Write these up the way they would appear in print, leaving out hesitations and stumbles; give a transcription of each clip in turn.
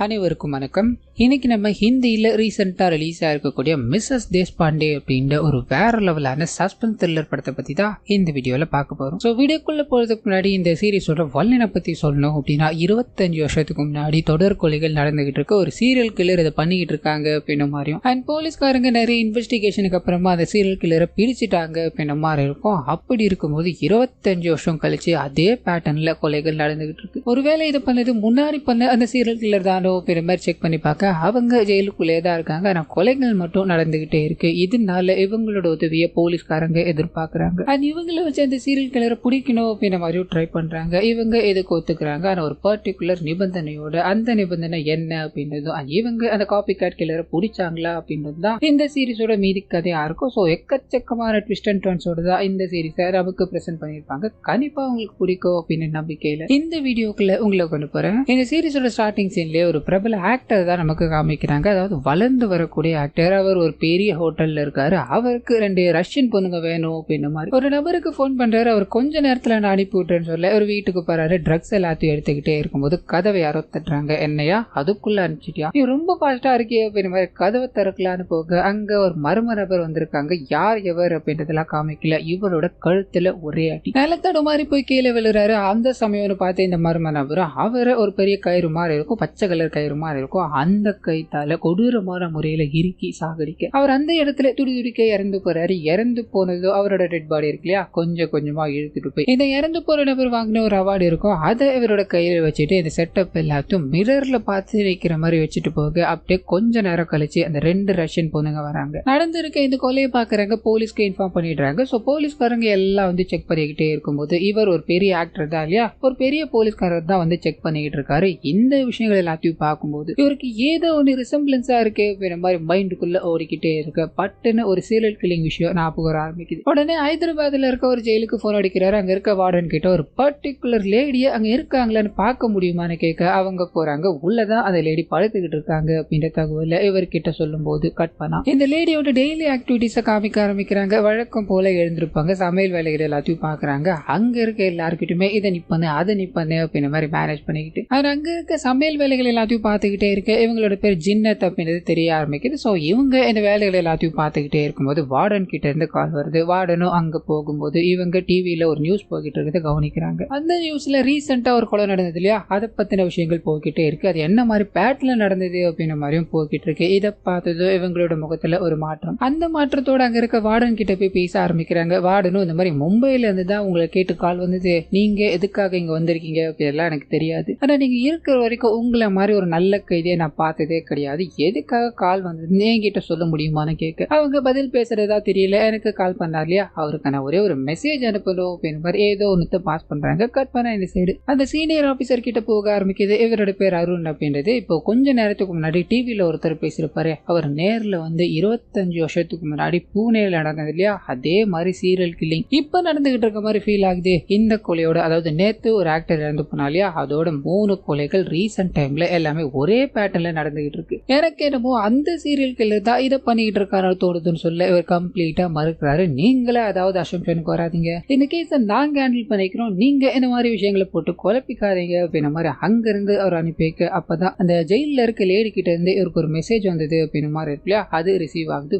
அனைவருக்கும் வணக்கம். இன்னைக்கு நம்ம ஹிந்தியில ரீசெண்டா ரிலீஸ் ஆயிருக்கக்கூடிய மிஸ்ஸஸ் தேஷ்பாண்டே அப்படின்ற ஒரு வேற லெவலான சஸ்பென்ஸ் த்ரில்லர் படத்தை பத்தி தான் இந்த வீடியோல பார்க்க போறோம். ஸோ வீடியோக்குள்ள போறதுக்கு முன்னாடி இந்த சீரிஸோட வல்லனை பத்தி சொல்லணும் அப்படின்னா 25 வருஷத்துக்கு முன்னாடி தொடர் கொலைகள் நடந்துகிட்டு இருக்க ஒரு சீரியல் கில்லர் இதை பண்ணிக்கிட்டு இருக்காங்க அப்படின்ற மாதிரியும் அண்ட் போலீஸ்காரங்க நிறைய இன்வெஸ்டிகேஷனுக்கு அப்புறமா அந்த சீரியல் கில்லரை பிடிச்சிட்டாங்க அப்படின்ற மாதிரி இருக்கும். அப்படி இருக்கும்போது 25 வருஷம் கழிச்சு அதே பேட்டர்ன்ல கொலைகள் நடந்துகிட்டு இருக்கு. ஒருவேளை இதை பண்ணது முன்னாடி பண்ண அந்த சீரியல் கில்லர் தானோ அப்படின்ற மாதிரி செக் பண்ணி பார்க்க அவங்க ஜெயிலுக்குள்ளே தான் இருக்காங்க. ஆனால் கொலைகள் மட்டும் நடந்துகிட்டே இருக்கு. இதனால இவங்களோட உதவியை போலீஸ்காரங்க எதிர்பார்க்கறாங்க. அண்ட் இவங்களை வச்சு அந்த சீரியல் கில்லரை பிடிக்கணும் அப்படின்ற மாதிரியும் ட்ரை பண்றாங்க. இவங்க எதுக்கு ஒத்துக்கிறாங்க, ஆனால் ஒரு பர்டிகுலர் நிபந்தனையோட. அந்த நிபந்தனை என்ன அப்படின்றதும் இவங்க அந்த காப்பி கேட் கில்லரை பிடிச்சாங்களா அப்படின்றது தான் இந்த சீரிஸோட மீதி கதையா இருக்கும். ஸோ எக்கச்சக்கமான ட்விஸ்ட் அண்ட் டர்ன்ஸோட தான் இந்த சீரிஸை நமக்கு பிரசென்ட் பண்ணியிருப்பாங்க. கண்டிப்பா உங்களுக்கு பிடிக்கும் அப்படின்னு நம்பிக்கையில இந்த வீடியோக்குள்ள உங்களை கொண்டு போறேன். இந்த சீரிஸோட ஸ்டார்டிங் சீன்லயே ஒரு பிரபல ஆக்டர் தான் நமக்கு காமிக்கிறாங்க. அதாவது வளர்ந்து வரக்கூடிய ஆக்டர். அவர் ஒரு பெரிய ஹோட்டல்ல இருக்காரு. அவருக்கு 2 ரஷ்யன் பொண்ணுங்க வேணும் அப்படின்ற மாதிரி ஒரு நபருக்கு போன் பண்றாரு. அவர் கொஞ்ச நேரத்துல நான் அனுப்பி விட்டுறேன்னு சொல்ல ஒரு வீட்டுக்கு போறாரு. ட்ரக்ஸ் எல்லாத்தையும் எடுத்துக்கிட்டே இருக்கும்போது கதவை யாரோ தட்டுறாங்க. என்னையா அதுக்குள்ள அனுப்பிச்சிட்டியா, நீ ரொம்ப ஃபாஸ்டா இருக்கிய அப்படின்ற மாதிரி கதவை திறக்கலான்னு போக அங்க ஒரு மர்ம நபர் வந்திருக்காங்க. யார் எவர் அப்படின்றதெல்லாம் காமிக்கல. இவரோட கழுத்துல ஒரே அடி. நிலத்தடு மாதிரி போய் கீழே விழுறாரு. அந்த சமயம்னு பார்த்து இந்த மர்ம நபர் அவரை ஒரு பெரிய கயிறு மாதிரி இருக்கும், பச்சை கலர் கயிறு மாதிரி இருக்கும். அந்த கைத்தால கொடூரமான முறையில இறுக்கி சாகடிக்க அவர் அந்த இடத்துல துடிதுடிக்க இறந்து போறாரு. இறந்து போனதோ அவரோட டெட் பாடி இருக்கு இல்லையா, கொஞ்சம் கொஞ்சமா இழுத்துட்டு போய் இந்த இறந்து போற நபர் வாங்கின ஒரு அவார்டு இருக்கும். அதை இவரோட கையில வச்சுட்டு இந்த செட்டப் எல்லாத்தையும் மிரர்ல பார்த்து வைக்கிற மாதிரி வச்சுட்டு போக அப்படியே கொஞ்ச நேரம் கழிச்சு அந்த 2 ரஷ்யன் பொண்ணுங்க வராங்க. நடந்திருக்க இந்த கொலையை பாக்குறாங்க. போலீஸ்க்கு இன்ஃபார்ம் பண்ணிடுறாங்க. ஸோ போலீஸ்காரங்க எல்லாம் வந்து செக் பண்ணிக்கிட்டே இருக்கும்போது இவர் ஒரு பெரிய ஆக்டர் தான் இல்லையா, ஒரு பெரிய போலீஸ்காரர் தான் வந்து செக் பண்ணிக்கிட்டு இருக்காரு. இந்த விஷயங்கள் எல்லாத்தையும் பார்க்கும்போது இவருக்கு ஏதோ ஒன்று ரிசம்பிளன்ஸா இருக்கு அப்படின்ற மாதிரி மைண்டுக்குள்ள ஓடிக்கிட்டே இருக்கு. பட்டுன்னு ஒரு சீரியல் கில்லிங் விஷயம் ஞாபகம் வர ஆரம்பிக்குது. உடனே ஹைதராபாத்ல இருக்க ஒரு ஜெயிலுக்கு போன் அடிக்கிறாரு. அங்க இருக்க வார்டன் கிட்ட ஒரு பர்டிகுலர் லேடியை அங்க இருக்காங்களான்னு பார்க்க முடியுமான்னு கேட்க அவங்க போறாங்க. உள்ளதான் அந்த லேடி படுத்துக்கிட்டு இருக்காங்க அப்படின்ற தகவலை இவர்கிட்ட சொல்லும் போது கட் பண்ணா இந்த லேடியோட டெய்லி ஆக்டிவிட்டிஸை காமிக்க ஆரம்பிக்கிறாங்க. வழக்கம் போல எழுந்திருப்பாங்க, சமையல் வேலைகள் எல்லாத்தையும் பாக்குறாங்க. அங்க இருக்க எல்லாருக்கிட்டுமே இதை நிப்பண்ணு அதை நிப்பண்ணு அப்படின்ற மாதிரி மேனேஜ் பண்ணிக்கிட்டு அங்க இருக்க சமையல் வேலைகள் எல்லாத்தையும் பார்த்துக்கிட்டே இருக்கு. இவங்களோட பேர் ஜின்னத் அப்படின்றது தெரிய ஆரம்பிக்குது. ஸோ இவங்க இந்த வேலைகள் எல்லாத்தையும் பார்த்துக்கிட்டே இருக்கும்போது வார்டன் கிட்ட இருந்து கால் வருது. வார்டனும் அங்க போகும்போது இவங்க டிவியில ஒரு நியூஸ் போய்கிட்டு இருக்கிறத கவனிக்கிறாங்க. அந்த நியூஸ்ல ரீசெண்டா ஒரு கொலை நடந்தது இல்லையா, அதை பத்தின விஷயங்கள் போய்கிட்டே இருக்கு. அது என்ன மாதிரி பேட்ல நடந்தது அப்படின்ற மாதிரியும் போய்கிட்டு இருக்கு. இதை பார்த்ததோ இவங்களோட முகத்துல ஒரு மாற்றம். அந்த மாற்றத்தோட அங்க இருக்க வார்டன் கிட்ட போய் பேச ஆரம்பிக்கிறாங்க. வார்டனும் இந்த மாதிரி மும்பைல இருந்து தான் உங்களை கேட்டு கால் வந்தது, நீங்க எதுக்காக இங்க வந்திருக்கீங்க அப்படியெல்லாம் எனக்கு தெரியாது, ஆனா நீங்க இருக்கிற வரைக்கும் உங்களை மாதிரி ஒரு நல்ல கைதியை நான் பார்த்ததே கிடையாது, எதுக்காக கால் வந்தது என்கிட்ட சொல்ல முடியுமான்னு கேட்க அவங்க பதில் பேசுறதா தெரியல. எனக்கு கால் பண்ணார் இல்லையா, அவருக்கு நான் ஒரே ஒரு மெசேஜ் அனுப்பணும் அப்படின்னு ஏதோ ஒன்று பாஸ் பண்றாங்க. கட் பண்ண இந்த சைடு அந்த சீனியர் ஆபீசர் கிட்ட போக ஆரம்பிக்குது. இவரோட பேர் அருண் அப்படின்றது. இப்போ கொஞ்ச நேரத்துக்கு முன்னாடி டிவியில ஒருத்தர் பேசியிருப்பாரு. அவர் நேர்ல வந்து 25 வருஷத்துக்கு முன்னாடி பூனேல நடந்தது இல்லையா, அதே மாதிரி சீரியல் கில்லிங் இப்ப நடந்துகிட்டு இருக்க மாதிரி ஃபீல் ஆகுது. இந்த கொலையோட அதாவது நேத்து ஒரு ஆக்டர் இறந்து போனா இல்லையா, அதோட 3 கொலைகள் ரீசெண்ட் டைம்ல எல்லாமே ஒரே பேட்டர்ன்ல நடந்துகிட்டு இருக்கு. எனக்கு என்னமோ அந்த சீரியல் கில்லர் தான் இதை பண்ணிக்கிட்டு இருக்காரு தோணுதுன்னு சொல்ல இவர் கம்ப்ளீட்டா மறுக்கிறாரு. நீங்களே அதாவது அசம்ஷனுக்கு வராதீங்க, இந்த கேஸை நாங்க ஹேண்டில் பண்ணிக்கிறோம், நீங்க இந்த மாதிரி விஷயங்களை போட்டு குழப்பிக்காதீங்க அப்படின்ற மாதிரி அங்க இருந்து அவர் அனுப்பி வைக்க அப்பதான் அந்த ஜெயில இருக்க லேடி கிட்ட இருந்து இவருக்கு ஒரு மெசேஜ் வந்தது அப்படின்ற மாதிரி இருக்கு இல்லையா, அது ரிசீவ் ஆகுது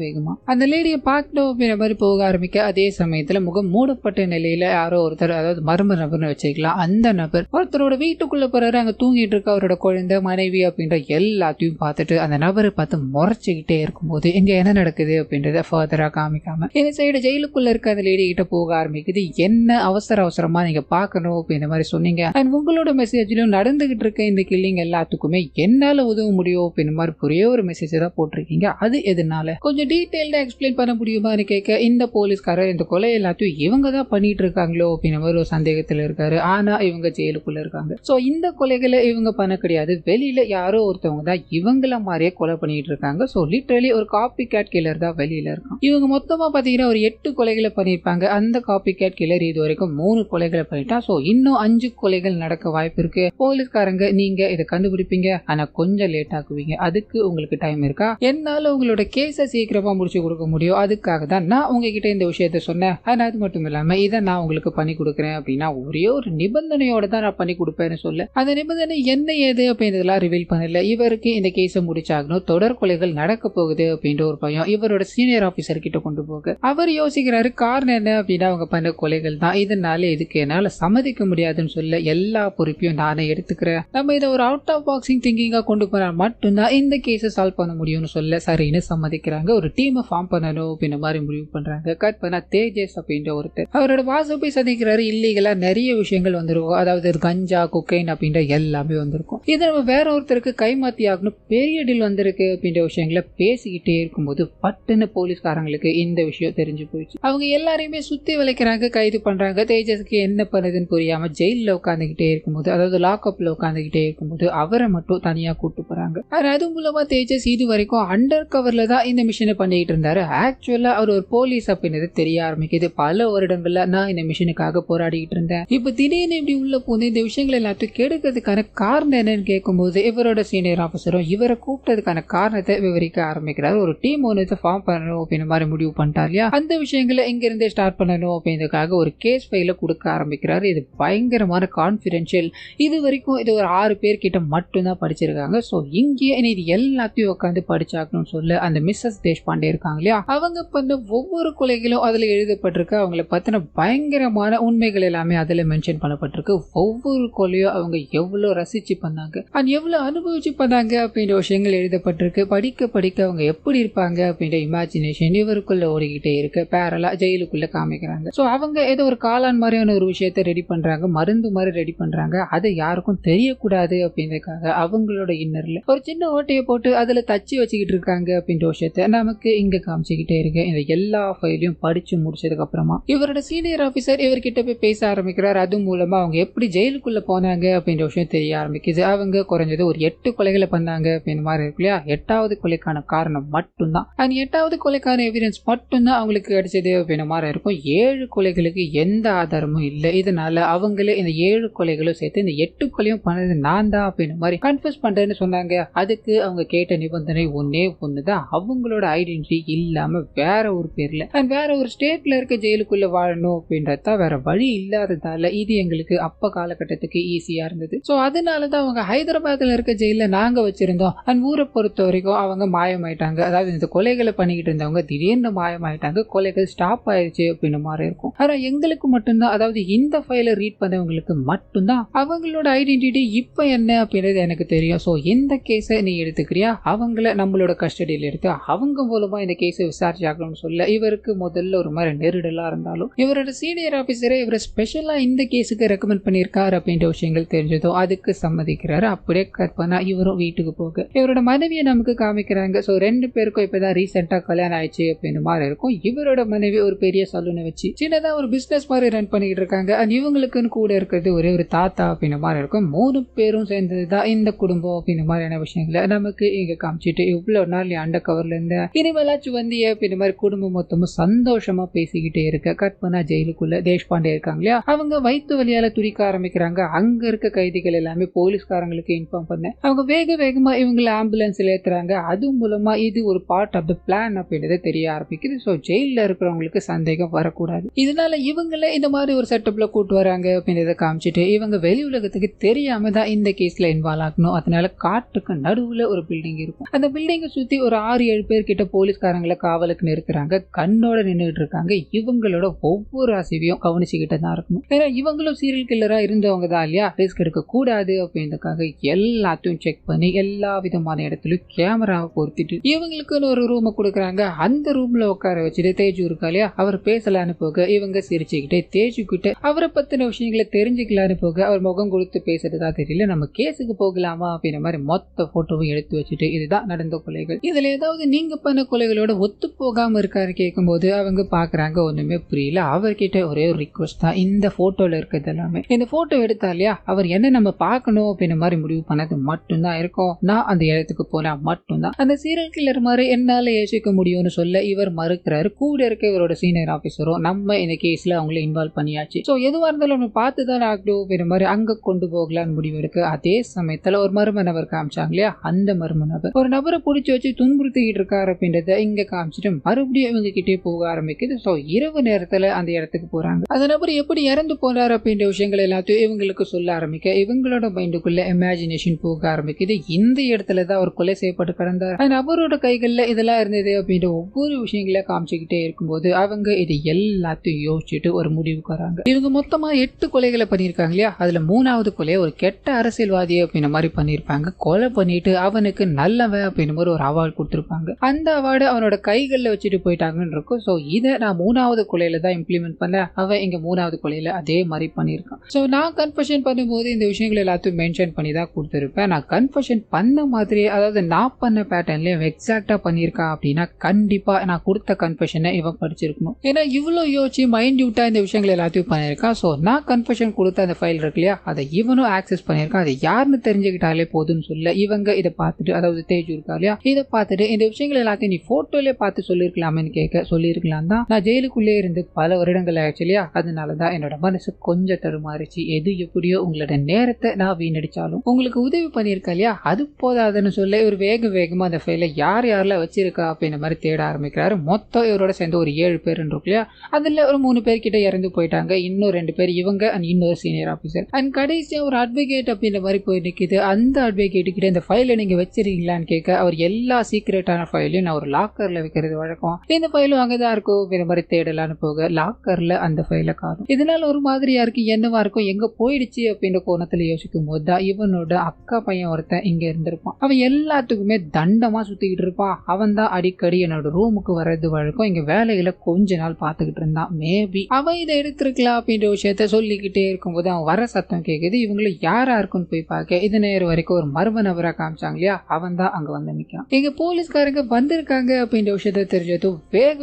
வேகமா. அந்த லேடியை பார்க்கணும் அப்படின்ற மாதிரி போக ஆரம்பிக்க அதே சமயத்துல முகம் மூடப்பட்ட நிலையில யாரோ ஒருத்தர், அதாவது மர்ம நபர்னு வச்சுக்கலாம், அந்த நபர் ஒருத்தரோட வீட்டுக்குள்ள போறாரு. அங்க தூங்கிட்டு இருக்க அவரோட குழந்தை மனைவி அப்படின்ற எல்லாத்தையும் பார்த்துட்டு அந்த நபரை பார்த்து முறைச்சுக்கிட்டே இருக்கும்போது இங்க என்ன நடக்குது அப்படின்றத ஃபர்தரா காமிக்காம இந்த சைடு ஜெயிலுக்குள்ள இருக்க அந்த லேடி கிட்ட போக ஆரம்பிக்குது. என்ன அவசரமா நீங்க பார்க்கணும் அப்படின்ற மாதிரி சொன்னீங்க, அண்ட் உங்களோட மெசேஜ்லயும் நடந்துகிட்டு இருக்க இந்த கில்லிங் எல்லாத்துக்குமே என்னால உதவ முடியும் அப்படின்ற மாதிரி ஒரே ஒரு மெசேஜ் தான் போட்டிருக்கீங்க, அது எதனால கொஞ்சம் டீட்டெயில்டா எக்ஸ்பிளைன் பண்ண முடியுமான்னு கேட்க இந்த போலீஸ்காரர் இந்த கொலை எல்லாத்தையும் இவங்க தான் பண்ணிட்டு இருக்காங்களோ அப்படின்ற மாதிரி ஒரு சந்தேகத்துல இருக்காரு. ஆனா இவங்க ஜெயிலுக்குள்ள இருக்காங்க. சோ இந்த கொலைகளை இவங்க பண்ண கிடையாது, வெளியில யாரோ ஒருத்தவங்க தான் இவங்கள மாதிரியே கொலை பண்ணிட்டு இருக்காங்க. சோ லிட்டரலி ஒரு காப்பி கேட் கில்லர் தான் வெளியில இருக்கான். இவங்க மொத்தமா பாத்தீங்கன்னா ஒரு 8 கொலைகளை பண்ணிருப்பாங்க. அந்த காப்பி கேட் கில்லர் இது வரைக்கும் 3 கொலைகளை பண்ணிட்டா. சோ இன்னும் 5 கொலைகள் நடக்க வாய்ப்பு இருக்கு. போலீஸ்காரங்க நீங்க இதை கண்டுபிடிப்பீங்க, ஆனா கொஞ்சம் லேட் ஆக்குவீங்க, அதுக்கு உங்களுக்கு டைம் இருக்கா, என்னால உங்களோட கேஸை சீக்கிரமா முடிச்சு கொடுக்க முடியும், அதுக்காக தான் நான் உங்ககிட்ட இந்த விஷயத்த சொன்னேன். ஆனா அது மட்டும் இல்லாம இதை நான் உங்களுக்கு பண்ணி கொடுக்குறேன் அப்படின்னா ஒரே ஒரு நிபந்தனையோட தான் நான் பண்ணி கொடுப்பேன்னு சொல்ல அந்த நிபந்தனை என்ன ஏது அப்படின்றதெல்லாம் ரிவீல் பண்ணல. இவருக்கு இந்த கேஸை முடிச்சாகணும், தொடர் கொலைகள் நடக்க போகுது அப்படின்ற ஒரு பயம் இவரோட சீனியர் ஆபீசர் கிட்ட கொண்டு போக அவர் யோசிக்கிறாரு. காரணம் என்ன அப்படின்னா அவங்க பண்ண கொலைகள் தான், இதனால இதுக்கு என்னால சம்மதிக்க முடியாதுன்னு சொல்ல எல்லா பொறுப்பையும் நானே எடுத்துக்கிறேன், நம்ம இதை ஒரு அவுட் ஆஃப் பாக்ஸிங் திங்கிங்கா கொண்டு போனா மட்டும்தான் இந்த கேஸை சால்வ் பண்ண முடியும்னு சொல்ல சரின்னு சம்மதிக்கிறாங்க. ஒரு டீமை ஃபார்ம் பண்ணணும் அப்படின்ற மாதிரி முடிவு பண்றாங்க. கட் பண்ணா தேஜஸ் அப்படின்ற ஒருத்தர் அவரோட பாஸ் போய் சந்திக்கிறாரு. இல்லீகலா நிறைய விஷயங்கள் வந்திருக்கும், அதாவது கஞ்சா கொக்கைன் அப்படின்ற எல்லாமே வந்திருக்கும். இதை நம்ம வேற ஒருத்தருக்கு கைமாத்தி ஆகணும், பெரிய டீல் வந்திருக்கு அப்படின்ற விஷயங்களை பேசிக்கிட்டே இருக்கும்போது பட்டுன்னு போலீஸ்காரங்களுக்கு இந்த விஷயம் தெரிஞ்சு போயிடுச்சு. அவங்க எல்லாரையுமே சுத்தி வளைக்கிறாங்க, கைது பண்றாங்க. தேஜஸ்க்கு என்ன பண்ணுதுன்னு புரியாம ஜெயில உட்காந்துக்கிட்டே இருக்கும்போது, அதாவது லாக்அப்ல உட்காந்துக்கிட்டே இருக்கும்போது அவரை மட்டும் தனியா கூட்டு போறாங்க. அது மூலமா தேஜஸ் இது வரைக்கும் அண்டர் கவர்ல தான் இந்த மிஷினை பண்ணிட்டு இருந்தாரு. ஆக்சுவலா அவர் ஒரு போலீஸ் அப்படின்றது தெரிய ஆரம்பிக்குது. பல வருடங்கள்ல நான் இந்த மிஷினுக்காக போராடிட்டு இருந்தேன், இப்ப திடீர்னு இப்படி உள்ள போது இந்த விஷயங்கள் எல்லாத்தையும் கெடுக்கிறதுக்கான காரணம் என்னன்னு கேட்கும்போது இவரோட சீனியர் ஆபீசரும் இவரை கூப்பிட்டதுக்கான காரணத்தை விவரிக்க ஆரம்பிக்கிறார். ஒரு டீம் ஒன்று ஃபார்ம் பண்ணணும் அப்படின்ற மாதிரி முடிவு பண்ணிட்டார் இல்லையா, அந்த விஷயங்களை எங்க இருந்தே ஸ்டார்ட் பண்ணணும் அப்படின்றதுக்காக ஒரு கேஸ் ஃபைல கொடுக்க ஆரம்பிக்கிறாரு. இது பயங்கரமான கான்ஃபிடென்ஷியல், இது வரைக்கும் இது ஒரு 6 பேர் கிட்ட மட்டும்தான் படிச்சிருக்காங்க. ஸோ இங்கேயே இது எல்லாத்தையும் உட்காந்து படிச்சாக்கணும்னு சொல்ல அந்த மிஸ்ஸஸ் தேஷ்பாண்டே இருக்காங்க இல்லையா, அவங்க பண்ண ஒவ்வொரு கொலைகளும் அதுல எழுதப்பட்டிருக்கு. அவங்கள பத்தின பயங்கரமான உண்மைகள் எல்லாமே அதுல மென்ஷன் பண்ணப்பட்டிருக்கு. ஒவ்வொரு கொலையும் அவங்க எவ்வளவு ரசிச்சு பண்ணாங்க அண்ட் எவ்வளவு அனுபவிச்சு பண்ணாங்க அப்படின்ற விஷயங்கள் எழுதப்பட்டிருக்கு. படிக்க படிக்க அவங்க எப்படி இருப்பாங்க அப்படின்ற இமேஜினேஷன் இவருக்குள்ள ஓடிக்கிட்டே இருக்கு. பேரலா ஜெயிலுக்குள்ள காமிக்கிறாங்க. ஸோ அவங்க ஏதோ ஒரு காளான் மாதிரியான ஒரு விஷயத்தை ரெடி பண்றாங்க, மருந்து மாதிரி ரெடி பண்றாங்க. அது யாருக்கும் தெரியக்கூடாது அப்படின்றதுக்காக அவங்களோட இன்னர்ல ஒரு சின்ன ஓட்டையை போட்டு அதுல தச்சு வச்சுக்கிட்டு இருக்காங்க அப்படின்ற விஷயத்த நமக்கு இங்க காமிச்சுக்கிட்டே இருக்கு. இந்த எல்லா ஃபைலையும் படிச்சு முடிச்சதுக்கு அப்புறமா இவரோட சீனியர் ஆபீசர் இவர்கிட்ட போய் பேச ஆரம்பிக்கிறார். அது மூலமா அவங்க எப்படி ஜெயிலுக்குள்ள போனாங்க அப்படின்ற விஷயம் தெரிய ஆரம்பிக்குது. அவங்க குறைஞ்சது ஒரு 8 கொலைகளை பண்ணாங்க அப்படின்ற மாதிரி இருக்கு இல்லையா. 8வது கொலைக்கான காரணம் மட்டும்தான், அந்த 8வது கொலைக்கான எவிடன்ஸ் மட்டும்தான் அவங்களுக்கு கிடைச்சது அப்படின்ற மாதிரி இருக்கும். 7 கொலைகளுக்கு எந்த ஆதாரமும் இல்லை. இதனால அவங்களே இந்த 7 கொலைகளும் சேர்த்து இந்த 8 கொலையும் பண்ணது நான் தான் அப்படின்ற மாதிரி கன்ஃபஸ் பண்றேன்னு சொன்னாங்க. அதுக்கு அவங்க கேட்ட நிபந்தனை ஒன்னே ஒண்ணுதான், அவங்களோட ஐடென்டிட்டி இல்லாம வேற ஒரு பேர்ல அண்ட் வேற ஒரு ஸ்டேட்ல இருக்க ஜெயிலுக்குள்ள வாழணும் அப்படின்றத வேற வழி இல்லாததால இது எங்களுக்கு அப்ப காலகட்டத்துக்கு ஈஸியா இருந்தது. ஸோ அதனாலதான் அவங்க ஹைதராபாத்ல இருக்க ஜெயில நாங்க வச்சிருந்தோம். அண்ட் ஊரை பொறுத்த வரைக்கும் அவங்க மாயமாயிட்டாங்க, அதாவது இந்த கொலைகளை பண்ணிக்கிட்டு இருந்தவங்க திடீர்னு மாயமாயிட்டாங்க, கொலைகள் ஸ்டாப் ஆயிடுச்சு அப்படின்ற மாதிரி இருக்கும். ஆனா எங்களுக்கு மட்டும்தான், அதாவது இந்த ஃபைலை ரீட் பண்ணவங்களுக்கு மட்டும்தான் அவங்களோட ஐடென்டிட்டி இப்ப என்ன அப்படின்றது எனக்கு தெரியும். ஸோ இந்த கேஸை நீ எடுத்துக்கிறியா, அவங்கள நம்மளோட கஸ்டடியில் எடுத்து அவங்க மூலமா இந்த கேஸை விசாரிச்சாக்கணும்னு சொல்ல இவருக்கு முதல்ல ஒரு மாதிரி நெருடலா இருந்தாலும் இவரோட சீனியர் ஆபீசரே இவரை ஸ்பெஷலா இந்த கேஸுக்கு ரெக்கமெண்ட் பண்ணியிருக்காரு அப்படின்ற விஷயங்கள் தெரிஞ்சதும் அதுக்கு சம்மதிக்கிறாரு. அப்படியே கட் பண்ணா இவரும் வீட்டுக்கு போக இவரோட மனைவியை நமக்கு காமிக்கிறாங்க. ஸோ 2 பேருக்கும் இப்பதான் ரீசெண்டா கல்யாணம் ஆயிடுச்சு அப்படின்னு மாதிரி இருக்கும். இவரோட மனைவி ஒரு பெரிய சலூனை வச்சு சின்னதா ஒரு பிசினஸ் மாதிரி ரன் பண்ணிட்டு இருக்காங்க. அண்ட் இவங்களுக்குன்னு கூட இருக்கிறது ஒரே ஒரு தாத்தா அப்படின்னு மாதிரி இருக்கும். 3 பேரும் சேர்ந்ததுதான் இந்த குடும்பம் அப்படின்னு மாதிரியான விஷயங்களை நமக்கு இங்க காமிச்சிட்டு இவ்வளவு நாள் அண்டர் கவர்ல இருந்த இனிமேலாச்சும் வந்திய அப்படின்னு மாதிரி குடும்பம் மொத்தமும் சந்தோஷமா பேசிக்கிட்டே இருக்க கட் பண்ணா ஜெயிலுக்குள்ள தேஷ்பாண்டே இருக்காங்க இல்லையா, அவங்க வயிற்று வலியால துடிக்க ஆரம்பிக்கிறாங்க. அங்க இருக்க கைதிகள் எல்லாமே போலீஸ்காரங்களுக்கு இன்ஃபார்ம் பண்ண அவங்க வேக வேகமா இவங்களை ஆம்புலன்ஸ்ல ஏத்துறாங்க. அது மூலமா இது ஒரு பார்ட் ஆஃப் த பிளான் அப்படின்றது தெரிய ஆரம்பிக்குது. ஸோ ஜெயில இருக்கிறவங்களுக்கு சந்தேகம் வரக்கூடாது, இதனால இவங்கள இந்த மாதிரி ஒரு செட்டப்ல கூட்டு வராங்க அப்படின்றத காமிச்சிட்டு இவங்க வெளி உலகத்துக்கு தெரியாம தான் இந்த கேஸ்ல இன்வால்வ் ஆகணும். அதனால காட்டுக்கு நடுவுல ஒரு பில்டிங் இருக்கும், அந்த பில்டிங்கை சுத்தி ஒரு 6-7 பேர் கிட்ட போலீஸ்காரங்களை காவலுக்கு நிறுத்துறாங்க. கண்ணோட நின்றுட்டு இருக்காங்க. இவங்களோட ஒவ்வொரு அசைவையும் கவனிச்சுக்கிட்டு தான் இருக்கணும். ஏன்னா இவங்களும் சீரியல் கில்லரா இருந்தவங்க தான் இல்லையா, ரிஸ்க் எடுக்க கூடாது அப்படின்றதுக்காக எல்லாத்தையும் செக் பண்ணி எல்லா விதமான இடத்துலயும் கேமராவை பொருத்திட்டு இவங்களுக்குன்னு ஒரு ரூமை கொடுக்குறாங்க. அந்த ரூம்ல உட்கார வச்சுட்டு தேஜு இருக்கா இல்லையா, அவர் பேசலான்னு போக இவங்க சிரிச்சுக்கிட்டே தேஜு கிட்ட அவரை பத்தின விஷயங்களை தெரிஞ்சுக்கலான்னு போக அவர் முகம் கொடுத்து பேசுறதா தெரியல. நம்ம கேஸுக்கு போகலாமா அப்படின்ற மாதிரி மொத்த போட்டோவும் எடுத்து வச்சுட்டு இதுதான் நடந்த கொலைகள், இதுல ஏதாவது நீங்க பண்ண கொலைகளோட ஒத்து போகாம இருக்காரு கேட்கும் போது அவங்க பாக்குறாங்க, ஒண்ணுமே புரியல. அவர்கிட்ட ஒரே ஒரு ரிக்வஸ்ட் தான், இந்த போட்டோல இருக்கிறது எல்லாமே இந்த போட்டோ எடுத்தா இல்லையா அவர் என்ன நம்ம பார்க்கணும் அப்படின்ற மாதிரி முடிவு பண்ணது மட்டும்தான் இருக்கும். நான் அந்த இடத்துக்கு போனா மட்டும்தான் அந்த சீரியல் கில்லர் மாதிரி என்னால யோசிக்க முடியும்னு சொல்ல இவர் மறுக்கிறாரு. கூட இருக்க இவரோட சீனியர் ஆபீசரும் நம்ம இந்த கேஸ்ல அவங்களை இன்வால்வ் பண்ணியாச்சு, ஸோ எதுவா இருந்தாலும் நம்ம பார்த்துதான் ஆகட்டும் அப்படின்ற மாதிரி அங்க கொண்டு போகலான்னு முடிவு இருக்கு. அதே சமயத்துல ஒரு மர்ம நபர் காமிச்சாங்க இல்லையா, அந்த மர்ம நபர் ஒரு நபரை பிடிச்சி வச்சு துன்புறுத்திக்கிட்டு இருக்காரு அப்படின்றத இங்க காமிச்சிட்டு மறுபடியும் இவங்க கிட்டே போக ஆரம்பிக்குது. ஸோ இரவு நேரத்துல அந்த இடத்துக்கு போறாங்க. அந்த நபர் எப்படி இறந்து போனார் அப்படின்ற விஷயங்கள் எல்லாத்தையும் இவங்களுக்கு சொல்ல ஆரம்பிக்க இவங்களோட மைண்டுக்குள்ள மைண்ட்ல இமேஜினேஷன் போக ஆரம்பிக்குது. இந்த இடத்துல தான் அவர் கொலை செய்யப்பட்டு கிடந்தார், அந்த நபரோட கைகள்ல இதெல்லாம் இருந்தது அப்படின்ற ஒவ்வொரு விஷயங்கள காமிச்சுக்கிட்டே இருக்கும்போது அவங்க இது எல்லாத்தையும் யோசிச்சுட்டு ஒரு முடிவுக்கு வராங்க. இவங்க மொத்தமா 8 கொலைகளை பண்ணியிருக்காங்க இல்லையா, அதுல 3வது கொலையை ஒரு கெட்ட அரசியல்வாதி அப்படின்ற மாதிரி பண்ணியிருப்பாங்க. கொலை பண்ணிட்டு அவனுக்கு நல்லவன் அப்படின்ற மாதிரி ஒரு அவார்டு கொடுத்துருப்பாங்க. அந்த அவார்டு அவனோட கைகள்ல வச்சுட்டு போயிட்டாங்கன்னு இருக்கும். ஸோ இதை நான் 3வது கொலையில தான் இம்ப்ளிமெண்ட் பண்ண, அவன் இங்க 3வது கொலையில அதே மாதிரி பண்ணியிருக்கான். ஸோ நான் கன்ஃபெஷன் பண்ணும்போது இந்த விஷயங்கள் எல்லாத்தையும் மென்ஷன் பண்ணி தான் கொடுத்துருப்பேன். நான் கன்ஃபெஷன் பண்ண மாதிரி, அதாவது நான் பண்ண பேட்டர்ன்ல எக்ஸாக்டா பண்ணியிருக்கான் அப்படின்னா கண்டிப்பா நான் கொடுத்த கன்ஃபெஷனை இவன் படிச்சிருக்கணும். ஏன்னா இவ்வளோ யோசிச்சு மைண்ட்யூட்டா இந்த விஷயங்கள் எல்லாத்தையும் பண்ணியிருக்கான். ஸோ நான் கன்ஃபெஷன் கொடுத்த அந்த ஃபைல் இருக்கு இல்லையா, அதை இவனும் ஆக்சஸ் பண்ணியிருக்கான். அதை யாருன்னு தெரிஞ்சுக்கிட்டாலே போதும்னு சொல்ல இவங்க இதை பார்த்துட்டு, அதாவது தேஜு இருக்கா இல்லையா, இதை பார்த்துட்டு இந்த விஷயங்கள் எல்லாத்தையும் நீ போட்டோலே பார்த்து சொல்லியிருக்கலாமேன்னு கேட்க, சொல்லியிருக்கலாம் தான், நான் ஜெயிலுக்குள்ளே இருந்து பல வருடங்கள் ஆயிடுச்சு இல்லையா, அதனாலதான் என்னோட மனசு கொஞ்சம் தடுமாறிச்சு. எது எப்படியோ உங்களோட நேரத்தை நான் வீணடிச்சாலும் உங்களுக்கு உதவி பண்ணியிருக்கா இல்லையா, அது போதாதுன்னு சொல்ல ஒரு வேகமா அந்த ஃபைலை யாரெல்லாம் வச்சிருக்கா அப்படின்ற மாதிரி தேட ஆரம்பிக்கிறாரு. மொத்தம் இவரோட சேர்ந்து ஒரு 7 பேர் இருக்கு இல்லையா, அதுல ஒரு 3 பேர் கிட்ட இறந்து போயிட்டாங்க. இன்னும் 2 பேர் இவங்க அண்ட் இன்னொரு சீனியர் ஆஃபீஸர் அண்ட் கடைசியா ஒரு அட்வொகேட் அப்படின்ற மாதிரி போய் நிற்குது. அந்த அட்வொகேட் கிட்ட இந்த ஃபைலை நீங்க வச்சிருக்கீங்களான்னு கேட்க, அவர் எல்லா சீக்ரெட்டான ஃபைலையும் நான் ஒரு லாக்கர்ல வைக்கிறது வழக்கம், இந்த ஃபைலும் அங்கதான் இருக்கும் அப்படின்ற மாதிரி தேடலான்னு போக லாக்கர்ல அந்த ஃபைலை காணும். இதனால ஒரு மாதிரியா இருக்கு, என்னவா இருக்கும், எங்க போயிடுச்சு அப்படின்ற கோணத்துல யோசிக்கும் போது தான் இவனோட அக்கா பையன் ஒருத்தன் இங்க இருந்திருப்பான். அவன் எல்லாத்துக்குமே தண்டமா சுத்திக்கிட்டு இருப்பான். அவன் தான் அடிக்கடி என்னோட ரூமுக்கு வர்றது வழக்கம். இங்க வேலையில கொஞ்ச நாள் பார்த்துக்கிட்டு இருந்தான். மேபி அவன் இதை எடுத்திருக்கலாம் அப்படின்ற விஷயத்த சொல்லிக்கிட்டே இருக்கும்போது அவன் வர சத்தம் கேட்குது. இவங்களும் யாரா இருக்குன்னு போய் பார்க்க இது நேரம் வரைக்கும் ஒரு மர்ம நபரா காமிச்சாங்க இல்லையா, அவன் தான் அங்க வந்து நிற்கான். எங்க போலீஸ்காரங்க வந்திருக்காங்க அப்படின்ற விஷயத்த தெரிஞ்சதும்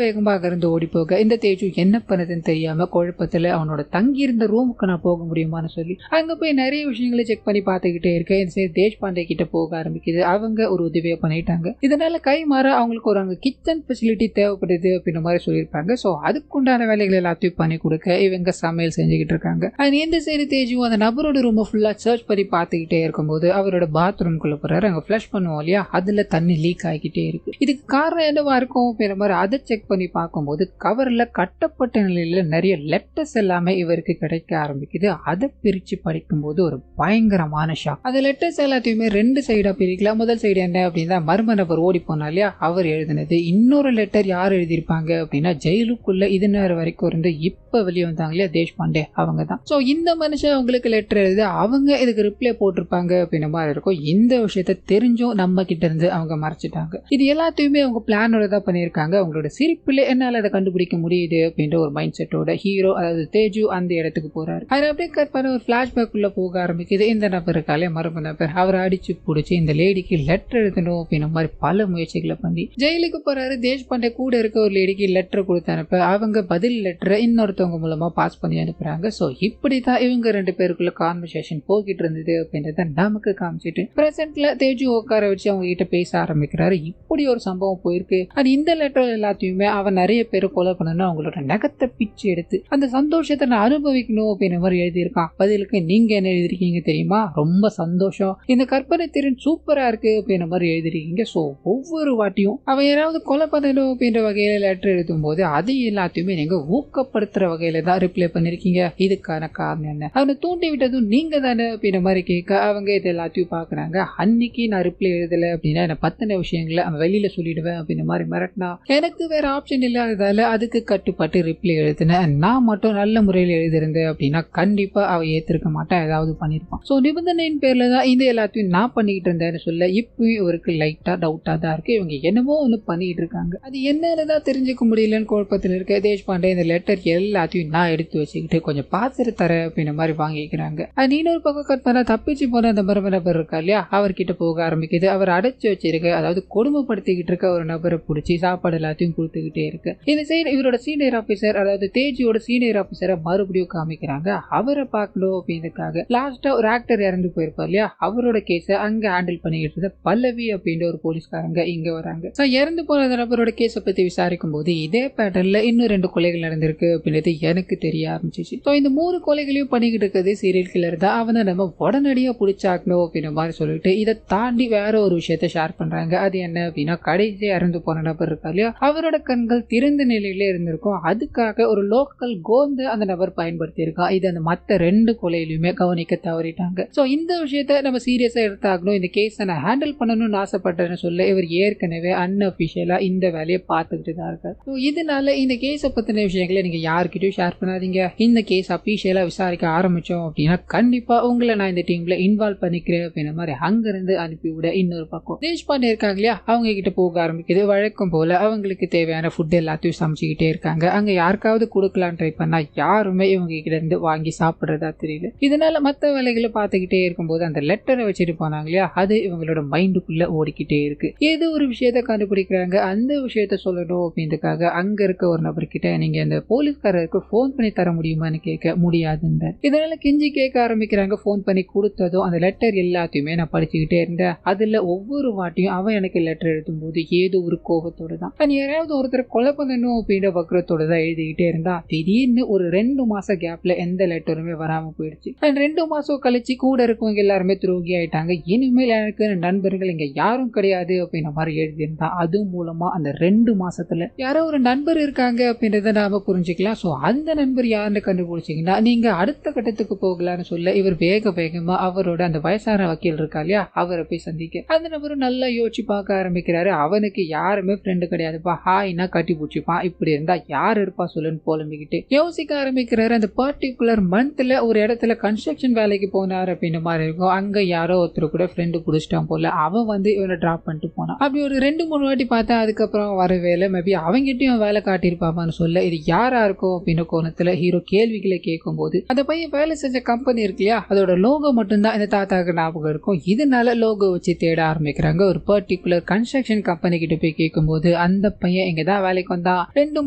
வேகமாக இருந்து ஓடி போக, இந்த தேஜு என்ன பண்ணதுன்னு தெரியாம குழப்பத்துல அவனோட தங்கி இருந்த ரூமுக்கு நான் போக முடியுமான்னு சொல்லி அங்க போய் நிறைய விஷயங்களை செக் பண்ணி பார்த்துக்கிட்டே இருக்கேன். இந்த சைடு தேஷ்பாண்டே கிட்ட போக ஆரம்பிக்குது. அவங்க ஒரு உதவியை பண்ணிட்டாங்க. இதனால கை மாற அவங்களுக்கு ஒரு அங்க கிச்சன் ஃபெசிலிட்டி தேவைப்படுது அப்படின்ற மாதிரி சொல்லியிருப்பாங்க. ஸோ அதுக்குண்டான வேலைகள் எல்லாத்தையும் பண்ணி கொடுக்க இவங்க சமையல் செஞ்சுக்கிட்டு இருக்காங்க. அண்ட் இந்த சைடு தேஜுவும் அந்த நபரோட ரூமை ஃபுல்லா சர்ச் பண்ணி பார்த்துக்கிட்டே இருக்கும்போது அவரோட பாத்ரூம்குள்ள போறாரு. அங்க ஃபிளஷ் பண்ணுவோம் இல்லையா, அதுல தண்ணி லீக் ஆகிக்கிட்டே இருக்கு. இதுக்கு காரணம் என்னவா இருக்கும் அப்படின்ற மாதிரி அதை செக் பண்ணி பார்க்கும்போது கவர்ல கட்டப்பட்ட நிலையில நிறைய லெட்டர்ஸ் எல்லாமே இவருக்கு கிடைக்க ஆரம்பிக்குது. அதை பிரிச்சு படிக்கும்போது ஒரு பயங்கரமான ஷாக். அந்த லெட்டர்ஸ் எல்லாத்தையுமே 2 சைடா பிரிக்கலாம். முதல் சைடு என்ன அப்படின்னா மர்ம நபர் ஓடி போனா இல்லையா, அவர் எழுதினது. இன்னொரு லெட்டர் யார் எழுதியிருப்பாங்க அப்படின்னா ஜெயிலுக்குள்ள இது நேரம் வரைக்கும் இருந்து இப்ப வெளியே வந்தாங்க இல்லையா தேஷ்பாண்டே, அவங்க தான். ஸோ இந்த மனுஷன் அவங்களுக்கு லெட்டர் எழுதி அவங்க இதுக்கு ரிப்ளை போட்டிருப்பாங்க அப்படின்ற மாதிரி இருக்கும். இந்த விஷயத்த தெரிஞ்சும் நம்ம கிட்ட இருந்து அவங்க மறைச்சிட்டாங்க. இது எல்லாத்தையுமே அவங்க பிளானோட தான் பண்ணியிருக்காங்க. அவங்களோட சிரிப்புல என்னால அதை கண்டுபிடிக்க முடியுது அப்படின்ற ஒரு மைண்ட் செட்டோட ஹீரோ அதாவது தேஜு அந்த இடத்துக்கு போறாரு. அதை அப்படியே கட் பண்ண ஒரு பிளாஷ்பேக் உள்ள போக ஆரம்பிக்குது. இந்த நபருக்காலே மரபு நபர் அவரை அடிச்சு பிடிச்சி இந்த லேடிக்கு லெட்டர் எழுதணும் அப்படின்ற மாதிரி பல முயற்சிகளை பண்ணி ஜெயிலுக்கு போறாரு. தேஷ்பாண்டே கூட இருக்க ஒரு லேடிக்கு லெட்டர் கொடுத்து அனுப்ப அவங்க பதில் லெட்டரை இன்னொருத்தவங்க மூலமா பாஸ் பண்ணி அனுப்புறாங்க. ஸோ இப்படிதான் இவங்க 2 பேருக்குள்ள கான்வர்சேஷன் போகிட்டு இருந்தது அப்படின்றத நமக்கு காமிச்சிட்டு பிரசன்ட்ல தேஜு உட்கார வச்சு அவங்க கிட்ட பேச ஆரம்பிக்கிறாரு. இப்படி ஒரு சம்பவம் போயிருக்கு. அது இந்த லெட்டர் எல்லாத்தையுமே அவன் நிறைய பேரை கொலை பண்ணணும், அவங்களோட நகத்தை பிச்சு எடுத்து அந்த சந்தோஷத்தை நான் அனுபவிக்கணும் அப்படின்ற மாதிரி எழுதியிருக்கான். பதிலுக்கு நீங்க என்ன எழுதிருக்கீங்க தெரியுமா, ரொம்ப சந்தோஷம், இந்த கற்பனை திறன் சூப்பரா இருக்கு அப்படின்ற மாதிரி எழுதிருக்கீங்க. ஸோ ஒவ்வொரு வாட்டியும் அவன் யாராவது கொலை பண்ணணும் அப்படின்ற வகையில லெட்டர் எழுதும் போது அது எல்லாத்தையுமே நீங்க ஊக்கப்படுத்துற வகையில தான் ரிப்ளை பண்ணிருக்கீங்க. இதுக்கான காரணம் என்ன, அவனை தூண்டி விட்டதும் நீங்க தானே அப்படின்ற மாதிரி கேட்க அவங்க இது எல்லாத்தையும் பாக்குறாங்க. அன்னைக்கு நான் ரிப்ளை எழுதல அப்படின்னா என்ன பத்தின விஷயங்களை அவன் வெளியில சொல்லிடுவேன் அப்படின்ற மாதிரி மிரட்டினா, எனக்கு வேற ஆப்ஷன் இல்லாததால அதுக்கு கட்டுப்பட்டு ரிப்ளை எழுதினேன். நான் மட்டும் நல்ல முறையில் எழுதிருந்தேன் அப்படின்னா கண்டிப்பா அவ ஏத்திருக்க மாட்டான், ஏதாவது பண்ணிருப்பான். ஸோ நிபந்தனையின் பேர்ல தான் இந்த எல்லாத்தையும் நான் பண்ணிக்கிட்டு இருந்தேன்னு சொல்ல இப்பயும் இவருக்கு லைட்டா டவுட்டா தான் இருக்கு. இவங்க என்னமோ ஒன்று பண்ணிட்டு இருக்காங்க, அது என்னதான் தெரிஞ்சுக்க முடியலன்னு குழப்பத்தில் இருக்க தேஷ்பாண்டே இந்த லெட்டர் எல்லாத்தையும் நான் எடுத்து வச்சுக்கிட்டு கொஞ்சம் பார்த்துட்டு தர அப்படின்ற மாதிரி வாங்கிக்கிறாங்க. அது இன்னொரு பக்கம் கட் பண்ண தப்பிச்சு போன அந்த மர்ம நபர் இருக்கா இல்லையா, அவர்கிட்ட போக ஆரம்பிக்குது. அவர் அடைச்சு வச்சிருக்க, அதாவது கொடுமைப்படுத்திக்கிட்டு இருக்க ஒரு நபரை பிடிச்சி சாப்பாடு எல்லாத்தையும் கொடுத்துக்கிட்டே இருக்கு. இந்த சைடு இவரோட சீனியர் ஆபீசர் அதாவது தேஜியோட சீனியர் ஆபீசரை மறுபடியும் காமிக்கிறாங்க. அவரை பார்க்கணும் அப்படின்றதுக்காக லாஸ்டா ஒரு ஆக்டர் இறந்து போயிருப்பார் இல்லையா, அவரோட கேஸ அங்க ஹேண்டில் பண்ணிக்கிட்டு இருந்த பல்லவி அப்படின்ற ஒரு போலீஸ்காரங்க இங்க வராங்க. ஸோ இறந்து போன நபரோட கேஸை பத்தி விசாரிக்கும் போது இதே பேட்டர்ன்ல இன்னும் 2 கொலைகள் நடந்திருக்கு அப்படின்றது எனக்கு தெரிய ஆரம்பிச்சிச்சு. ஸோ இந்த 3 கொலைகளையும் பண்ணிக்கிட்டு இருக்கிறது சீரியல் கில்லர் தான், அவனை நம்ம உடனடியாக பிடிச்சாக்கணும் அப்படின்ற மாதிரி சொல்லிட்டு இதை தாண்டி வேற ஒரு விஷயத்த ஷேர் பண்றாங்க. அது என்ன அப்படின்னா கடைசியா இறந்து போன நபர் இருக்கா இல்லையா, அவரோட கண்கள் திறந்த நிலையில இருந்திருக்கும். அதுக்காக ஒரு லோக்கல் கோந்து அந்த நபர் பயன்படுத்தி இருக்கான். இது அந்த மற்ற 2 கொலையிலுமே கவனிக்க தவறிட்டாங்க. ஸோ சோ இந்த விஷயத்த நம்ம சீரியஸா எடுத்தாகணும், இந்த கேஸை நான் ஹேண்டில் பண்ணணும்னு ஆசைப்பட்டேன்னு சொல்ல இவர் ஏற்கனவே அன்அபிஷியலா இந்த வேலையை பார்த்துக்கிட்டு தான் இருக்காரு. ஸோ இதனால இந்த கேஸை பத்தின விஷயங்களை நீங்க யாருக்கிட்டையும் ஷேர் பண்ணாதீங்க. இந்த கேஸ் அபிஷியலா விசாரிக்க ஆரம்பிச்சோம் அப்படின்னா கண்டிப்பா உங்களை நான் இந்த டீம்ல இன்வால்வ் பண்ணிக்கிறேன் அப்படின்ற மாதிரி அங்கிருந்து அனுப்பிவிட இன்னொரு பக்கம் தேஷ்பாண்டே இருக்காங்க இல்லையா, அவங்க கிட்ட போக ஆரம்பிக்குது. வழக்கம் போல அவங்களுக்கு தேவையான ஃபுட் எல்லாத்தையும் சமைச்சுக்கிட்டே இருக்காங்க. அங்க யாருக்காவது கொடுக்கலாம் ட்ரை பண்ணா யாருமே இவங்க கிட்ட இருந்து வாங்கி சாப்பிடுறதா தெரியல. இதனால மற்ற வேலைகளை பார்த்துக்கிட்டே இருக்கும்போது அந்த லெட்டரை வச்சுட்டு போனாங்க இல்லையா, அது இவங்களோட மைண்டுக்குள்ள ஓடிக்கிட்டே இருக்கு. ஏதோ ஒரு விஷயத்த கண்டுபிடிக்கிறாங்க. அந்த விஷயத்த சொல்லணும் அப்படின்றதுக்காக அங்க இருக்க ஒரு நபர்கிட்ட நீங்க அந்த போலீஸ்காரருக்கு போன் பண்ணி தர முடியுமான்னு கேட்க முடியாதுன்ற. இதனால கெஞ்சி கேட்க ஆரம்பிக்கிறாங்க. போன் பண்ணி கொடுத்ததும் அந்த லெட்டர் எல்லாத்தையுமே நான் படிச்சுக்கிட்டே இருந்தேன். அதுல ஒவ்வொரு வாட்டியும் அவன் எனக்கு லெட்டர் எழுதும் போது ஏதோ ஒரு கோபத்தோட தான், நான் யாராவது ஒருத்தர் கொலை பண்ணணும் அப்படின்ற வக்கரத்தோட தான் எழுதிக்கிட்டே இருந்தா திடீர்னு ஒரு 2 மாச கேப்ல எந்த லெட்டருமே வராம போயிடுச்சு. 2 மாசம் கழிச்சு கூட இருக்கவங்க எல்லாருமே துரோகி ஆயிட்டாங்க. இனிமேல் எனக்கு நண்பர்கள் இங்க யாரும் கிடையாது அப்படின்ற மாதிரி எழுதியிருந்தா அது மூலமா அந்த 2 மாசத்துல யாரோ ஒரு நண்பர் இருக்காங்க அப்படின்றத நாம புரிஞ்சுக்கலாம். சோ அந்த நண்பர் யாருன்னு கண்டுபிடிச்சிங்கன்னா நீங்க அடுத்த கட்டத்துக்கு போகலான்னு சொல்ல இவர் வேக வேகமா அவரோட அந்த வயசான வக்கீல் இருக்கா இல்லையா, அவரை போய் சந்திக்க அந்த நபரும் நல்லா யோசிச்சு பார்க்க ஆரம்பிக்கிறாரு. அவனுக்கு யாருமே ஃப்ரெண்டு கிடையாதுப்பா, ஹாய்னா கட்டி பூச்சிப்பான், இப்படி இருந்தா யார் இருப்பா சொல்லுன்னு புலம்பிக்கிட்டு யோசிக்க ஆரம்பிக்கிறாரு. அந்த பர்டிகுலர் மந்த்ல ஒரு இடத்துல கன்ஸ்ட்ரக்ஷன் வேலைக்கு போனார் அப்படின்ற மாதிரி இருக்கும். அங்க யாரோ ஒருத்தர் கூட ஃப்ரெண்டு பிடிச்சிட்டான் போல, அவன் வந்து இவனை டிராப் பண்ணிட்டு போனான். அப்படி ஒரு 2-3 வாட்டி பார்த்தா அதுக்கப்புறம் வர வேலை மேபி அவங்கிட்டையும் வேலை காட்டியிருப்பாப்பான்னு சொல்ல இது யாரா இருக்கும் அப்படின்ற கோணத்துல ஹீரோ கேள்விகளை கேட்கும் போது அந்த பையன் வேலை செஞ்ச கம்பெனி இருக்கு இல்லையா, அதோட லோகோ மட்டும்தான் இந்த தாத்தாக்கு ஞாபகம் இருக்கும். இதனால லோகோ வச்சு தேட ஆரம்பிக்கிறாங்க. ஒரு பர்டிகுலர் கன்ஸ்ட்ரக்ஷன் கம்பெனி கிட்ட போய் கேட்கும்போது அந்த பையன் இங்கதான் வேலைக்கு வந்தா 2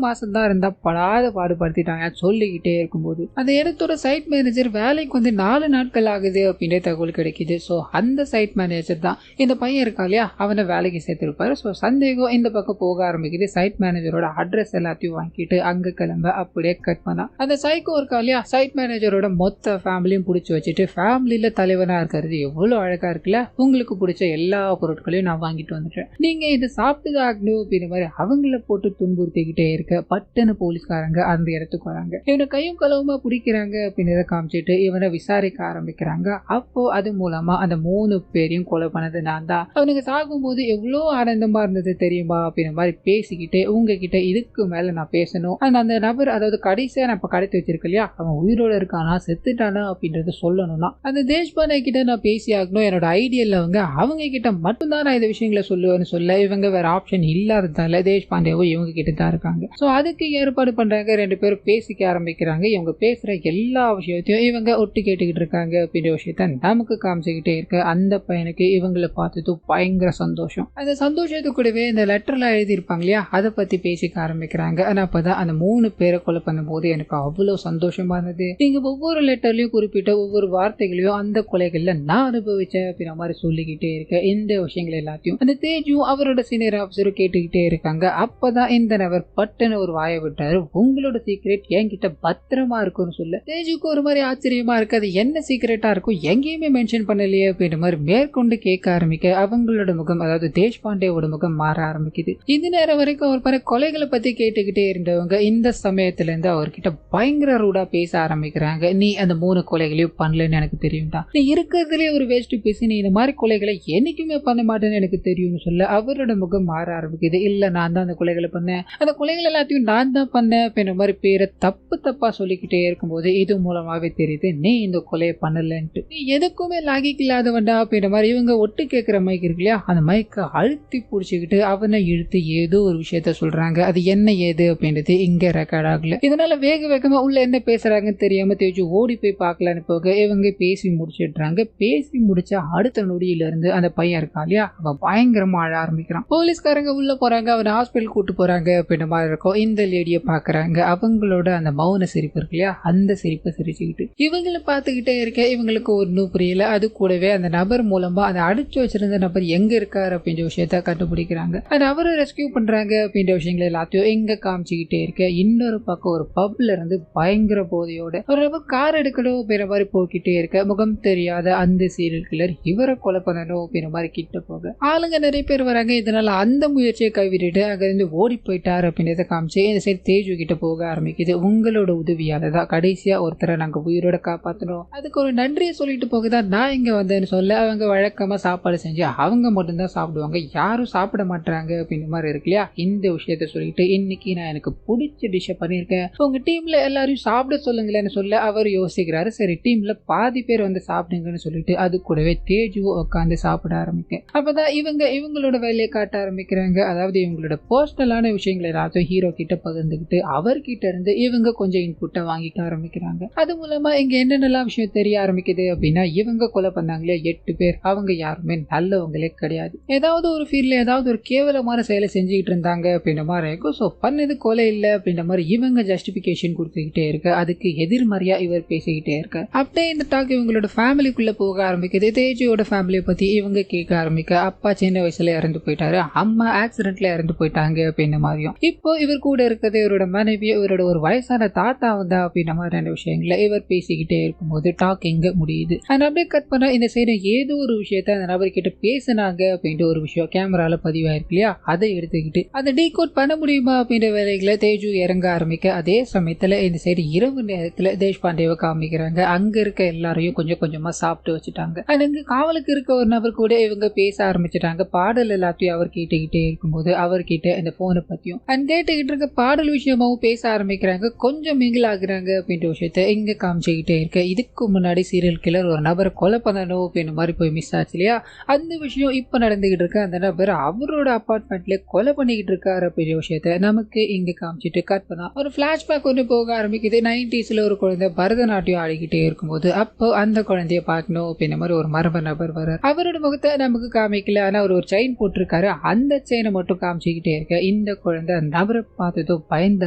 மாசம் தான் இருந்தா படாத பாடுபடுத்திட்டாங்க சொல்லிக்கிட்டே இருக்கும்போது அந்த இடத்தோட சைட் மேனேஜர் வேலைக்கு வந்து 4 நாட்கள் ஆகுது அப்படின்ற தகவல் கிடைக்குது. ஸோ அந்த சைட் மேனேஜர் தான் இந்த பையன் இருக்கா இல்லையா, அவனை வேலைக்கு சேர்த்திருப்பாரு. ஸோ சந்தேகம் இந்த பக்கம் போக ஆரம்பிக்குது. சைட் மேனேஜரோட அட்ரஸ் எல்லாத்தையும் வாங்கிட்டு அங்க கிளம்ப அப்படியே கட் பண்ணா அந்த சைக்கோ இருக்கா இல்லையா, சைட் மேனேஜரோட மொத்த ஃபேமிலியும் பிடிச்சி வச்சுட்டு ஃபேமிலியில தலைவனா இருக்கிறது எவ்வளவு அழகா இருக்குல்ல, உங்களுக்கு பிடிச்ச எல்லா பொருட்களையும் நான் வாங்கிட்டு வந்துட்டேன், நீங்க இதை சாப்பிட்டு ஆகணும் அப்படின்ற மாதிரி அவங்கள போட்டு துன்புறுத்திக்கிட்டே இருக்க பட்டன போலீஸ்காரங்க அந்த இடத்துக்கு வராங்க. இவனை கையும் களவுமா பிடிக்கிறாங்க அப்படின்றத காமிச்சிட்டு இவனை விசாரிக்க ஆரம்பிக்கிறாங்க. அப்போ அது மூலமா அந்த 3 பேரையும் கொலை பண்ணது நான் தான், அவனுக்கு சாகும் போது எவ்வளோ ஆனந்தமா இருந்தது தெரியுமா அப்படின்ற மாதிரி பேசிக்கிட்டே உங்ககிட்ட இதுக்கு மேல நான் பேசணும், அந்த நபர் அதாவது கடைசியா நான் இப்ப கடத்தி வச்சிருக்க இல்லையா, அவன் உயிரோட இருக்கானா செத்துட்டானா அப்படின்றத சொல்லணும்னா அந்த தேஷ்பாண்டே கிட்ட நான் பேசி ஆகணும். என்னோட ஐடியல்ல அவங்க கிட்ட மட்டும்தான் நான் இந்த விஷயங்களை சொல்லுவேன்னு சொல்ல இவங்க வேற ஆப்ஷன் இல்லாததால தேஷ்பாண்டேவும் இவங்க கிட்ட தான் இருக்காங்க. ஸோ அதுக்கு ஏற்பாடு பண்றாங்க. 2 பேரும் பேசிக்க ஆரம்பிக்கிறாங்க. இவங்க பேசுற எல்லா விஷயத்தையும் இவங்க ஒட்டு கேட்டுக்கிட்டு இருக்காங்க அப்படின்ற விஷயத்த நமக்கு காமிச்சுக்கிட்டே இருக்க அந்த பையனுக்கு இவங்களை பார்த்ததும் பயங்கர சந்தோஷம். அந்த சந்தோஷத்து கூடவே இந்த லெட்டர்லாம் எழுதியிருப்பாங்க இல்லையா, அதை பத்தி பேசிக்க ஆரம்பிக்கிறாங்க. ஆனா அப்பதான் அந்த 3 பேரை கொலை பண்ணும்போது எனக்கு அவ்வளவு சந்தோஷமா இருந்தது. நீங்க ஒவ்வொரு லெட்டர்லயும் குறிப்பிட்ட ஒவ்வொரு வார்த்தைகளையும் அந்த கொலைகள்ல நான் அனுபவிச்சேன் அப்படின்ற மாதிரி சொல்லிக்கிட்டே இருக்க இந்த விஷயங்கள் எல்லாத்தையும் அந்த தேஜும் அவரோட சீனியர் ஆஃபீஸரும் கேட்டுக்கிட்டே இருக்காங்க. அப்பதான் இந்த நபர் பட்டுன்னு ஒரு வாயை விட்டாரு, உங்களோட சீக்ரெட் என்கிட்ட பத்திரமா இருக்கும்னு சொல்ல தேஜுக்கு ஒரு மாதிரி ஆச்சரியமா இருக்கு. அது என்ன சீக்ரெட்டா இருக்கும் எங்கேயுமே மென்ஷன் பண்ணலையே அப்படின்ற மாதிரி மேற்கொண்டு கேட்க ஆரம்பிக்க அவங்களோட முகம் அதாவது தேஷ்பாண்டேவோட முகம் மாற ஆரம்பிக்குது. இந்த நேரம் வரைக்கும் ஒரு பல கொலைகளை பத்தி கேட்டுக்கிட்டே இருந்தவங்க இந்த சமயத்துல இருந்து அவர்கிட்ட பயங்கர ரூடா பேச ஆரம்பிக்கிறாங்க. நீ அந்த 3 கொலைகளையும் பண்ணலன்னு எனக்கு தெரியும்டா, நீ இருக்கிறதுலே ஒரு வேஸ்ட் பீஸ், நீ இந்த மாதிரி கொலைகளை என்னைக்குமே பண்ண மாட்டேன்னு எனக்கு தெரியும்னு சொல்ல அவரோட முகம் மாற ஆரம்பிக்குது. இல்ல நான் தான் அந்த கொலைகளை பண்ணேன், அந்த கொலைகள் எல்லாத்தையும் நான் தான் பண்ணேன் அப்படின்ற மாதிரி பேரை தப்பா சொல்லிக்கிட்டே இருக்கும்போது இது மூலமாவே தெரியுது நீ இந்த கொலையை பண்ணலன்ட்டு, நீ எதுக்குமே லாகிக் இல்லாதவன்டா அப்படின்ற மாதிரி இவங்க ஒட்டு கேட்கிற மைக் இருக்கு இல்லையா, அந்த மைக்கை அழுத்தி பிடிச்சிக்கிட்டு அவனை இழுத்து ஏதோ ஒரு விஷயத்த சொல்றாங்க. அது என்ன ஏது அப்படின்றது இங்க ரெக்கார்ட் ஆகல. இதனால வேகமா உள்ள என்ன பேசுறாங்கன்னு தெரியாம தேஜு ஓடி போய் பார்க்கலான்னு போக இவங்க பேசி முடிச்சிடுறாங்க. பேசி முடிச்ச அடுத்த நொடியில இருந்து அந்த பையன் இருக்கான் இல்லையா, அவன் பயங்கரமா அழ ஆரம்பிக்கிறான். போலீஸ்காரங்க உள்ள போறாங்க, அவனை ஹாஸ்பிட்டல் கூட்டு போறாங்க அப்படின்ற மாதிரி இருக்கும். இந்த லேடியை பாக்குறாங்க. அவங்களோட அந்த மௌன சிரிப்பு இருக்கு இல்லையா, அந்த சிரிப்பை சிரிச்சுக்கிட்டு இவங்களை பார்த்துக்கிட்டே இருக்க இவங்களுக்கு ஒன்றும் புரியல. அது கூடவே அந்த நபர் மூலமா அந்த அடிச்சு வச்சிருந்த நபர் எங்க இருக்காரு அப்படின்ற விஷயத்த கண்டுபிடிக்கிறாங்க. அந்த அவரை ரெஸ்கியூ பண்றாங்க அப்படின்ற விஷயங்கள் எல்லாத்தையும் எங்க காமிச்சுக்கிட்டே இருக்க இன்னொரு பக்கம் ஒரு பப்ல இருந்து பயங்கர போதையோட ஒரு நபர் கார் எடுக்கணும் அப்படின்ற மாதிரி போய்கிட்டே இருக்க முகம் தெரியாத அந்த சீரியல் கில்லர் இவரை கொலை பண்ணணும் அப்படின்ற மாதிரி கிட்ட போக ஆளுங்க நிறைய பேர் வராங்க. இதனால அந்த முயற்சியை கைவிட்டுட்டு அங்க இருந்து ஓடி போயிட்டாரு அப்படின்றத காமிச்சு இந்த சைடு தேஜு கிட்ட போக ஆரம்பிக்குது. உங்களோட உதவியால தான் கடைசியா ஒருத்தரை நாங்க உயிரோட காப்பாற்றணும், அதுக்கு ஒரு நன்றியை சொல்லிட்டு போகதான் நான் இங்க வந்தேன்னு சொல்ல அவங்க வழக்கமா சாப்பாடு செஞ்சு அவங்க மட்டும்தான் சாப்பிடுவாங்க, யாரும் சாப்பிட மாட்டாங்க அப்படின்ற மாதிரி இருக்கு இல்லையா. இந்த விஷயத்த சொல்லிட்டு இன்னைக்கு நான் எனக்கு பிடிச்ச டிஷ்ஷை பண்ணியிருக்கேன், உங்க டீம்ல எல்லாரையும் சாப்பிட சொல்லுங்களேன்னு சொல்ல அவர் யோசிக்கிறாரு. சரி டீம்ல பாதி பேர் வந்து சாப்பிடுங்கன்னு சொல்லிட்டு அது கூடவே தேஜு உட்காந்து சாப்பிட ஆரம்பிக்க அப்பதான் இவங்களோட வேலையை காட்ட ஆரம்பிக்கிறாங்க. அதாவது இவங்களோட பர்சனலான விஷயங்களை எல்லாத்தையும் ஹீரோ கிட்ட பகிர்ந்துக்கிட்டு அவர்கிட்ட இருந்து இவங்க கொஞ்சம் இன்புட்டை வாங்கிக்க ஆரம்பிக்கிறாங்க. அது மூலமா இங்க என்னென்னலாம் விஷயம் தெரிய ஆரம்பிக்குது அப்படின்னா, இவங்க கொலை பண்ணாங்களே 8 பேர் அவங்க யாருமே நல்லவங்களே கிடையாது, ஏதாவது ஒரு ஃபீல்ட்ல ஏதாவது ஒரு கேவலமான செயலை செஞ்சுக்கிட்டு இருந்தாங்க அப்படின்ற மாதிரி இருக்கும். ஸோ பண்ணது கொலை இல்லை அப்படின்ற மாதிரி இவங்க ஜஸ்டிபிகேஷன் கொடுத்துக்கிட்டே இருக்க அதுக்கு எதிர்மறையா இவர் பேசிக்கிட்டே இருக்க அப்படியே இந்த டாக் இவங்களோட ஃபேமிலிக்குள்ள போக ஆரம்பிக்குது. தேஜியோட ஃபேமிலியை பத்தி இவங்க கேட்க ஆரம்பிக்க அப்பா சின்ன வயசுல இறந்து போயிட்டாரு, அம்மா ஆக்சிடென்ட்ல இறந்து போயிட்டாங்க அப்படின்ற மாதிரியும், இப்போ இவர் கூட இருக்கிறது இவரோட மனைவி இவரோட ஒரு வயசான தாத்தா வந்தா அப்படின்ற மாதிரியான விஷயங்களை இவர் பேசிக்கிட்டே இருக்கும்போது டாக் எங்க முடியுது. அந்த அப்படியே கட் பண்ண இந்த சைடு ஏதோ ஒரு விஷயத்த அந்த நபர்கிட்ட பேசினாங்க அப்படின்ற ஒரு விஷயம் கேமரால பதிவாயிருக்கு இல்லையா, அதை எடுத்துக்கிட்டு அதை டீகோட் பண்ண முடியுமா அப்படின்ற வேலைகளை தேஜு இறங்க ஆரம்பிக்க அதே சமயத்துல இந்த சைடு இரவு நேரத்துல தேஷ்பாண்டேவை காமிக்கிறாங்க. அங்க இருக்க எல்லாரையும் கொஞ்சம் கொஞ்சமா சாப்பிட்டு வச்சுட்டாங்க. அங்க காவலுக்கு இருக்க ஒரு நபர் கூட இவங்க பேச ஆரம்பிச்சிட்டாங்க. பாடல் எல்லாத்தையும் அவர் கேட்டுக்கிட்டே இருக்கும்போது அவர்கிட்ட இந்த போனை பத்தியும் கேட்டுக்கிட்டு இருக்க பாடல் விஷயமாவும் பேச ஆரம்பிக்கிறாங்க. கொஞ்சம் மிங்கிள் ஆகுறாங்க அப்படின்ற விஷயத்த இங்க காமிச்சுக்கிட்டே இருக்க இதுக்கு முன்னாடி சீரியல் கில்லர் ஒரு நபரை கொலை பண்ணணும் அப்படின்ற மாதிரி போய் மிஸ் ஆச்சு இல்லையா, அந்த விஷயம் இப்ப நடந்துகிட்டு இருக்கு. அந்த நபர் அவரோட அபார்ட்மெண்ட்ல கொலை பண்ணிக்கிட்டு இருக்காரு அப்படின்ற விஷயத்த நமக்கு இங்க காமிச்சிட்டு கட் பண்ணா ஒரு பிளாஷ்பேக் ஒன்று போக ஆரம்பிக்குது. 90ஸ்ல ஒரு குழந்தை பரதநாட்டியம் ஆடிக்கிட்டே இருக்கும்போது அப்போ அந்த குழந்தைய பார்க்கணும் அப்படின்ற மாதிரி ஒரு மர்ம நபர் வர அவரோட முகத்தை நமக்கு காமிக்கல, ஆனா அவர் ஒரு செயின் போட்டிருக்காரு, அந்த செயினை மட்டும் காமிச்சுக்கிட்டே இருக்க இந்த குழந்தை நபரை பார்த்ததும் பயந்து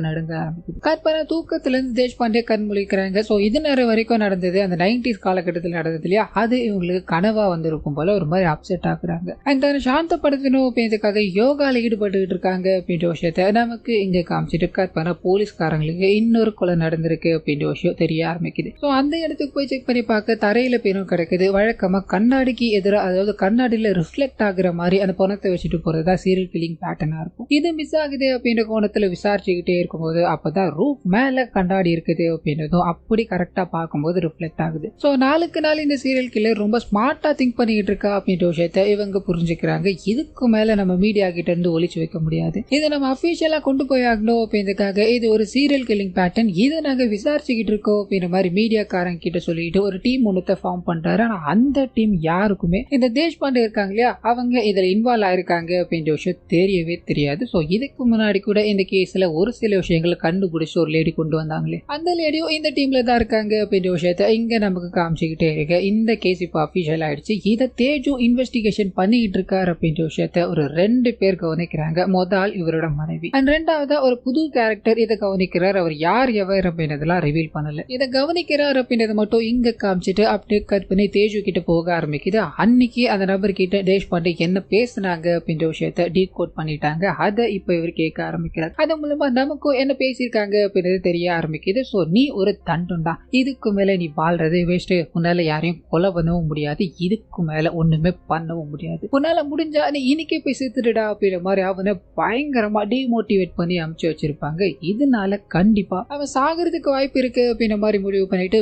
நடுங்க ஆரம்பிக்குது. கட் பண்ண தூக்கத்துல இருந்து தேஷ்பாண்டே கண் முழிக்கிறாங்க. ஸோ இது நேரம் வரைக்கும் நடந்தது அந்த 90s காலகட்டத்தில் நடந்தது இல்லையா, அது இவங்களுக்கு கனவா வந்திருக்கும் போல ஒரு மாதிரி அப்செட் ஆகுறாங்க. அந்த சாந்தப்படுத்தணும் அப்படின்றதுக்காக யோகால ஈடுபட்டு இருக்காங்க அப்படின்ற விஷயத்த நமக்கு இங்க காமிச்சிட்டு கட் பண்ண போலீஸ்காரங்களுக்கு இன்னொரு கொலை நடந்திருக்கு அப்படின்ற விஷயம் தெரிய ஆரம்பிக்குது. ஸோ அந்த இடத்துக்கு போய் செக் பண்ணி பார்க்க தரையில பேரும் கிடைக்குது. வழக்கமா கண்ணாடிக்கு எதிராக அதாவது கண்ணாடியில ரிஃப்ளெக்ட் ஆகுற மாதிரி அந்த பணத்தை வச்சுட்டு போறதா சீரியல் கில்லிங் பேட்டர்னா இருக்கும். இது மிஸ் ஆகுது அப்படின்ற கோணத்துல விசாரிச்சுக்கிட்டே இருக்கும்போது அப்பதான் ரூஃப் மேல கண்ணாடி இருக்குது அப்படின்றதும் அப்படி கரெக்டா பார்க்கும்போது ரிஃப்ளெக்ட் ஆகுது. ஸோ நாளுக்கு நாள் இந்த சீரியல் கில்லர் ரொம்ப ஸ்மார்ட்டா திங்க் பண்ணிட்டு இருக்கா அப்படின்ற விஷயத்த இவங்க புரிஞ்சுக்கிறாங்க. இதுக்கு மேல நம்ம மீடியா கிட்ட இருந்து ஒளிச்சு வைக்க முடியாது, இதை நம்ம அபிஷியலா கொண்டு போய் ஆகணும் அப்படின்றதுக்காக இது ஒரு சீரியல் கில்லிங் பேட்டர்ன், இதை நாங்க விசாரிச்சுக்கிட்டு இருக்கோம் அப்படின்ற மாதிரி மீடியாக்காரங்க கிட்ட சொல்லிட்டு ஒரு டீம் ஒன்னத்தை ஃபார்ம் பண்றாரு. ஆனா அந்த டீம் யாருக்குமே இந்த தேஷ்பாண்டே இருக்காங்க இல்லையா அவங்க இதுல இன்வால்வ் ஆயிருக்காங்க அப்படின்ற விஷயம் தெரியவே தெரியாது. ஸோ இதுக்கு முன்னாடி கூட இந்த கேஸ்ல ஒரு சில விஷயங்களை கண்டுபிடிச்சு ஒரு லேடி கொண்டு வந்தாங்களே, அந்த லேடியும் இந்த டீம்ல தான் இருக்காங்க அப்படின்ற விஷயத்த இங்க நமக்கு காமிச்சுக்கிட்டே இருக்கு. இந்த கேஸ் இப்போ அபிஷியல் ஆயிடுச்சு, இதை தேஜு இன்வெஸ்டிகேஷன் பண்ணிட்டு இருக்காரு அப்படின்ற விஷயத்த ஒரு 2 பேர் கவனிக்கிறாங்க. முதல் இவரோட மனைவி அண்ட் ரெண்டாவதா ஒரு புது கேரக்டர் இதை கவனிக்கிறார். அவர் யார் எவர் அப்படின்றதெல்லாம் ரிவீல் பண்ணல, இதை கவனிக்கிறார் அப்படின்றத மட்டும் இங்க காமிச்சிட்டு அப்படியே கட் பண்ணி தேஜு கிட்ட போக ஆரம்பிக்குது. அன்னைக்கு அந்த நபர் கிட்ட தேஷ்பாண்டே என்ன பேசினாங்க அப்படின்ற விஷயத்த டீகோட் பண்ணிட்டாங்க. அதை இப்போ இவர் கேட்க ஆரம்பிக்கிறார். அது மூலமா நமக்கும் என்ன பேசியிருக்காங்க அப்படின்றது தெரிய ஆரம்பிக்குது. ஸோ நீ ஒரு தண்டம் தான், இதுக்கு மேல நீ வாழ்றது வேஸ்ட், உன்னால யாரையும் கொலை பண்ணவும் முடியாது, இதுக்கு மேல ஒண்ணுமே பண்ணவும் முடியாது, உன்னால முடிஞ்சா நீ இன்னைக்கே போய் செத்துடுடா அப்படின்ற மாதிரி அவனை பயங்கரமா டிமோட்டிவேட் பண்ணி அனுப்பிச்சு வச்சிருப்பாங்க. இதனால கண்டிப்பா அவன் சாகிறதுக்கு வாய்ப்பு இருக்கு அப்படின்ற மாதிரி முடிவு பண்ணிட்டு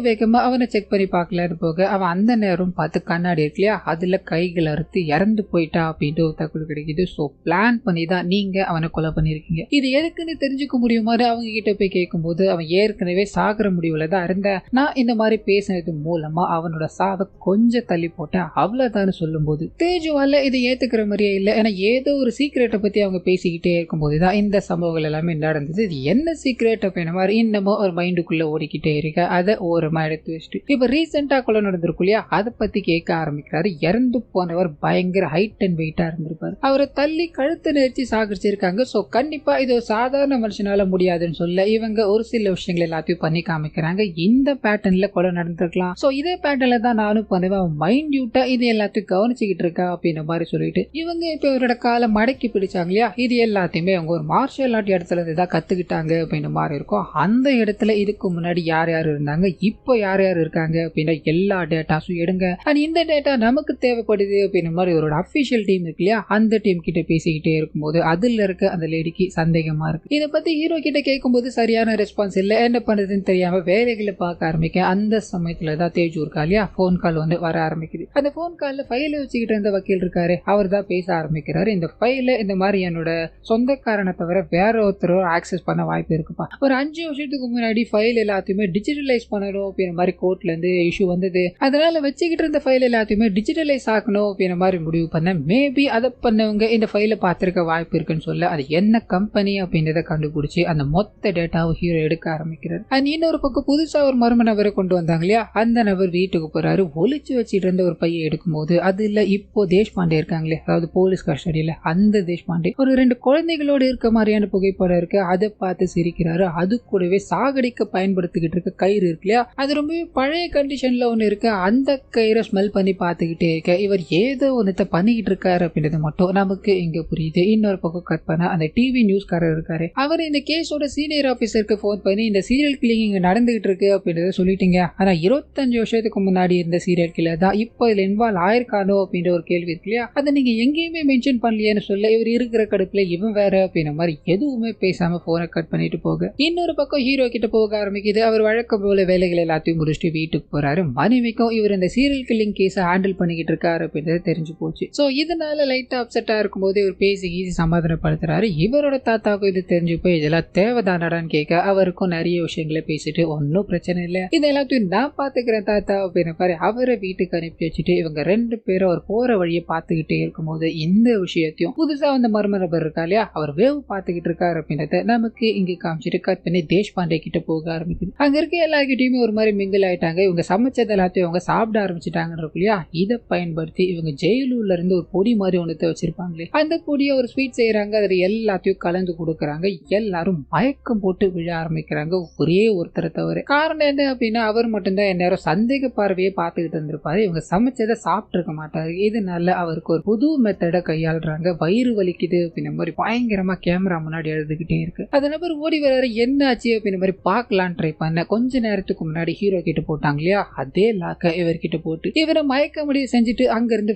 வேகமா அவனை செக் பண்ணி பார்க்கலான்னு போக அவன் அந்த நேரம் பார்த்து கண்ணாடி இருக்கு இல்லையா அதுல கைகள் அறுத்து இறந்து போயிட்டா அப்படின்ட்டு ஒரு தகவல் கிடைக்குது. ஸோ பிளான் பண்ணி தான் நீங்க அவனை கொலை பண்ணிருக்கீங்க, இது எதுக்குன்னு தெரிஞ்சுக்க முடியுமாறு அவங்க கிட்ட போய் கேட்கும்போது அவன் ஏற்கனவே சாகிற முடிவுல தான் இருந்த, நான் இந்த மாதிரி பேசினது மூலமா அவனோட சாவை கொஞ்சம் தள்ளி போட்டேன் அவ்வளவுதான் சொல்லும்போது தேஜுவால இதை ஏத்துக்கிற மாதிரியே இல்லை. ஏன்னா ஏதோ ஒரு சீக்கிரட்டை பத்தி அவங்க பேசிக்கிட்டே இருக்கும்போது தான் இந்த சம்பவங்கள் எல்லாமே நடந்தது. இது என்ன சீக்கிரட் அப்படின்ற மாதிரி இன்னமும் ஒரு மைண்டுக்குள்ள ஓடிக்கிட்டே இருக்க அதை ஓரமா எடுத்து வச்சுட்டு இப்ப ரீசெண்டா கொலை நடந்திருக்கும் இல்லையா அதை பத்தி கேட்க ஆரம்பிக்கிறாரு. இறந்து போனவர் பயங்கர ஹைட் அண்ட் வெயிட்டா இருந்திருப்பாரு, அவரை தள்ளி கழுத்தை நெரிச்சு சாகரிச்சிருக்காங்க. ஸோ கண்டிப்பா இது ஒரு சாதாரண மனுஷனால முடியாதுன்னு சொல்ல இவங்க ஒரு சில விஷயங்கள் எல்லாத்தையும் பண்ணி காமிக்கிறாங்க. இந்த பேட்டர்ன்ல கொலை நடந்திருக்கலாம், ஸோ இதே பேட்டர்ன்ல தான் நானும் பண்ணுவேன், மைண்ட்யூட்டா இது எல்லாத்தையும் கவனிச்சுக்கிட்டு இருக்கா அப்படின்ற மாதிரி சொல்லிட்டு இவங்க இப்ப இவரோட காலை மடக்கி பிடிச்சாங்க இல்லையா இது எல்லாத்தையுமே அவங்க ஒரு மார்ஷியல் ஆர்ட் இடத்துல இருந்து கத்துக்கிட்டாங்க அப்படின்ற மாதிரி இருக்கும். அந்த இடத்துல இதுக்கு முன்னாடி யார் யார் இருந்தாங்க இப்போ யார் யார் இருக்காங்க அப்படின்ற எல்லா டேட்டாஸும் எடுங்க, அண்ட் இந்த டேட்டா நமக்கு தேவைப்படுது அப்படின்ற மாதிரி ஒரு அபிஷியல் டீம் இருக்கு இல்லையா அந்த டீம் கிட்ட பேசிக்கிட்டே இருக்கும்போது அதுல இருக்க அந்த லேடிக்கு சந்தேகமா இருக்கு. இதை பத்தி ஹீரோ கிட்ட கேட்கும்போது சரியான ரெஸ்பான்ஸ் இல்லை, என்ன பண்றதுன்னு தெரியாம வேலைகளை பார்க்க ஆரம்பிக்க அந்த சமயத்துல தான் தேஜு இருக்கா இல்லையா, போன் கால் வந்து வர ஆரம்பிக்குது. அந்த போன் கால்ல ஃபைல வச்சுக்கிட்டு இருந்த வக்கீல் இருக்காரு, அவர் தான் பேச ஆரம்பிக்கிறாரு. இந்த ஃபைல இந்த மாதிரி என்னோட சொந்தக்காரனை தவிர வேற ஒருத்தரோ ஆக்சஸ் பண்ண வாய்ப்பு இருக்குப்பா. ஒரு 5 வருஷத்துக்கு முன்னாடி ஃபைல் எல்லாத்தையுமே டிஜிட்டலைஸ் பண்ணணும் அப்படின்ற மாதிரி கோர்ட்ல இருந்து இஷ்யூ வந்தது. அதனால வச்சுக்கிட்டு இருந்த ஃபைல் எல்லாத்தையுமே டிஜிட்டலைஸ் ஆக்கணும் அப்படின்ற மாதிரி முடிவு பண்ண. மேபி அதை பண்ணவங்க இந்த ஃபைலை பார்த்திருக்க வாய்ப்பு இருக்குன்னு சொல்ல அது என்ன கம்பெனி அப்படின்றத கண்டுபிடிச்சு அந்த மொத்த டேட்டாவை ஹீரோ எடுக்க ஆரம்பிக்கிறார். அண்ட் இன்னொரு பக்கம் புதுசா ஒரு மர்ம நபரை கொண்டு வந்தாங்க இல்லையா, அந்த நபர் வீட்டுக்கு போறாரு. ஒளிச்சு வச்சுட்டு இருந்த ஒரு பையை எடுக்கும் போது அதுல இப்போ தேஷ்பாண்டே இருக்காங்களே, அதாவது போலீஸ் கஸ்டடியில அந்த தேஷ்பாண்டே ஒரு 2 குழந்தைகளோடு இருக்க மாதிரியான புகைப்படம் இருக்கு. அதை பார்த்து சிரிக்கிறாரு. அது கூடவே சாகடிக்க பயன்படுத்திக்கிட்டு இருக்க கயிறு இருக்கு இல்லையா, அது ரொம்பவே பழைய கண்டிஷன்ல ஒண்ணு இருக்கு. அந்த கயிறை ஸ்மெல் பண்ணி பார்த்துக்கிட்டே இருக்க இவர் ஏதோ ஒன்னத்தை பண்ணிக்கிட்டு இருக்காரு அப்படின்றது மட்டும் நமக்கு இங்க புரியுது. இன்னொரு பக்கம் கற்பனை அந்த டிவி நியூஸ்காரர் இருக்காரு, அவர் இந்த கேஸோட சீனியர் ஆபீசருக்கு போன் பண்ணி இந்த சீரியல் கில்லிங் இங்க நடந்துகிட்டு இருக்கு அப்படின்றத சொல்லிட்டீங்க. ஆனா 25 வருஷத்துக்கு முன்னாடி இருந்த சீரியல் கில்லர் தான் இப்போ இதுல இன்வால்வ் ஆயிருக்கானோ அப்படின்ற ஒரு கேள்வி இருக்கு இல்லையா, அதை நீங்க எங்கேயுமே மென்ஷன் பண்ணலையேன்னு சொல்ல இவர் இருக்கிற கடுப்புல இவன் வேற அப்படின்ற மாதிரி எதுவுமே பேசாம போனை கட் பண்ணிட்டு போக இன்னொரு பக்கம் ஹீரோ கிட்ட போக ஆரம்பிக்குது. அவர் வழக்கம் போல வேலைகள் எல்லாத்தையும் முடிச்சுட்டு வீட்டுக்கு போறாரு. மனைவிக்கும் இவர் இந்த சீரியல் கில்லிங் கேஸை ஹேண்டில் பண்ணிக்கிட்டு இருக்காரு அப்படின்றது தெரிஞ்சு போச்சு. சோ இதனால லைட்டா அப்செட்டா இருக்கும்போது இவர் பேசி ஈஸி சமாதானப்படுத்துறாரு. இவரோட தாத்தாவுக்கும் இது தெரிஞ்சு போய் இதெல்லாம் தேவைதானடான்னு கேட்க அவருக்கும் நிறைய விஷயங்களை பேசிட்டு ஒன்னும் பிரச்சனை இல்லை, இது எல்லாத்தையும் நான் பாத்துக்கிறேன் தாத்தா அப்படின்னு பாரு அவரை வீட்டுக்கு அனுப்பி வச்சுட்டு இவங்க 2 பேரும் அவர் போற வழியை பார்த்துக்கிட்டே இருக்கும்போது இந்த விஷயத்தையும் புதுசா வந்த மர்ம நபர் இருக்கா இல்லையா, அவர் வேவ் பார்த்துக்கிட்டு இருக்காரு அப்படின்றத நமக்கு இங்க காமிச்சிட்டு கட் பண்ணி தேஷ்பாண்டே கிட்ட போக ஆரம்பிக்குது. அங்க இருக்க எல்லார்கிட்டயுமே ஒரு மாதிரி மிங்கிள் ஆயிட்டாங்க. இவங்க சமைச்சது எல்லாத்தையும் அவங்க சாப்பிட ஆரம்பிச்சுட்டாங்கன்னு இருக்கு இல்லையா, இதை பயன்படுத்தி இவங்க ஜெயிலூர்ல இருந்து ஒரு பொடி மாதிரி ஒன்றத்தை வச்சிருப்பாங்களே, அந்த பொடியை ஒரு ஸ்வீட் செய்யறாங்க. அதுல எல்லாத்தையும் கலந்து கொடுக்கறாங்க. எல்லாரும் மயக்கம் போட்டு விழ ஆரம்பிக்கிறாங்க, ஒரே ஒருத்தரை தவிர. காரணம் என்ன அப்படின்னா அவர் மட்டும்தான் எல்லாரும் சந்தேக பார்வையை பார்த்துக்கிட்டு இருந்திருப்பாரு. இவங்க சமைச்சதை சாப்பிட்டு இருக்க மாட்டாரு. இதனால அவருக்கு ஒரு புது மெத்தடை கையாளுறாங்க. வயிறு வலிக்குது அப்படின்ற மாதிரி பயங்கரமா கேமரா முன்னாடி எழுதுகிட்டே இருக்கு. அந்த நபர் ஓடி வர்றாரு, என்ன ஆச்சு அப்படின்ற மாதிரி பார்க்கலான்னு ட்ரை பண்ண கொஞ்ச நேரத்துக்கு முன்னாடி ஹீரோ கிட்ட போட்டாங்க இல்லையா, அதே லாக்க இவர்கிட்ட போட்டு இவரை மயக்க முடிவு செஞ்சுட்டு அங்க இருந்து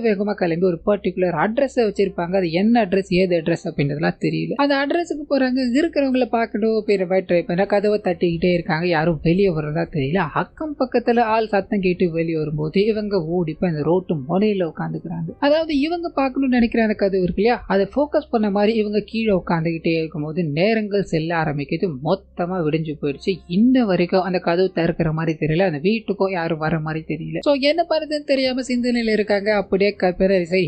வேகமா கிளம்பி ஒரு பர்டிகுலர் அட்ரஸ் வச்சிருப்பாங்க. அது என்ன அட்ரஸ் ஏது அட்ரஸ் அப்படின்றதுலாம் தெரியல. அந்த அட்ரஸுக்கு போறாங்க. இருக்கிறவங்களை பார்க்கணும் அப்படின்ற மாதிரி ட்ரை பண்ண கதவை தட்டிக்கிட்டே இருக்காங்க. யாரும் வெளியே வர்றதா தெரியல. அக்கம் பக்கத்துல ஆள் சத்தம் கேட்டு வெளியே வரும்போது இவங்க ஓடி போய் அந்த ரோட்டு முனையில உட்காந்துக்கிறாங்க. அதாவது இவங்க பார்க்கணும்னு நினைக்கிற அந்த கதவு இருக்கு இல்லையா, அதை போக்கஸ் பண்ண மாதிரி இவங்க கீழே உட்காந்துக்கிட்டே இருக்கும்போது நேரங்கள் செல்ல ஆரம்பிக்குது. மொத்தமா விடிஞ்சு போயிடுச்சு. இன்ன வரைக்கும் அந்த கதவு திறக்கிற மாதிரி தெரியல. அந்த வீட்டுக்கும் யாரும் வர மாதிரி தெரியல. சோ என்ன பண்ணுறதுன்னு தெரியாம சிந்தனையில இருக்காங்க. அப்படியே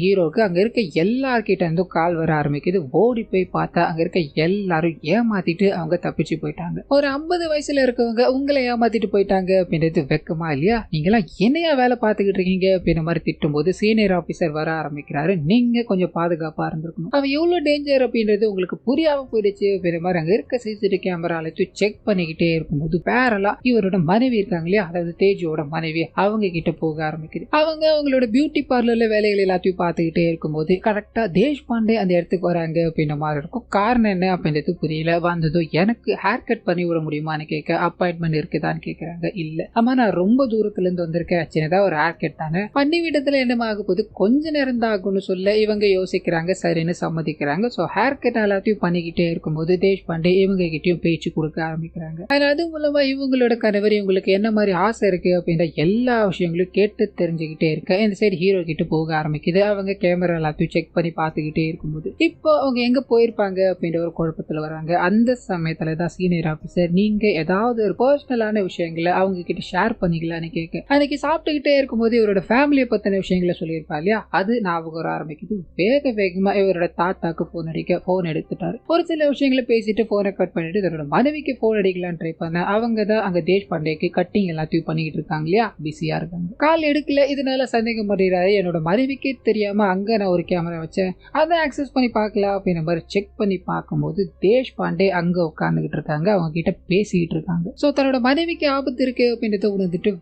ஹீரோக்கு அங்க இருக்க எல்லார்கிட்ட இருந்தும் கால் வர ஆரம்பிக்குது. ஓடி போய் பார்த்தா அங்க இருக்க எல்லாரும் ஏமாத்திட்டு அவங்க தப்பிச்சு போயிட்டாங்க. ஒரு 50 வயசுல இருக்கவங்க உங்களை ஏமாத்திட்டு போயிட்டாங்க அப்படின்றது வெக்கமா இல்லையா, நீங்களாம் என்னையா வேலை பார்த்துக்கிட்டு இருக்கீங்க அப்படின்ற மாதிரி திட்டும் போது சீனியர் ஆபீசர் வர ஆரம்பிக்கிறாரு. நீங்க கொஞ்சம் பாதுகாப்பா இருந்திருக்கணும், அவன் எவ்வளவு டேஞ்சர் அப்படின்றது உங்களுக்கு புரியாம போயிடுச்சு அப்படின்ற மாதிரி அங்க இருக்க சிசிடிவி கேமரா செக் பண்ணிக்கிட்டே இருக்கும்போது பேரலா இவரோட மனைவி இருக்காங்க இல்லையா, அதாவது தேஜோட மனைவி, அவங்க கிட்ட போக ஆரம்பிக்குது. அவங்க அவங்களோட பியூட்டி பார்லர்ல வேலைகள் எல்லாத்தையும் பார்த்துக்கிட்டே இருக்கும்போது கரெக்டா தேஷ்பாண்டே அந்த இடத்துக்கு வராங்க அப்படின்ற மாதிரி இருக்கும். காரணம் என்ன அப்படின்றது புரியல. வந்ததும் எனக்கு ஹேர் கட் பண்ணி விட முடியுமான்னு கேட்க அப்பாயின்மெண்ட் இருக்குதான்னு கேட்கறாங்க. இல்ல ஆமா நான் ரொம்ப தூரத்துல இருந்து வந்திருக்கேன், சின்னதா ஒரு ஹேர் கட் தானே, பண்ணி விடத்துல என்ன ஆக போகுது, கொஞ்ச நேரம் தான் ஆகும்னு சொல்ல இவங்க யோசிக்கிறாங்க. சரின்னு சம்மதிக்கிறாங்க. சோ ஹேர் கட் எல்லாத்தையும் பண்ணிக்கிட்டே இருக்கும்போது தேஷ்பாண்டே இவங்க கிட்டயும் பேச்சு கொடுக்க ஆரம்பிக்கிறாங்க. அது மூலமா இவங்களோட கணவர் இவங்களுக்கு என்ன மாதிரி ஆசை இருக்கு அப்படின்ற எல்லா விஷயங்களும் கேட்டு தெரிஞ்சுக்கிட்டே இருக்க இந்த சைடு ஹீரோ கிட்ட போக ஆரம்பிக்குது. அவங்க கேமரா எல்லாத்தையும் செக் பண்ணி பார்த்துக்கிட்டே இருக்கும்போது இப்போ அவங்க எங்க போயிருப்பாங்க அப்படின்ற ஒரு குழப்பத்துல வராங்க. அந்த சமயத்துல தான் சீனியர் ஆபீசர் நீங்க ஏதாவது ஒரு பர்சனலான விஷயங்களை அவங்க கிட்ட ஷேர் பண்ணிக்கலான்னு கேட்க அன்னைக்கு சாப்பிட்டுக்கிட்டே இருக்கும்போது இவரோட ஃபேமிலியை பத்தின விஷயங்களை சொல்லியிருப்பா இல்லையா, அது ஞாபகம் வர ஆரம்பிக்குது. வேகமா இவரோட தாத்தாக்கு போன் அடிக்க போன் எடுத்துட்டாரு. ஒரு சில விஷயங்களை பேசிட்டு போனை கட் பண்ணிட்டு இவரோட மனைவிக்கு போன் அடிக்கலான்னு ட்ரை பண்ண அவங்க தான் அங்க தேஷ்பாண்டேக்கு கட்டிங் எல்லாத்தையும் பண்ணிக்கிட்டு இருக்காங்க இல்லையா, பிஸியா இருக்காங்க. கால் எடுக்கல. இதனால சந்தேகம் பண்றாரு. என்னோட மனைவிக்கே தெரியாம அங்க நான் ஒரு கேமரா வச்சேன், அதை ஆக்சஸ் பண்ணி பார்க்கலாம் அப்படின்ற மாதிரி செக் பண்ணி பார்க்கும்போது தேஷ்பாண்டே அங்க உட்கார்ந்துகிட்டு இருக்காங்க. அவங்க கிட்ட பேசிக்கிட்டு இருக்காங்க. சோ தன்னோட மனைவிக்கு ஆபத்து இருக்கு அப்படின்றத உணர்ந்துட்டு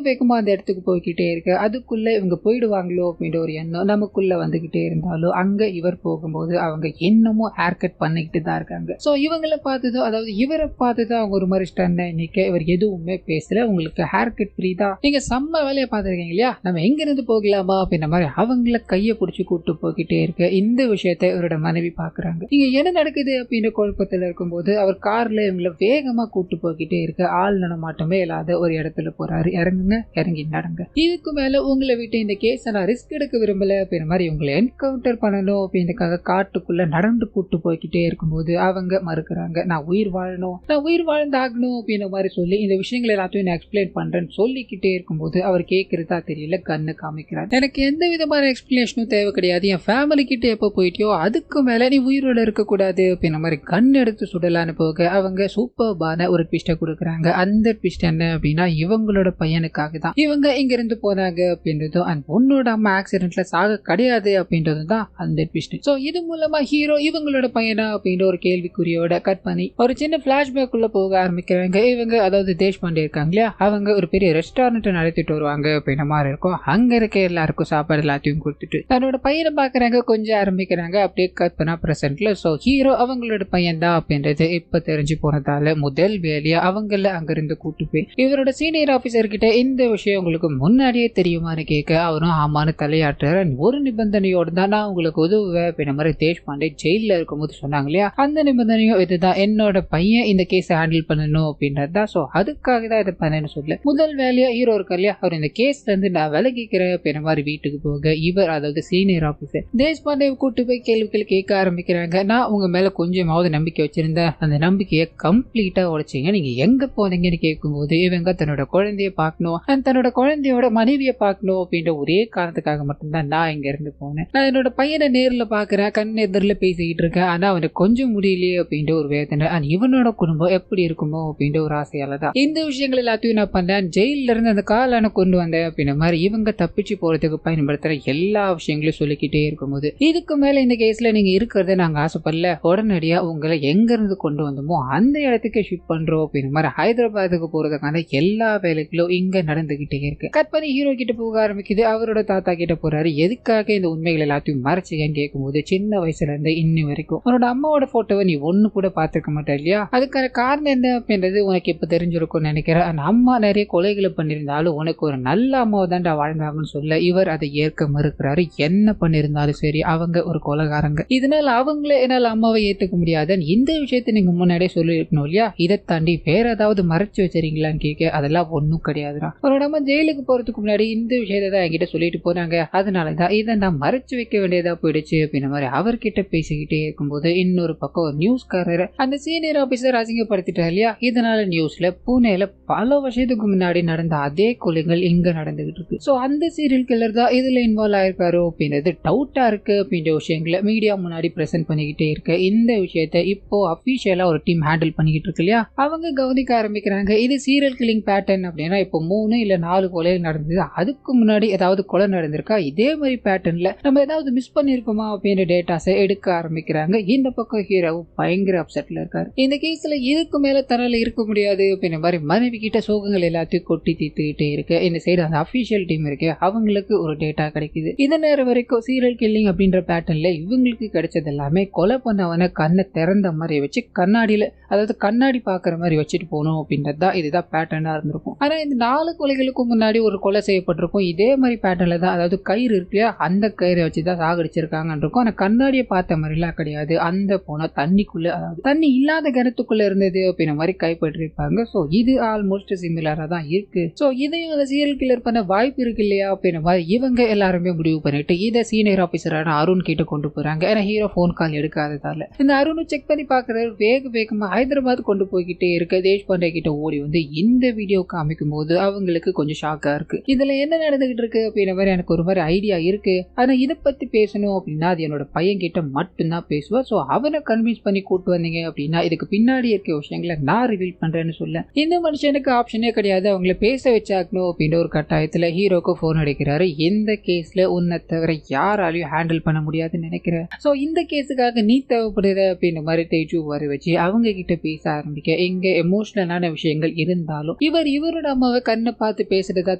வேகமா அந்த இடத்துக்கு போய்கிட்டே இருக்கு. அதுக்குள்ள இவங்க போயிடுவாங்களோ அப்படின்ற ஒரு எண்ணம் நமக்குள்ள வந்துகிட்டே இருந்தாலும் அங்க இவர் போகும்போது அவங்க இன்னமும் ஹேர் கட் பண்ணிக்கிட்டு தான் இருக்காங்க. சோ இவங்களை பார்த்ததும் அதாவது இவரை பார்த்துதான் அவங்க ஒரு மாதிரி ஸ்டன் நிக்க இவர் எதுவுமே பேசல. உங்களுக்கு ஹேர் கட் ஃப்ரீ தான், நீங்க செம்ம வேலையை பார்த்துருக்கீங்க இல்லையா, நம்ம எங்க இருந்து போகலாமா அப்படின்ற மாதிரி அவங்கள கையை பிடிச்சி கூட்டு போய்கிட்டே இருக்க இந்த விஷயத்தை இவரோட மனைவி பாக்குறாங்க. இங்க என்ன நடக்குது அப்படின்ற குழப்பத்துல இருக்கும்போது அவர் கார்ல இவங்களை வேகமா கூட்டு போய்கிட்டே இருக்க ஆள் நடமாட்டமே இல்லாத ஒரு இடத்துல இடத்துல போறாரு. இறங்குங்க, இறங்கி நடங்க. இதுக்கு மேல உங்களை விட்டு இந்த கேஸ நான் ரிஸ்க் எடுக்க விரும்பல அப்படின்ற மாதிரி உங்களை என்கவுண்டர் பண்ணணும் அப்படின்றதுக்காக காட்டுக்குள்ள நடந்து கூட்டு போய்கிட்டே இருக்கும்போது அவங்க மறுக்கிறாங்க. நான் உயிர் வாழணும், நான் உயிர் வாழ்ந்தாகணும் அப்படின்ற மாதிரி சொல்லி இந்த விஷயங்களை எல்லாத்தையும் நான் எக்ஸ்பிளைன் பண்றேன்னு சொல்லிக்கிட்டே இருக்கும்போது அவர் கேட்கறதா தெரியல, கண்ணு காமிக்கிறார். எனக்கு எந்த விதமான எக்ஸ்பிளேஷனும் தேவை கிடையாது, என் ஃபேமிலி கிட்ட எப்போ போயிட்டியோ அதுக்கு மேல நீ உயிரோட இருக்கக்கூடாது அப்படின்ற மாதிரி கண் எடுத்து சுடலான்னு போக அவங்க சூப்பர்பான ஒரு ட்விஸ்ட்டை கொடுக்குறாங்க. அந்த ட்விஸ்ட் என்ன அப்படின்னா, இவங்களோட பையனுக்காக தான் இவங்க இங்க இருந்து போனாங்க அப்படின்றதும் அண்ட் பொண்ணோட அம்மா ஆக்சிடென்ட்ல சாக கிடையாது அப்படின்றதும் தான் அந்த ட்விஸ்ட். ஸோ இது மூலமா ஹீரோ இவங்களோட பையனா அப்படின்ற ஒரு கேள்விக்குறியோட கட் பண்ணி ஒரு சின்ன பிளாஷ்பேக் உள்ள போக ஆரம்பிக்கிறாங்க. இவங்க அதாவது தேஷ்பாண்டே இருக்காங்க இல்லையா, அவங்க ஒரு பெரிய ரெஸ்டாரண்ட் நடத்திட்டு வருவாங்க அப்படின்ற மாதிரி இருக்கும். அங்க இருக்க எல்லாருக்கும் சாப்பாடு எல்லாத்தையும் கொடுத்துட்டு தன்னோட பையனை பாக்குறாங்க, கொஞ்சம் ஆரம்பிக்கிறாங்க. அப்படியே கட் பண்ணா பிரசன்ட்ல. ஸோ ஹீரோ அவங்களோட பையன் தான் அப்படின்றது இப்ப தெரிஞ்சு போனதால முதல் வேலையா அவங்கள அங்கிருந்து கூட்டு போய் இவரோட சீனியர் ஆபீசர் கிட்ட இந்த விஷயம் உங்களுக்கு முன்னாடியே தெரியுமான்னு கேட்க அவரும் ஆமான்னு தலையாட்டுற. ஒரு நிபந்தனையோடு தான் நான் உங்களுக்கு உதவுவேன் அப்படின்ற மாதிரி தேஷ்பாண்டே ஜெயில இருக்கும்போது சொன்னாங்க இல்லையா, அந்த நிபந்தனையும் இதுதான், என்னோட பையன் இந்த கேஸ ஹேண்டில் பண்ணணும் அப்படின்றது தான். ஸோ அதுக்காக தான் இதை பண்ணேன்னு சொல்ல முதல் வேலையா ஹீரோ இருக்கா இல்லையா, அவர் இந்த கேஸ்ல இருந்து நான் விலகிக்கிறேன் அப்படின்ற மாதிரி வீட்டுக்கு போக இவர் அதாவது சீனியர் ஆபீசர் தேஷ்பாண்டே கூட்டு போய் கேள்விகள் கேட்க ஆரம்பிக்கிறாங்க. நான் உங்க மேல கொஞ்சமாவது நம்பிக்கை வச்சிருந்தேன், அந்த நம்பிக்கையை கம்ப்ளீட்டா உடைச்சிங்க, நீங்க எங்க போனீங்கன்னு கேட்கும்போது இவங்க தன்னோட குழந்தைய பார்க்கணும், தன்னோட குழந்தையோட மனைவியை பார்க்கணும் அப்படின்ற ஒரே காரணத்துக்காக மட்டும்தான் நான் இங்க இருந்து போனேன். நான் என்னோட பையனை நேர்ல பாக்குறேன், கண் எதிரில் பேசிக்கிட்டு இருக்கேன், ஆனா அவனுக்கு கொஞ்சம் முடியலையே அப்படின்ற ஒரு வேதனை, இவனோட குடும்பம் எப்படி இருக்குமோ அப்படின்ற ஒரு ஆசையால தான் இந்த விஷயங்கள் எல்லாத்தையும் நான் பண்ணேன். ஜெயில இருந்து அந்த காலான கொண்டு வந்தேன் அப்படின்ற மாதிரி இவங்க தப்பிச்சு போறதுக்கு பயன்படுத்துற எல்லா விஷயங்களையும் சொல்லிக்கிட்டே இருக்கும்போது இதுக்கு மேல இந்த கேஸ்ல நீங்க இருக்கிறத நாங்க ஆசைப்படல, உடனடியா உங்களை எங்க இருந்து கொண்டு வந்தோமோ அந்த இடத்துக்கு ஷிஃப்ட் பண்றோம் அப்படின்ற மாதிரி ஹைதராபாத்துக்கு போறதுக்கான எல்லா வேலைகளும் இங்க நடந்துகிட்டே இருக்கு. கட் பண்ணி ஹீரோ கிட்ட போக ஆரம்பிக்குது. அவரோட தாத்தா கிட்ட போறாரு. எதுக்காக இந்த உண்மைகள் எல்லாத்தையும் மறைச்சிக்கன்னு கேட்கும்போது சின்ன வயசுல இருந்து இன்னி வரைக்கும் உன்னோட அம்மாவோட போட்டோவை நீ ஒண்ணு கூட பாத்துக்க மாட்டே இல்லையா, அதுக்கான காரணம் என்ன அப்படின்றது உனக்கு இப்ப தெரிஞ்சிருக்கும்னு நினைக்கிறேன். அந்த அம்மா நிறைய கொலைகளை பண்ணிருந்தாலும் உனக்கு ஒரு நல்ல அம்மாவை தான்டா வாழ்ந்தாங்கன்னு சொல்ல இவர் அதை ஏற்க மறுக்கிறாரு. என்ன பண்ணிருந்தாலும் சரி அவங்க ஒரு கொலைகாரங்க, இதனால அவங்களே என்னால அம்மாவை ஏத்துக்க முடியாதுன்னு இந்த விஷயத்த நீங்க முன்னாடியே சொல்லிருக்கணும் இல்லையா, இதை தாண்டி வேற ஏதாவது மறைச்சு வச்சிருக்கீங்களான்னு கேட்க அதெல்லாம் ஒன்னும் கிடையாதுடா, அவரோட அம்மா ஜெயிலுக்கு போறதுக்கு முன்னாடி இந்த விஷயத்தை தான் என்கிட்ட சொல்லிட்டு போனாங்க, அதனாலதான் இதை நான் மறைச்சு வைக்க வேண்டியதா போயிடுச்சு அப்படின்ற மாதிரி அவர்கிட்ட பேசிக்கிட்டே இருக்கும்போது இன்னொரு பக்கம் ஒரு நியூஸ்காரர் அந்த சீனியர் ஆபீசர் அசிங்கப்படுத்திட்டா இல்லையா, இதனால நியூஸ்ல பூனேல பல வருஷத்துக்கு முன்னாடி நடந்த அதே கொலைகள் இங்க நடந்துகிட்டு இருக்கு. சோ அந்த சீரியல் கில்லர் தான் இதுல இன்வால்வ் ஆயிருக்காரோ அப்படின்றது டவுட்டா இருக்கு அப்படின்ற விஷயங்களை மீடியா முன்னாடி பிரசன்ட் பண்ணிக்கிட்டே இருக்க இந்த விஷயத்த இப்போ அபிஷியலா ஒரு டீம் ஹேண்டில் பண்ணிக்கிட்டு இருக்கு இல்லையா, அவங்க கவனிக்க ஆரம்பிக்கிறாங்க. இது சீரியல் கில்லிங் பேட்டர்ன் அப்படின்னா இப்போ 3 இல்ல 4 கொலைகள் நடந்தது, அதுக்கு முன்னாடி ஏதாவது கொலை நடந்திருக்கா, இதே மாதிரி பேட்டர்ன்ல நம்ம ஏதாவது மிஸ் பண்ணிருக்கோமா அப்படின்ற டேட்டாஸை எடுக்க ஆரம்பிக்கிறாங்க. இந்த பக்கம் ஹீரோ பயங்கர அப்செட்ல இருக்காரு. இந்த கேஸ்ல இதுக்கு மேல தரால இருக்க முடியாது அப்படின்ற மாதிரி மனைவி கிட்ட சோகங்கள் எல்லாத்தையும் கொட்டி தீர்த்துக்கிட்டே இருக்கு. இந்த சைடு அந்த அபிஷியல் டீம் இருக்கு, அவங்களுக்கு ஒரு டேட்டா கிடைக்குது. இந்த நேரம் வரைக்கும் சீரியல் கில்லிங் அப்படின்ற பேட்டர்ன்ல இவங்களுக்கு கிடைச்சது எல்லாமே கொலை பண்ணவன கண்ணை திறந்த மாதிரி வச்சு கண்ணாடியில அதாவது கண்ணாடி பாக்குற மாதிரி வச்சுட்டு போகணும் அப்படின்றதுதான் இதுதான் பேட்டர்னா இருந்திருக்கும். ஆனா இந்த 4 கொலைகளுக்கு முன்னாடி ஒரு கொலை செய்யப்பட்டிருக்கும் இதே மாதிரி பேட்டர்ன்ல தான், அதாவது கயிறு இருக்குல்லையா அந்த கயிறை வச்சுதான் சாகடிச்சிருக்காங்கன்னு இருக்கும். ஆனா கண்ணாடியை பார்த்த மாதிரி எல்லாம் கிடையாது, அந்த போன தண்ணிக்குள்ள அதாவது தண்ணி இல்லாத கிணத்துக்குள்ள இருந்தது அப்படின்ற மாதிரி கைப்பற்றிருப்பாங்க. சோ இது ஆல்மோஸ்ட் சிமிலரா தான் இருக்கு. சோ இதையும் அந்த சீரியல் கில்லர் பண்ண வாய்ப்பு இருக்கு இல்லையா அப்படின்ற மாதிரி இவங்க எல்லாருமே முடிவு பண்ணிட்டு இதை சீனியர் ஆபீசரான அருண் கிட்ட கொண்டு போறாங்க. ஏன்னா ஹீரோ போன் கால் எடுக்காததால இந்த அருண் செக் பண்ணி பாக்குறாரு. வேகமா ஹைதராபாத் கொண்டு போய்கிட்டே இருக்க தேஷ்பாண்டே கிட்ட ஓடி வந்து இந்த வீடியோ காமிக்கும் போது அவங்களுக்கு கொஞ்சம் ஷாக்கா இருக்கு. இதுல என்ன நடந்துகிட்டு இருக்கு அப்படின்ற மாதிரி எனக்கு ஒரு மாதிரி ஐடியா இருக்கு, ஆனா இதை பத்தி பேசணும் அப்படின்னா அது என்னோட பையன் கிட்ட மட்டும்தான் பேசுவேன். சோ அவனை கன்வின்ஸ் பண்ணி கூட்டு வந்தீங்க அப்படின்னா இதுக்கு பின்னாடி இருக்க விஷயங்களை நான் ரிவீல் பண்றேன்னு சொல்ல இந்த மனுஷனுக்கு ஆப்ஷனே கிடையாது, அவங்கள பேச வச்சாக்கணும் அப்படின்ற ஒரு கட்டாயத்துல ஹீரோக்கு போன் அடிக்கிறாரு. இந்த கேஸ்ல உன்னை தவிர யாராலையும் ஹேண்டில் பண்ண முடியாதுன்னு நினைக்கிறேன், சோ இந்த கேஸுக்காக நீ தேவைப்படுற அப்படின்ற மாதிரி தேஜு வர வச்சு அவங்க கிட்ட பேச ஆரம்பிக்க இங்க எமோஷனலான விஷயங்கள் இருந்தாலும் இவரோட அம்மாவை கண்ணை பார்த்து பேசுறதா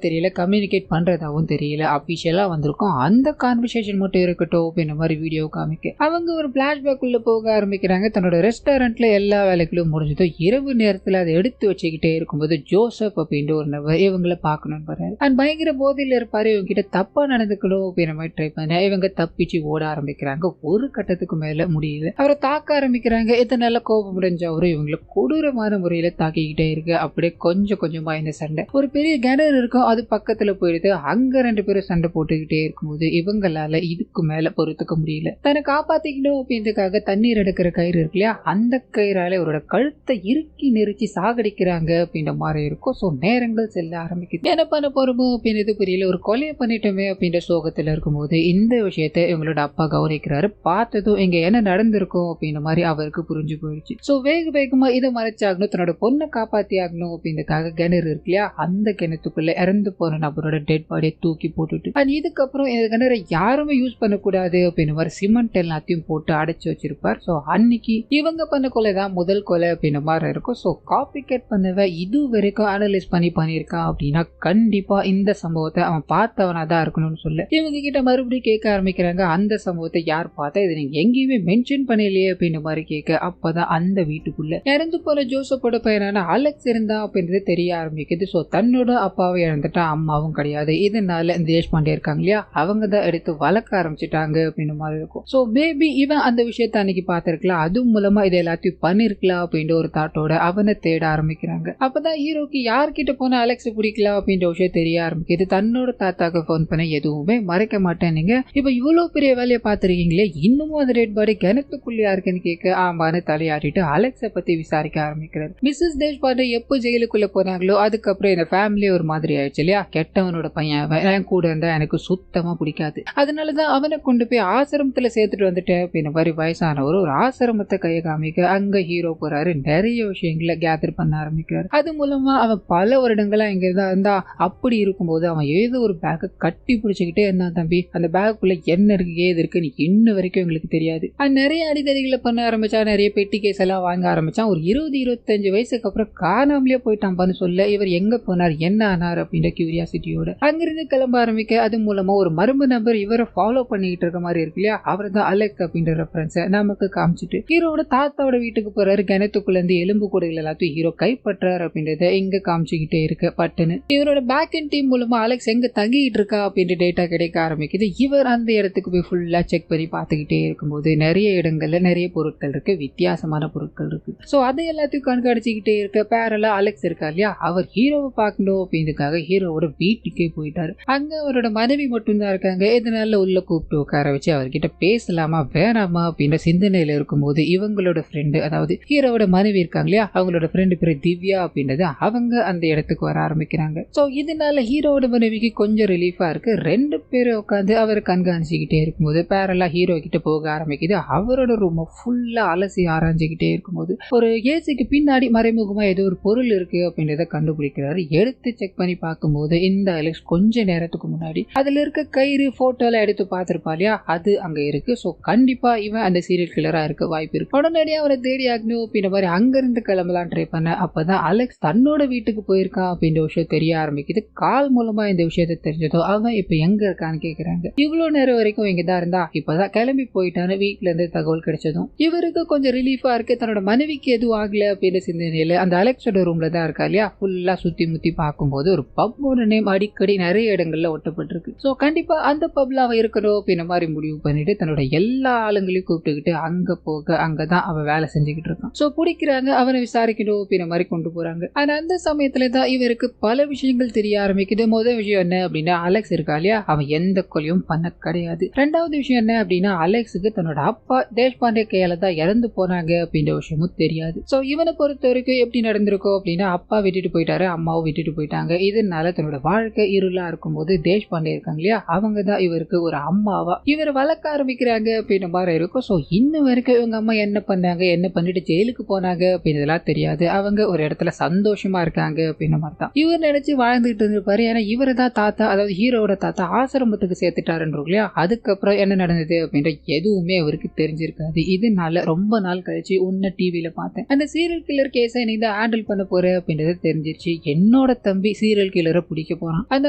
தெரியல, கம்யூனிகேட் பண்றதாவும் தெரியல. அபிஷியலா வந்திருக்கும் அந்த கான்வர்சேஷன் மட்டும் இருக்கட்டும் அப்படின்ற மாதிரி வீடியோ காமிக்க அவங்க ஒரு பிளாஷ்பேக் உள்ள போக ஆரம்பிக்கிறாங்க. தன்னோட ரெஸ்டாரண்ட்ல எல்லா வேலைகளும் முடிஞ்சதோ இரவு நேரத்துல அதை எடுத்து வச்சுக்கிட்டே இருக்கும்போது ஜோசப் அப்படின்ற ஒரு நபர் இவங்களை பார்க்கணும்னு வர்றாரு. அண்ட் பயங்கர போதையில இருப்பாரு, இவங்க கிட்ட தப்பா நடந்துக்கணும் அப்படின்ற மாதிரி ட்ரை பண்ண இவங்க தப்பிச்சு ஓட ஆரம்பிக்கிறாங்க. ஒரு கட்டத்துக்கு மேல முடியல, அவரை தாக்க ஆரம்பிக்கிறாங்க. இதனால கோபம் முடிஞ்ச அவரு இவங்களை கொடூரமான முறையில தாக்கிக்கிட்டே இருக்கு. அப்படியே கொஞ்சம் கொஞ்சமா இந்த சண்டை. ஒரு பெரிய கிணறு இருக்கும், அது பக்கத்துல போயிடுது. அங்க 2 பேரும் சண்டை போட்டுக்கிட்டே இருக்கும்போது இவங்களால இதுக்கு மேல பொறுத்துக்க முடியல. தன்னை காப்பாத்திக்கணும் அப்படின்றதுக்காக தண்ணீர் எடுக்கிற கயிறு இருக்கு இல்லையா, அந்த கயிறால இவரோட கழுத்தை இறுக்கி நெரிச்சு சாகடிக்கிறாங்க அப்படின்ற மாதிரி இருக்கும். ஸோ நேரங்கள் செல்ல ஆரம்பிக்குது. என்ன பண்ண போறோமோ அப்படின்றது புரியல. ஒரு கொலையை பண்ணிட்டோமே அப்படின்ற சோகத்துல இருக்கும்போது இந்த விஷயத்த இவங்களோட அப்பா கவனிக்கிறாரு. பார்த்ததும் இங்க என்ன நடந்திருக்கும் அப்படின்ற மாதிரி அவருக்கு புரிஞ்சு போயிடுச்சு. ஸோ வேகமா இதை மறைச்சாகணும், தன்னோட பொண்ணை காப்பாத்தி ஆகணும் அப்படின்றதுக்காக கிணறு இருக்கு இல்லையா, அந்த கிணத்துக்குள்ள இறந்து போன நபரோட டெட் பாடியை தூக்கி போட்டுட்டு இதுக்கப்புறம் இந்த கிணறை யாருமே யூஸ் பண்ணக்கூடாது அப்படின்ற மாதிரி சிமெண்ட் எல்லாத்தையும் போட்டு அடைச்சு வச்சிருப்பார். ஸோ அன்னைக்கு இவங்க பண்ண கொலை தான் முதல் கொலை அப்படின்ற மாதிரி இருக்கும். ஸோ காப்பி கேட் பண்ணவ இது வரைக்கும் அனலைஸ் பண்ணியிருக்கான் அப்படின்னா கண்டிப்பா இந்த சம்பவத்தை அவன் பார்த்தவனா தான் இருக்கணும்னு சொல்ல இவங்க கிட்ட மறுபடியும் கேட்க ஆரம்பிக்கிறாங்க. அந்த சம்பவத்தை யார் பார்த்தா, இதை நீங்க எங்கேயுமே மென்ஷன் பண்ணலையே அப்படின்ற மாதிரி கேட்க, அப்பதான் அந்த வீட்டுக்குள்ள இறந்து போன ஜோசப்போட பையனான அலெக்ஸ் இருந்தா அப்படின்றது தெரிய ஆரம்பிக்குது. ஸோ தன்னோட அப்பாவை இறந்துட்டா, அம்மாவும் கிடையாது. இதனால இந்த தேஷ்பாண்டே இருக்காங்க இல்லையா, அவங்க தான் எடுத்து வளர்க்க ஆரம்பிச்சுட்டாங்க அப்படின்ற மாதிரி இருக்கும். ஸோ மேபி இவன் அந்த விஷயத்த அன்னைக்கு பார்த்திருக்கலாம், அது மூலமா இதை எல்லாத்தையும் பண்ணிருக்கலாம் அப்படின்ற ஒரு தாட்டோட அவனை தேட ஆரம்பிக்கிறாங்க. அப்பதான் ஹீரோக்கு யார்கிட்ட போன அலெக்ஸ் பிடிக்கலாம் அப்படின்ற விஷயம் தெரிய ஆரம்பிக்குது. தன்னோட தாத்தாக்கு போன் பண்ண எதுவுமே மறைக்க மாட்டேன், நீங்க இப்ப இவ்வளவு பெரிய வேலையை பார்த்திருக்கீங்களே, இன்னமும் அந்த டெட் பாடி கிணத்துக்குள்ளே இருக்குன்னு கேட்க ஆமான்னு தலையாட்டிட்டு அலெக்ஸை பத்தி விசாரிக்க ஆரம்பிக்கிறாரு. மிஸ்ஸஸ் தேஷ்பாண்டே எப்போ ஜெயிலுக்குள்ள போனாங்களோ அதுக்கப்புறம் இந்த ஃபேமிலி ஒரு மாதிரி ஆயிடுச்சு இல்லையா, கெட்டவனோட பையன் என் கூட இருந்தா எனக்கு சுத்தமா பிடிக்காது, அதனாலதான் அவனை கொண்டு போய் ஆசிரமத்துல சேர்த்துட்டு வந்துட்டேன் அப்படின்ற மாதிரி வயசானவர் ஒரு ஆசிரமத்தை கையை காமிக்க அங்க ஹீரோ போறாரு. நிறைய விஷயங்களை கேதர் பண்ண ஆரம்பிக்கிறாரு. அது மூலமா அவன் பல வருடங்களா இங்க இருந்தா அப்படி இருக்கும்போது அவன் ஏதோ ஒரு பேக்கை கட்டி பிடிச்சுக்கிட்டே இருந்தான். தம்பி, அந்த பேக்குள்ள என்ன இருக்கு ஏது இருக்கு நீ இன்ன வரைக்கும் எங்களுக்கு தெரியாது. நிறைய அடிதடிகளை பண்ண ஆரம்பிச்சான், நிறைய பெட்டி கேஸ் எல்லாம் வாங்க ஆரம்பிச்சான். ஒரு 20-25 வயசுக்கு அப்புறம் காணாமலே போயிட்டான் சொல்ல இவர் எங்க போனார் என்ன ஆனார் அப்படின்ற கியூரியாசிட்டியோட அங்கிருந்து கிளம்ப ஆரம்பிக்க, அது மூலமா ஒரு மர்ம நபர் இவரை ஃபாலோ பண்ணிட்டு இருக்க மாதிரி இருக்கு இல்லையா, அவர் தான் அலெக்ஸ் அப்படின்ற ரெஃபரன்ஸை நமக்கு காமிச்சிட்டு ஹீரோட தாத்தாவோட வீட்டுக்கு போறாரு. கிணத்துக்குள்ள இருந்து எலும்பு கூடைகள் எல்லாத்தையும் ஹீரோ கைப்பற்றாரு அப்படின்றத இங்க காமிச்சுக்கிட்டே இருக்கு. பட்டுன்னு இவரோட பேக் அண்ட் டீம் மூலமா அலெக்ஸ் எங்க தங்கிட்டு இருக்கா அப்படின்ற டேட்டா கிடைக்க ஆரம்பிக்குது. இவர் அந்த இடத்துக்கு போய் ஃபுல்லா செக் பண்ணி பார்த்துக்கிட்டே இருக்கும்போது நிறைய இடங்கள்ல நிறைய பொருட்கள் இருக்கு, வித்தியாசமான பொருட்கள் இருக்கு. ஸோ அதை எல்லாத்தையும் கண்காணிச்சுக்கிட்டே இருக்க பேரலா அலெக்ஸ் இருக்கா இல்லையா, அவர் ஹீரோவை பார்க்கணும் அப்படின்றதுக்காக ஹீரோவோட வீட்டுக்கே போயிட்டாரு. அங்க அவரோட மனைவி மட்டும்தான் இருக்காங்க. இதனால உள்ள கூப்பிட்டு உட்கார வச்சு அவர்கிட்ட பேசலாமா வேணாமா அப்படின்ற சிந்தனையில இருக்கும்போது இவங்களோட ஃப்ரெண்டு, அதாவது ஹீரோவோட மனைவி இருக்காங்க இல்லையா, அவங்களோட ஃப்ரெண்டு பேரு திவ்யா அப்படின்றது, அவங்க அந்த இடத்துக்கு வர ஆரம்பிக்கிறாங்க. ஸோ இதனால ஹீரோவோட மனைவிக்கு கொஞ்சம் ரிலீஃபா இருக்கு. 2 பேரும் உட்காந்து அவரை கண்காணிச்சுக்கிட்டே இருக்கும்போது பேரலா ஹீரோ கிட்ட போக ஆரம்பிக்குது. அவரோட ரூமை ஃபுல்லா அலசி ஆராய்ஞ்சுக்கிட்டே இருக்கும்போது ஒரு ஏசிக்கு பின்னாடி மறைமுகமா ஏதோ ஒரு பொருள் இருக்கு அப்படின்றத கண்டுபிடிக்கிறாரு. எடுத்து செக் பண்ணி பார்க்கும்போது இந்த அலெக்ஸ் கொஞ்ச நேரத்துக்கு முன்னாடி அதுல இருக்க கயிறு போட்டோல எடுத்து பார்த்திருப்பா இல்லையா, அது அங்க இருக்கு. ஸோ கண்டிப்பா இவன் அந்த சீரியல் கில்லரா இருக்க வாய்ப்பு இருக்கு. உடனடியாக அவரை தேடி ஆகணும் அப்படின்ற மாதிரி அங்கிருந்து கிளம்பலாம் ட்ரை பண்ண, அப்பதான் அலெக்ஸ் தன்னோட வீட்டுக்கு போயிருக்கான் அப்படின்ற விஷயம் தெரிய ஆரம்பிக்குது. கால் மூலமா இந்த விஷயத்தை தெரிஞ்சதோ அவன் இப்ப எங்க இருக்கான்னு கேக்குறாங்க. இவ்வளவு நேரம் வரைக்கும் இங்கதான் இருந்தா, இப்பதான் கிளம்பி போயிட்டான்னு வீட்டுல இருந்து தகவல் கிடைச்சதும் இவருக்கு கொஞ்சம் ரிலீஃபா இருக்கு. தன்னோட மனைவிக்கு எதுவும் ஆகல அப்படின்னு சிந்தனையில அந்த அலெக்ஸோட ரூம்ல தான் இருக்கா இல்லையா, ஃபுல்லா சுத்தி முத்தி பார்க்கும்போது ஒரு பப்போட நேம் அடிக்கடி நிறைய இடங்கள்ல ஒட்டப்பட்டிருக்கு. ஸோ கண்டிப்பா அந்த பப்ல அவ இருக்கணும் அப்படின்ற மாதிரி முடிவு பண்ணிட்டு தன்னோட எல்லா ஆளுங்களையும் கூப்பிட்டுக்கிட்டு அங்க போக அங்கதான் அவன் வேலை செஞ்சுக்கிட்டு இருக்கான். ஸோ பிடிக்கிறாங்க, அவனை விசாரிக்கணும் அப்படின்ற மாதிரி கொண்டு போறாங்க. ஆனா அந்த சமயத்துல தான் இவருக்கு பல விஷயங்கள் தெரிய ஆரம்பிக்குது. முதல் விஷயம் என்ன அப்படின்னா, அலெக்ஸ் இருக்கா இல்லையா, அவன் எந்த கொலையும் பண்ண கிடையாது. 2வது விஷயம் என்ன அப்படின்னா, அலெக்ஸுக்கு தன்னோட அப்பா தேஷ்பாண்டே கையால தான் இறந்து போனாங்க அப்படின்ற விஷயமும் தெரியாது. ஸோ இவனை பொறுத்த வரைக்கும் எப்படி நடந்திருக்கும் அப்படின்னா, அப்பா விட்டுட்டு போயிட்டாரு, அம்மாவும் விட்டுட்டு போயிட்டாங்க. இதனால தன்னோட வாழ்க்கை இருளா இருக்கும்போது தேஷ்பாண்டே இருக்காங்க இல்லையா, அவங்க தான் இவருக்கு ஒரு அம்மாவா இவரை வளர்க்க ஆரம்பிக்கிறாங்க அப்படின்ற மாதிரி இருக்கும். ஸோ இன்னும் வரைக்கும் இவங்க அம்மா என்ன பண்ணாங்க, என்ன பண்ணிட்டு ஜெயிலுக்கு போனாங்க அப்படின்றதெல்லாம் தெரியாது. அவங்க ஒரு இடத்துல சந்தோஷமா இருக்காங்க அப்படின்ற மாதிரி தான் இவர் நினைச்சு வாழ்ந்துட்டு இருந்திருப்பாரு. ஏன்னா இவரை தான் தாத்தா, அதாவது ஹீரோட தாத்தா ஆசிரமத்துக்கு சேர்த்துட்டாருன்றோம் இல்லையா, அதுக்கப்புறம் என்ன நடந்தது அப்படின்ற எதுவுமே அவருக்கு தெரிஞ்சிருக்காது. இதனால ரொம்ப நாள் கழிச்சு உன்ன டிவியில பார்த்தேன், அந்த சீரியல் கில்லர் கேஸை நீ தான் ஹேண்டில் பண்ண போற அப்படின்றது தெரிஞ்சிருச்சு. என்னோட தம்பி சீரியல் கில்லரை பிடிக்க போறான், அந்த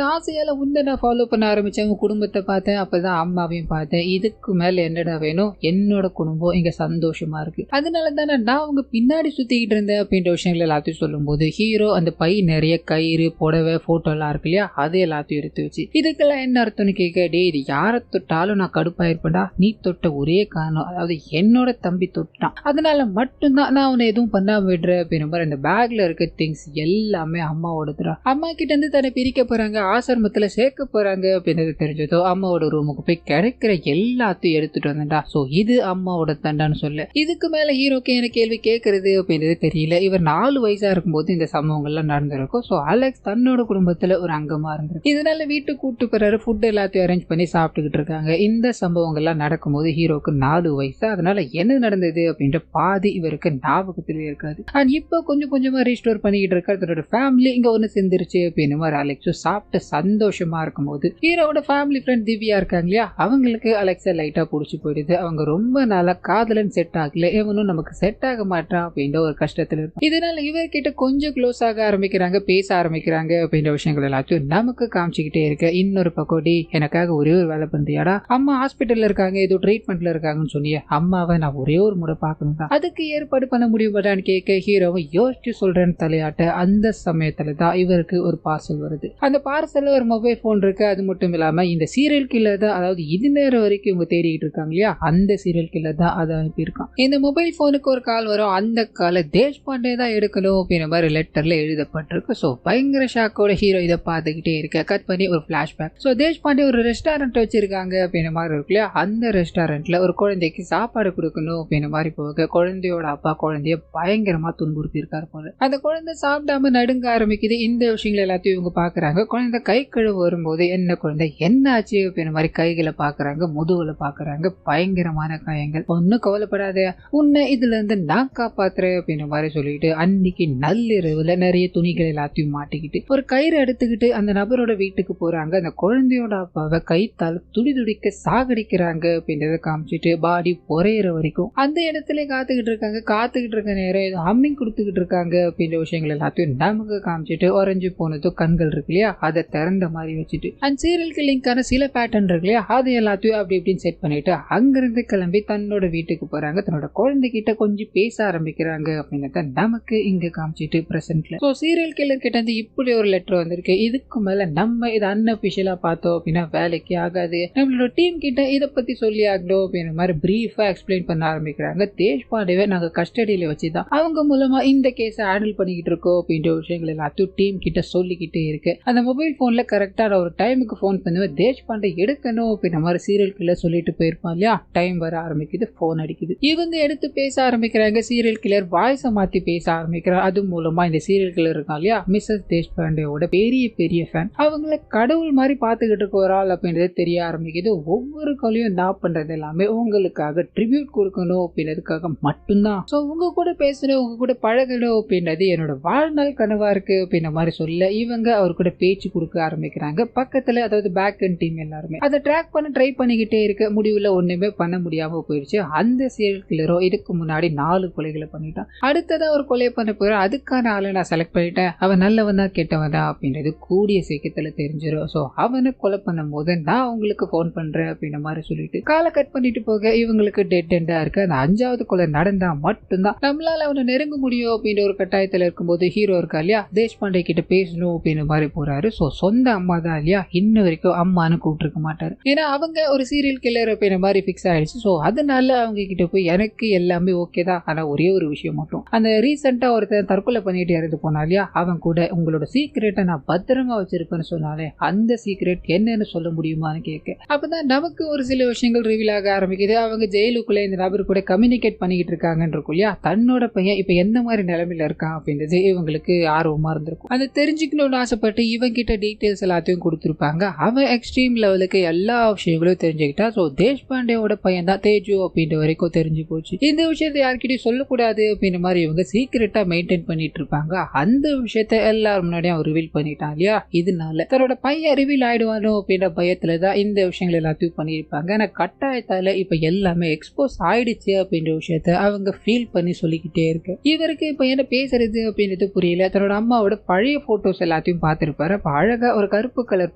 ஆசையால உன்னை நான் ஃபாலோ பண்ண ஆரம்பிச்சேன். உங்க குடும்பத்தை பார்த்தேன், அப்பதான் அம்மாவையும் பார்த்தேன். இதுக்கு மேல என்னடா வேணும், என்னோட குடும்பம் இங்க சந்தோஷமா இருக்கு, அதனால தானே நான் உங்க பின்னாடி சுத்திக்கிட்டு இருந்தேன் அப்படின்ற விஷயங்கள் எல்லாத்தையும் சொல்லும் போது ஹீரோ அந்த பை நிறைய கயிறு புடவை போட்டோ எல்லாம் இருக்கு இல்லையா, அது எல்லாத்தையும் எடுத்து வச்சு இதுக்கெல்லாம் என்ன அர்த்தம்னு கேட்க, டே இது யாரை தொட்டாலும் நான் கடுப்பாயிருப்பேன்டா, நீ தொட்ட ஒரே காரணம், அதாவது என்னோட தம்பி தொட்டான், அதனால மட்டும்தான் நான் அவனை எதுவும் பண்ணாம விடுறேன் அப்படின்ற மாதிரி அந்த பேக்ல இருக்க திங்ஸ் எல்லாமே அம்மாவோட அம்மா கிட்ட இருந்து தன்னை பிரிக்க போறாங்க, ஆசிரமத்துல சேர்க்க போறாங்க அப்படின்றது தெரிஞ்சதோ அம்மாவோட ரூமுக்கு போய் கிடைக்கிற எல்லாத்தையும் எடுத்துட்டு வந்தா. சோ இது அம்மாவோட தண்டான்னு சொல்ல இதுக்கு மேல ஹீரோக்கு என்ன கேள்வி கேட்கறது அப்படின்றது தெரியல. இவர் 4 வயசா இருக்கும்போது இந்த சம்பவங்கள்லாம் நடந்திருக்கும். சோ அலெக்ஸ் தன்னோட குடும்பத்துல ஒரு அங்கமா இருந்திருக்கு. இதனால வீட்டுக்கு கூட்டு போறாரு, ஃபுட் எல்லாத்தையும் அரேஞ்ச் பண்ணி சாப்பிட்டுக்கிட்டு இருக்காங்க. இந்த சம்பவங்கள்லாம் நடக்கும்போது ஹீரோக்கு 4 வயசு. அதனால என்ன நடந்தது அப்படின்ற பாதி இவருக்கு ஞாபகத்திலே இருக்காது. அண்ட் இப்போ கொஞ்சம் கொஞ்சமா ரீஸ்டோர் பண்ணிக்கிட்டு இருக்காரு. தன்னோட ஃபேமிலி இங்க ஒண்ணு செஞ்சிருச்சு அப்படின்னு மாதிரி அலெக்ஸும் சாப்பிட்டு சந்தோஷமா இருக்கும்போது ஹீரோட ஃபேமிலி ஃப்ரெண்ட் திவ்யா இருக்காங்க இல்லையா, அவங்களுக்கு அலெக்ஸை லைட்டா பிடிச்சி போயிடுது. அவங்க ரொம்ப நாளா காதலன் செட் ஆகல, இவனும் நமக்கு செட் ஆக மாட்டான் அப்படின்ற ஒரு கஷ்டத்துல இருக்கும். இதனால இவர்கிட்ட கொஞ்சம் க்ளோஸ் ஆக ஆரம்பிக்கிறாங்க, பேச ஆரம்பிக்கிறாங்க அப்படின்ற விஷயங்கள் எல்லாத்தையும் நமக்கு காமிச்சுக்கிட்டே இருக்க. இன்னொரு பக்கோடி எனக்காக ஒரே ஒரு வேலை பண்றியாடா, அம்மா ஹாஸ்பிட்டல்ல இருக்காங்க, ஏதோ ட்ரீட்மெண்ட்ல இருக்காங்கன்னு சொன்னியே, அம்மாவை நான் ஒரே ஒரு முறை பார்க்கணும் தான், அதுக்கு ஏற்பாடு பண்ண முடியுமாடான்னு கேட்க ஹீரோவை யோசிச்சு சொல்றேன்னு தலையாட்ட. அந்த சமயத்துல தான் இவருக்கு ஒரு பார்சல் வருது. அந்த பார்சல்ல ஒரு மொபைல் போன் இருக்கு. அது மட்டும் இல்லாம இந்த சீரியல் கில்லர் தான், அதாவது இது நேரம் வரைக்கும் இவங்க தேடிட்டு இருக்காங்க இல்லையா, அந்த சீரியல் கில்லர் தான் அதை அனுப்பியிருக்கான். இந்த மொபைல் போனுக்கு ஒரு கால் வரும். அந்த காலை தேஷ்பாண்டே தான் எடுக்கணும் அப்படின்ற மாதிரி லெட்டர்ல எழுதப்பட்டிருக்கு. ஸோ பயங்கர ஷாக்கோட ஹீரோ இதை பார்த்துக்கிட்டே இருக்க. கட் பண்ணி ஒரு பிளாஷ்பேக். ஸோ தேஷ்பாண்டே ஒரு ரெஸ்டாரண்ட் வச்சிருக்காங்க அப்படின்ற மாதிரி இருக்கு இல்லையா, அந்த ரெஸ்டாரண்ட்ல ஒரு குழந்தைக்கு சாப்பாடு கொடுக்கணும் அப்படின்ற மாதிரி போக குழந்தையோட அப்பா குழந்தைய பயங்கரமா துன்புறுத்தி இருக்காரு போல. அந்த குழந்தை சாப்பிடாம நடுங்க ஆரம்பிக்குது. இந்த விஷயங்கள் எல்லாத்தையும் இவங்க பாக்குறாங்க. குழந்தை கை கழுவு வரும்போது என்ன குழந்தை என்ன ஆச்சு அப்படின்ற மாதிரி கைகளை பாக்குறாங்க, முதுகுல பாக்குறாங்க, பயங்கரமான காயங்கள். ஒன்னும் கவலைப்படாத, உன்னை இதுல இருந்து நான் காப்பாத்துறேன் அப்படின்ற மாதிரி சொல்லிட்டு அன்னைக்கு நள்ளிரவுல நிறைய துணிகள் எல்லாத்தையும் மாட்டிக்கிட்டு ஒரு கயிறு எடுத்துக்கிட்டு அந்த நபரோட வீட்டுக்கு போறாங்க. அந்த குழந்தையோட அப்பாவை கைத்தால் துடிதுடிக்க சாகடிக்கிறாங்க அப்படின்றத காமிச்சிட்டு பாடி பொறையிற வரைக்கும் அந்த இடத்துல காத்துக்கிட்டு இருக்காங்க. காத்துக்கிட்டு இருக்க நேரம் ஏதோ ஹம்மிங் கொடுத்துக்கிட்டு இருக்காங்க அப்படின்ற விஷயங்கள் எல்லாத்தையும் நமக்கு காமிச்சிட்டு உறைஞ்சு போனது கண்கள் இருக்கு இல்லையா, அதை திறந்த மாதிரி வச்சுட்டு அண்ட் சீரியல் கில்லிங்கான சில பேட்டர்ன் இருக்கு இல்லையா, அது எல்லாத்தையும் அப்படி இப்படின்னு செட் பண்ணிட்டு அங்கிருந்து கிளம்பி தன்னோட வீட்டுக்கு போறாங்க. தன்னோட குழந்தைகிட்ட கொஞ்சம் பேச ஆரம்பிக்கிறாங்க அப்படின்னு நமக்கு இங்க காமிச்சிட்டு பிரசன்ட்ல. ஸோ சீரியல் கில்லர் கிட்ட இருந்து இப்படி ஒரு லெட்டர் வந்திருக்கு. இதுக்கு மேல நம்ம இதை அன்அபிஷியலா பார்த்தோம் அப்படின்னா வேலைக்கு ஆகாது. நம்மளோட டீம் கிட்ட இதை பத்தி சொல்லி ஆகணும் அப்படின்ற மாதிரி பிரீஃபா எக்ஸ்பிளைன் பண்ண ஆரம்பிக்கிறாங்க. தேஷ்பாண்டேவை நாங்க கஸ்டடியில வச்சுதான் அவங்க மூலமா இந்த கேஸை ஹேண்டில் பண்ணிக்கிட்டு இருக்கோம் அப்படின்ற விஷயங்கள் எல்லாத்தையும் டீம் கிட்ட சொல்லிக்கிட்டே இருக்கு. அந்த மொபைல் போன்ல கரெக்டா ஒரு டைமுக்கு போன் பண்ணுவேன், தேஷ்பாண்டே எடுக்கணும் அப்படின்ற மாதிரி சீரியல் கில்லர் சொல்லிட்டு போயிருப்பான் இல்லையா. டைம் வர ஆரம்பிக்குது, போன் அடிக்குது. இவங்க எடுத்து பேச ஆரம்பிக்கிறாங்க. சீரியல் கில்லர் வாய்ஸை மாத்தி பேச ஆரம்பிக்கிறார். அது மூலமா இந்த சீரியல் கில்லர் இருக்கா இல்லையா, மிஸ்ஸஸ் தேஷ்பாண்டேவோட பெரிய பெரிய ஃபேன், அவங்கள கடவுள் மாதிரி பார்த்துக்கிட்டு இருக்க ஒரு ஆள் அப்படின்றது தெரிய ஆரம்பிக்குது. ஒவ்வொரு காலையும் நான் பண்றது எல்லாமே உங்களுக்காக ட்ரிபியூட் கொடுக்கணும் அப்படின்றதுக்காக மட்டும்தான். ஸோ உங்க கூட பேசணும், உங்க கூட பழகணும் அப்படின்றது என்னோட வாழ்நாள் கனவா இருக்கு அப்படின்ற மாதிரி சொல்ல இவங்க அவர் கூட பேச்சு கொடுக்க ஆரம்பிக்கிறாங்க. பக்கத்துல அதாவது பேக் அண்ட் டீம் எல்லாருமே அதை ட்ராக் பண்ண ட்ரை பண்ணிக்கிட்டே இருக்க முடிவுல ஒண்ணுமே பண்ண முடியாம போயிடுச்சு. அந்த சீரியல் கில்லரோ இதுக்கு முன்னாடி 4 கொலைகளை பண்ணிட்டான். அடுத்ததா ஒரு கொலை பண்ண போற அதுக்கான ஆளை நான் செலக்ட் பண்ணிட்டேன், அவன் நல்லவன் தான் கெட்டவன் தான் அப்படின்றது கூடிய சீக்கிரத்துல தெரிஞ்சிடும். ஸோ அவனை கொலை பண்ணும் போது நான் உங்களுக்கு போன் பண்றேன் அப்படின்ற மாதிரி சொல்லிட்டு காலை கட் பண்ணிட்டு போக இவங்களுக்கு டெட் எண்டா இருக்கு. அந்த 5வது கொலை நடந்தா மட்டும்தான் நம்மளால அவனை நெருங்க முடியும் அப்படின்ற ஒரு கட்டாயத்துல இருக்கும்போது ஹீரோ இருக்கா இல்லையா, தேஷ்பாண்டே கிட்ட பேசணும் அப்படின்ற மாதிரி போறாரு. ஸோ சொந்த அம்மா தான் இல்லையா, இன்ன வரைக்கும் அம்மானு கூப்பிட்டுருக்க மாட்டாரு. ஏன்னா அவங்க ஒரு சீரியல் கில்லர் அப்படின்ற மாதிரி ஃபிக்ஸ் ஆயிடுச்சு. ஸோ அதனால அவங்க கிட்ட போய் எனக்கு எல்லாமே ஓகே தான், ஆனா ஒரே ஒரு விஷயம் மட்டும், அந்த ரீசெண்டா ஒருத்தர் தற்கொலை பண்ணிட்டு இறந்து போனா இல்லையா, அவன் கூட உங்களோட சீக்ரெட்டை நான் பத்திரமா வச்சிருப்பேன்னு சொன்னாலே அந்த சீக்ரெட் என்னன்னு சொல்ல முடியுமான்னு கேட்க அப்பதான் நமக்கு ஒரு சில விஷயங்கள் ரிவீல் ஆக ஆரம்பிக்குது. அவங்க ஜெயிலுக்குள்ள இந்த நபர் கூட கம்யூனிகேட் பண்ணிக்கிட்டு இருக்காங்கன்னு இருக்கும் இல்லையா, தன்னோட பையன் இப்ப எந்த மாதிரி நிலைமையில இருக்கான் அப்படின்றது இவங்களுக்கு ஆர்வமா இருந்திருக்கும். அதை தெரிஞ்சுக்கணும்னு ஆசைப்பட்டு இவங்க கிட்ட டீடைல்ஸ் எல்லாத்தையும் கொடுத்துருப்பாங்க. அவன் எக்ஸ்ட்ரீம் லெவலுக்கு எல்லா விஷயங்களும் தெரிஞ்சுக்கிட்டா. ஸோ தேஷ்பாண்டேவோட பையன் தான் தேஜு அப்படின்ற வரைக்கும் தெரிஞ்சு போச்சு. இந்த விஷயத்தை யார்கிட்டயும் சொல்லக்கூடாது அப்படின்ற மாதிரி இவங்க சீக்கிரட்டா மெயின்டைன் பண்ணிட்டு இருப்பாங்க. அந்த விஷயத்த எல்லாரும் முன்னாடியும் அவர் ரிவீல் பண்ணிட்டான் இல்லையா, இதனால தன்னோட பையன் ரிவீல் ஆயிடுவானோ அப்படின்ற பயத்துலதான் இந்த விஷயங்கள் எல்லாத்தையும் பண்ணியிருப்பாங்க. ஆனா கட்டாயத்தால இப்ப எல்லாமே எக்ஸ்போஸ் ஆயிடுச்சு அப்படின்ற விஷயத்த அவங்க ஃபீல் பண்ணி சொல்லிக்கிட்டே இருக்கு. இவருக்கு இப்ப என்ன பேசுறது அப்படின்றது புரியல. தன்னோட அம்மாவோட பழைய போட்டோஸ் எல்லாத்தையும் பார்த்திருப்பாரு. அப்ப அழகா ஒரு கருப்பு கலர்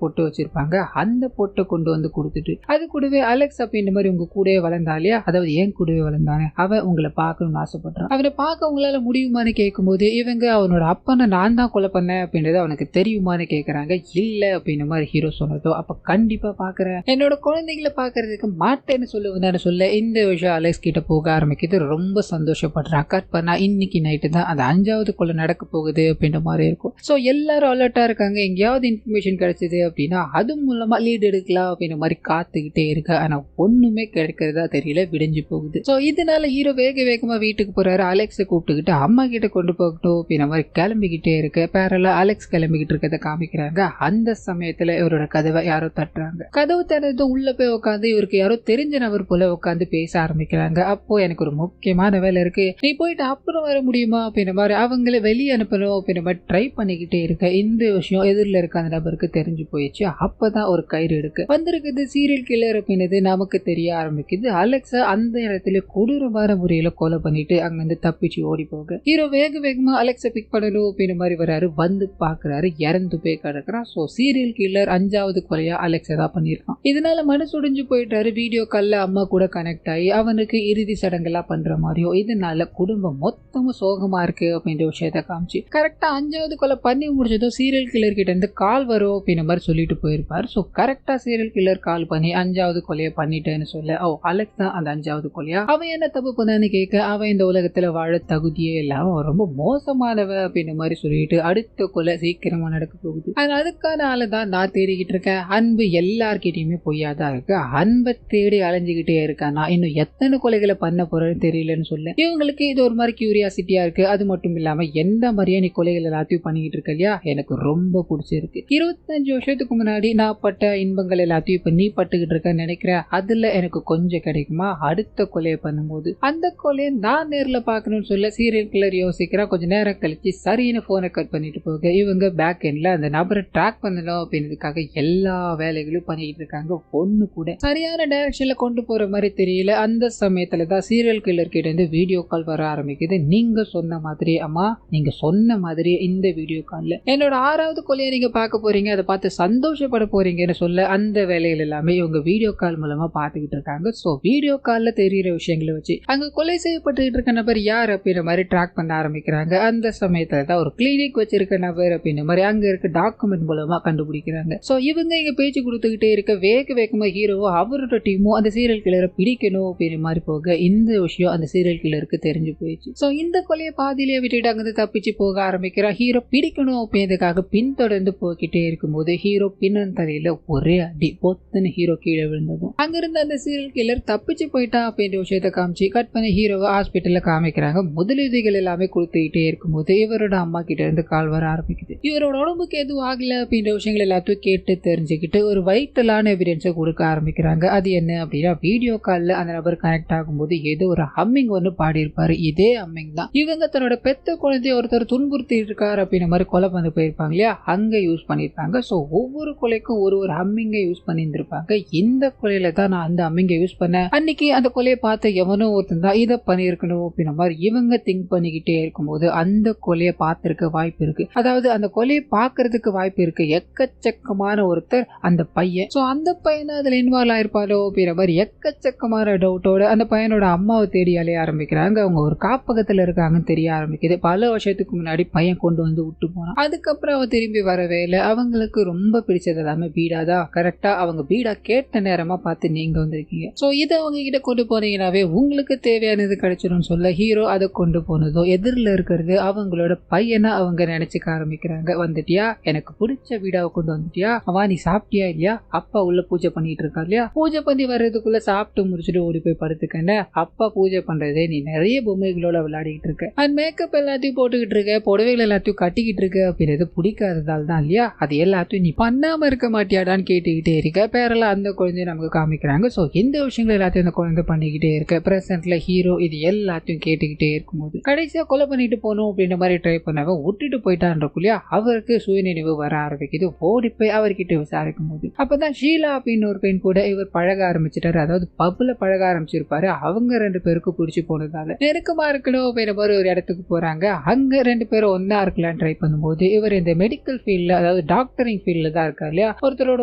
போட்டோ வச்சிருப்பாங்க. அந்த போட்டோ கொண்டு வந்து கொடுத்துட்டு அது கூடவே அலெக்ஸ் அப்படின்ற மாதிரி உங்க கூடவே வளர்ந்தா இல்லையா, அதாவது ஏன் கூடவே வளர்ந்தானே அவன் உங்களை பார்க்கணும்னு ஆசைப்படுறான். அவனை பார்க்க உங்களால முடியுமான்னு கேட்கும்போது இவங்க அவனோட அப்பனை நான் தான் கொலை பண்ணேன் அப்படின்றது அவனுக்கு தெரியுமான்னு கேட்கறாங்க. இல்ல அப்படின்ற மாதிரி ஹீரோ சொன்னதோ அப்ப கண்டிப்பா பாக்குறேன், என்னோட குழந்தைகளை பாக்குறதுக்கு மாட்டேன்னு சொல்லுவதான்னு சொல்ல இந்த விஷயம் அலெக்ஸ் கிட்ட போக ஆரம்பிக்குது. ரொம்ப சந்தோஷப்படுறான். கட் பண்ணா இன்னைக்கு நைட்டு தான் அந்த 5வது கொலை நடக்க போகுது போகுது அப்படின்ற மாதிரி இருக்கும். ஸோ எல்லாரும் அலர்ட்டா இருக்காங்க. எங்கேயாவது இன்ஃபர்மேஷன் கிடைச்சது அப்படின்னா அது மூலமா லீட் எடுக்கலாம் அப்படின்ற மாதிரி காத்துக்கிட்டே இருக்கு. ஆனா ஒண்ணுமே கிடைக்கிறதா தெரியல, விடிஞ்சு போகுது. ஸோ இதனால ஹீரோ வேகமா வீட்டுக்கு போறாரு. அலெக்ஸை கூப்பிட்டுக்கிட்டு அம்மா கிட்ட கொண்டு போகட்டும் அப்படின்ற மாதிரி கிளம்பிக்கிட்டே இருக்கு. பேரலா அலெக்ஸ் கிளம்பிக்கிட்டு இருக்கிறத காமிக்கிறாங்க. அந்த சமயத்துல இவரோட கதவை யாரோ தட்டுறாங்க. கதவு திறந்து உள்ள போய் உட்காந்து இவருக்கு யாரோ தெரிஞ்ச நபர் போல உட்காந்து பேச ஆரம்பிக்கிறாங்க. அப்போ எனக்கு ஒரு முக்கியமான வேலை இருக்கு, நீ போயிட்டு அப்புறம் வர முடியுமா அப்படின்ற மாதிரி அவங்கள வெளியே அனுப்பணும் அப்படின்ற மாதிரி ட்ரை பண்ணிக்கிட்டே இருக்க. இந்த விஷயம் எதிரில் இருக்க அந்த நபருக்கு தெரிஞ்சு போயிடுச்சு. அப்பதான் ஒரு கயிறு எடுக்க வந்திருக்குது சீரியல் கில்லர் அப்படின்றது நமக்கு தெரிய ஆரம்பிக்குது. அலெக்ஸா அந்த இடத்துல கொடூரமான முறையில கொலை பண்ணிட்டு அங்கிருந்து தப்பிச்சு ஓடி போக ஹீரோ வேகமா அலெக்ஸை பிக் பண்ணணும் அப்படின்ற மாதிரி வராரு. வந்து பாக்குறாரு, இறந்து போய் கிடக்குறான். சோ சீரியல் கில்லர் 5வது கொலையா அலெக்ஸை தான் பண்ணிருக்கான். இதனால மனசு உடைஞ்சு போயிட்டாரு. வீடியோ கால்ல அம்மா கூட கனெக்ட் ஆகி அவனுக்கு இறுதி சடங்கெல்லாம் பண்ற மாதிரியோ இதனால குடும்பம் மொத்தமும் சோகமா இருக்கு அப்படின்ற விஷயத்த காமிச்சு கரெக்டா 5வது கொலை பண்ணி முடிச்சதும் சீரியல் கில்லர் கிட்ட இருந்து கால் வரும் அப்படின்ற மாதிரி சொல்லிட்டு போயிருப்பாரு. ஸோ கரெக்டா சீரியல் கில்லர் கால் பண்ணி 5வது கொலையை பண்ணிட்டேன்னு சொல்ல, ஓ அலெக்ஸ் தான் அந்த 5வது கொலையா, அவன் என்ன தப்பு பண்ணான்னு கேட்க, அவன் இந்த உலகத்துல வாழ தகுதியே இல்லாம ரொம்ப மோசமானவ அப்படின்ற மாதிரி சொல்லிட்டு அடுத்த கொலை சீக்கிரமா நடக்க போகுது. அதுக்கான ஆளு தான் நான் தேடிக்கிட்டு இருக்கேன். அன்பு எல்லார்கிட்டயுமே பொய்யாதான் இருக்கு. அன்பை தேடி அலைஞ்சுக்கிட்டே இருக்கானா இன்னும் எத்தனை கொலைகளை பண்ண போறேன்னு தெரியலன்னு சொல்ல, இவங்களுக்கு இது ஒரு மாதிரி கியூரியாசிட்டியா இருக்கு. அது மட்டும் இல்லாம எந்த மாதிரியா நீ கொலைகள் எல்லாத்தையும் பண்ணிக்கிட்டு இருக்க இல்லையா, எனக்கு ரொம்ப பிடிச்சிருக்கு. 25 வருஷத்துக்கு முன்னாடி நான் பட்ட இன்பங்கள் எல்லாத்தையும் இப்ப நீ பட்டுக்கிட்டு இருக்கன்னு நினைக்கிறேன். அதுல எனக்கு கொஞ்சம் கிடைக்குமா அடுத்த கொலையை பண்ணும்போது, அந்த கொலையை நான் நேர்ல பாக்கணும்னு சொல்ல சீரியல் கில்லர் யோசிக்கிறா. கொஞ்சம் நேரம் கழிச்சு சரியான போனை கட் பண்ணிட்டு போக இவங்க பேக் எண்ட்ல அந்த நபரை ட்ராக் பண்ணணும் அப்படின்றதுக்காக எல்லா வேலைகளும் பண்ணிக்கிட்டு இருக்காங்க. ஒண்ணு கூட சரியான டைரக்ஷன்ல கொண்டு போற மாதிரி தெரியல. அந்த சமயத்துல தான் சீரியல் கில்லர் கிட்ட இருந்து வீடியோ கால் வர ஆரம்பிக்குது. நீங்க சொன்ன மாதிரி அம்மா, நீங்க சொன்ன மாதிரி இந்த வீடியோ கால்ல என்னோட 6வது கொலையை நீங்க பார்க்க போறீங்க, அதை பார்த்து சந்தோஷப்பட போறீங்கன்னு சொல்ல அந்த வேலைகள் எல்லாமே இவங்க வீடியோ கால் மூலமா பார்த்துக்கிட்டு இருக்காங்க. ஸோ வீடியோ கால்ல தெரியிற விஷயங்களை வச்சு அங்க கொலை செய்யப்பட்டு இருக்க நபர் யார் அப்படின்ற மாதிரி ட்ராக் பண்ண ஆரம்பிக்கிறாங்க. அந்த சமயத்துல தான் ஒரு கிளினிக் வச்சிருக்க நபர் அப்படின்ற மாதிரி அங்க இருக்க டாக்குமெண்ட் மூலமா கண்டுபிடிக்கிறாங்க. ஸோ இவங்க இங்க பேச்சு கொடுத்துக்கிட்டே இருக்க வேகமா ஹீரோவோ அவரோட டீமும் அந்த சீரியல் கில்லரை பிடிக்கணும் அப்படின்ற மாதிரி போக இந்த விஷயம் அந்த சீரியல் கில்லருக்கு தெரிஞ்சு போயிடுச்சு. ஸோ இந்த கொலையை பாதியிலேயே விட்டுட்டு அங்கிருந்து தப்பிச்சு போக ஆரம்பிக்கிறா. ஹீரோ பிடிக்கணும் அப்படின்றதுக்காக பின்தொடர்ந்து போய்கிட்டே இருக்கும்போது ஹீரோ பின்னன் தலையில ஒரே அடி பொத்துன்னு ஹீரோ கீழே விழுந்ததும் அங்கிருந்து அந்த சீரியல் கில்லர் தப்பிச்சு போயிட்டான் அப்படின்ற விஷயத்த காமிச்சு கட் பண்ணி ஹீரோவை ஹாஸ்பிட்டல்ல காமிக்கிறாங்க. முதலுதவிகள் எல்லாமே கொடுத்துக்கிட்டே இருக்கும்போது இவரோட அம்மா கிட்ட இருந்து கால் வர ஆரம்பிக்குது. இவரோட உடம்புக்கு எதுவும் ஆகல அப்படின்ற விஷயங்கள் எல்லாத்தையும் கேட்டு தெரிஞ்சுக்கிட்டு ஒரு வைட்டலான எவிடன்ஸை கொடுக்க ஆரம்பிக்கிறாங்க. அது என்ன அப்படின்னா, வீடியோ கால்ல அந்த நபர் கனெக்ட் ஆகும்போது ஏதோ ஒரு ஹம்மிங் ஒன்று பாடி இருப்பாரு. இதே ஹம்மிங் தான் இவங்க தன்னோட பெத்த குழந்தைய ஒருத்தர் துன்புறுத்தி இருக்காரு அப்படின்ற மாதிரி கொலை பண்ணி போயிருப்பாங்க இல்லையா, அங்க யூஸ் பண்ணிருப்பாங்க. ஸோ ஒவ்வொரு கொலைக்கும் ஒரு ஹம்மிங்கை யூஸ் பண்ணியிருந்திருப்பாங்க. இந்த கொலையில தான் நான் அந்த ஹம்மிங்கை யூஸ் பண்ணேன். அன்னைக்கு அந்த கொலையை பார்த்த எவனோ ஒருத்தன் தான் இதை பண்ணியிருக்கணும் அப்படின்ற மாதிரி இவங்க திங்க் பண்ணிக்கிட்டே இருக்கும்போது அந்த கொலையை பார்த்திருக்க வாய்ப்பு இருக்கு. அதாவது அந்த கொலையை பார்க்கறதுக்கு வாய்ப்பு இருக்கு. எக்கச்சக்கமான ஒருத்தர் அந்த பையன். ஸோ அந்த பையனை அதுல இன்வால்வ் ஆயிருப்பாரோ அப்படின்ற மாதிரி எக்கச்சக்கமான டவுட்டோட அந்த பையனோட அம்மாவை தேடி அலைய ஆரம்பிக்கிறாங்க. அவங்க ஒரு காப்பகத்துல இருக்காங்கன்னு தெரிய ஆரம்பிக்குது. பல வருஷத்துக்கு முன்னாடி பையன் கொண்டு வந்து விட்டு போனான். அதுக்கப்புறம் அவன் திரும்பி வரவே இல்லை. அவங்களுக்கு ரொம்ப பிடிச்சது எல்லாமே பீடாதான். கரெக்டா அவங்க பீடா கேட்ட நேரமா பார்த்து நீங்க வந்திருக்கீங்க. ஸோ இதை அவங்க கிட்ட கொண்டு போனீங்கன்னாவே உங்களுக்கு தேவையானது கிடைச்சிடும் சொல்ல ஹீரோ அதை கொண்டு போனதோ எதிரில் இருக்கிறது அவங்களோட பையனை அவங்க நினைச்சுக்க ஆரம்பிக்கிறாங்க. வந்துட்டியா, எனக்கு பிடிச்ச வீடாவை கொண்டு வந்துட்டியா, அவா நீ சாப்பிட்டியா இல்லையா, அப்பா உள்ள பூஜை பண்ணிட்டு இருக்கா இல்லையா, பூஜை பண்ணி வர்றதுக்குள்ள சாப்பிட்டு முடிச்சுட்டு ஓடி போய் படுத்துக்கன்னு அப்பா பூஜை பண்றதே நீ நிறைய பொம்மைகளோட விளையாடிக்கிட்டு இருக்க, அண்ட் மேக்கப் எல்லாத்தையும் போட்டுக்கிட்டு இருக்க, புடவைகள் எல்லாத்தையும் கட்டிக்கிட்டு இருக்க அப்படின்றது பிடிக்காததால் தான் இல்லையா, அது எல்லாத்தையும் நீ பண்ணாம இருக்க மாட்டியாடான்னு கேட்டுக்கிட்டே இருக்க. பேரெல்லாம் அந்த குழந்தைய நமக்கு காமிக்கிறாங்க. ஸோ இந்த விஷயங்கள் எல்லாத்தையும் அந்த குழந்தை பண்ணிக்கிட்டே இருக்க பிரசன்ட்ல ஹீரோ இது எல்லாத்தையும் கேட்டுக்கிட்டே இருக்கும்போது கடைசியா கொலை பண்ணிட்டு போகணும் அப்படின்ற மாதிரி ட்ரை பண்ணவ விட்டுட்டு போயிட்டான்றக்குள்ளயா அவருக்கு சுயநினைவு வர ஆரம்பிக்குது. ஓடி போய் அவர்கிட்ட விசாரிக்கும் போது அப்பதான் ஷீலா அப்படின்னு ஒரு பெண் கூட இவர் பழக ஆரம்பிச்சிட்டாரு. அதாவது பப்ல பழக ஆரம்பிச்சிருப்பாரு. அவங்க 2 பேருக்கும் பிடிச்சி போனதால நெருக்கமா இருக்கணும் அப்படின்ற மாதிரி ஒரு இடத்துக்கு போறாங்க. அங்க 2 பேரும் ஒன்னா இருக்கலாம் ட்ரை பண்ணும்போது இவர் இந்த மெடிக்கல் ஃபீல்ட்ல அதாவது டாக்டரிங் ஃபீல்ட்ல தான் இருக்காரு இல்லையா, ஒருத்தரோட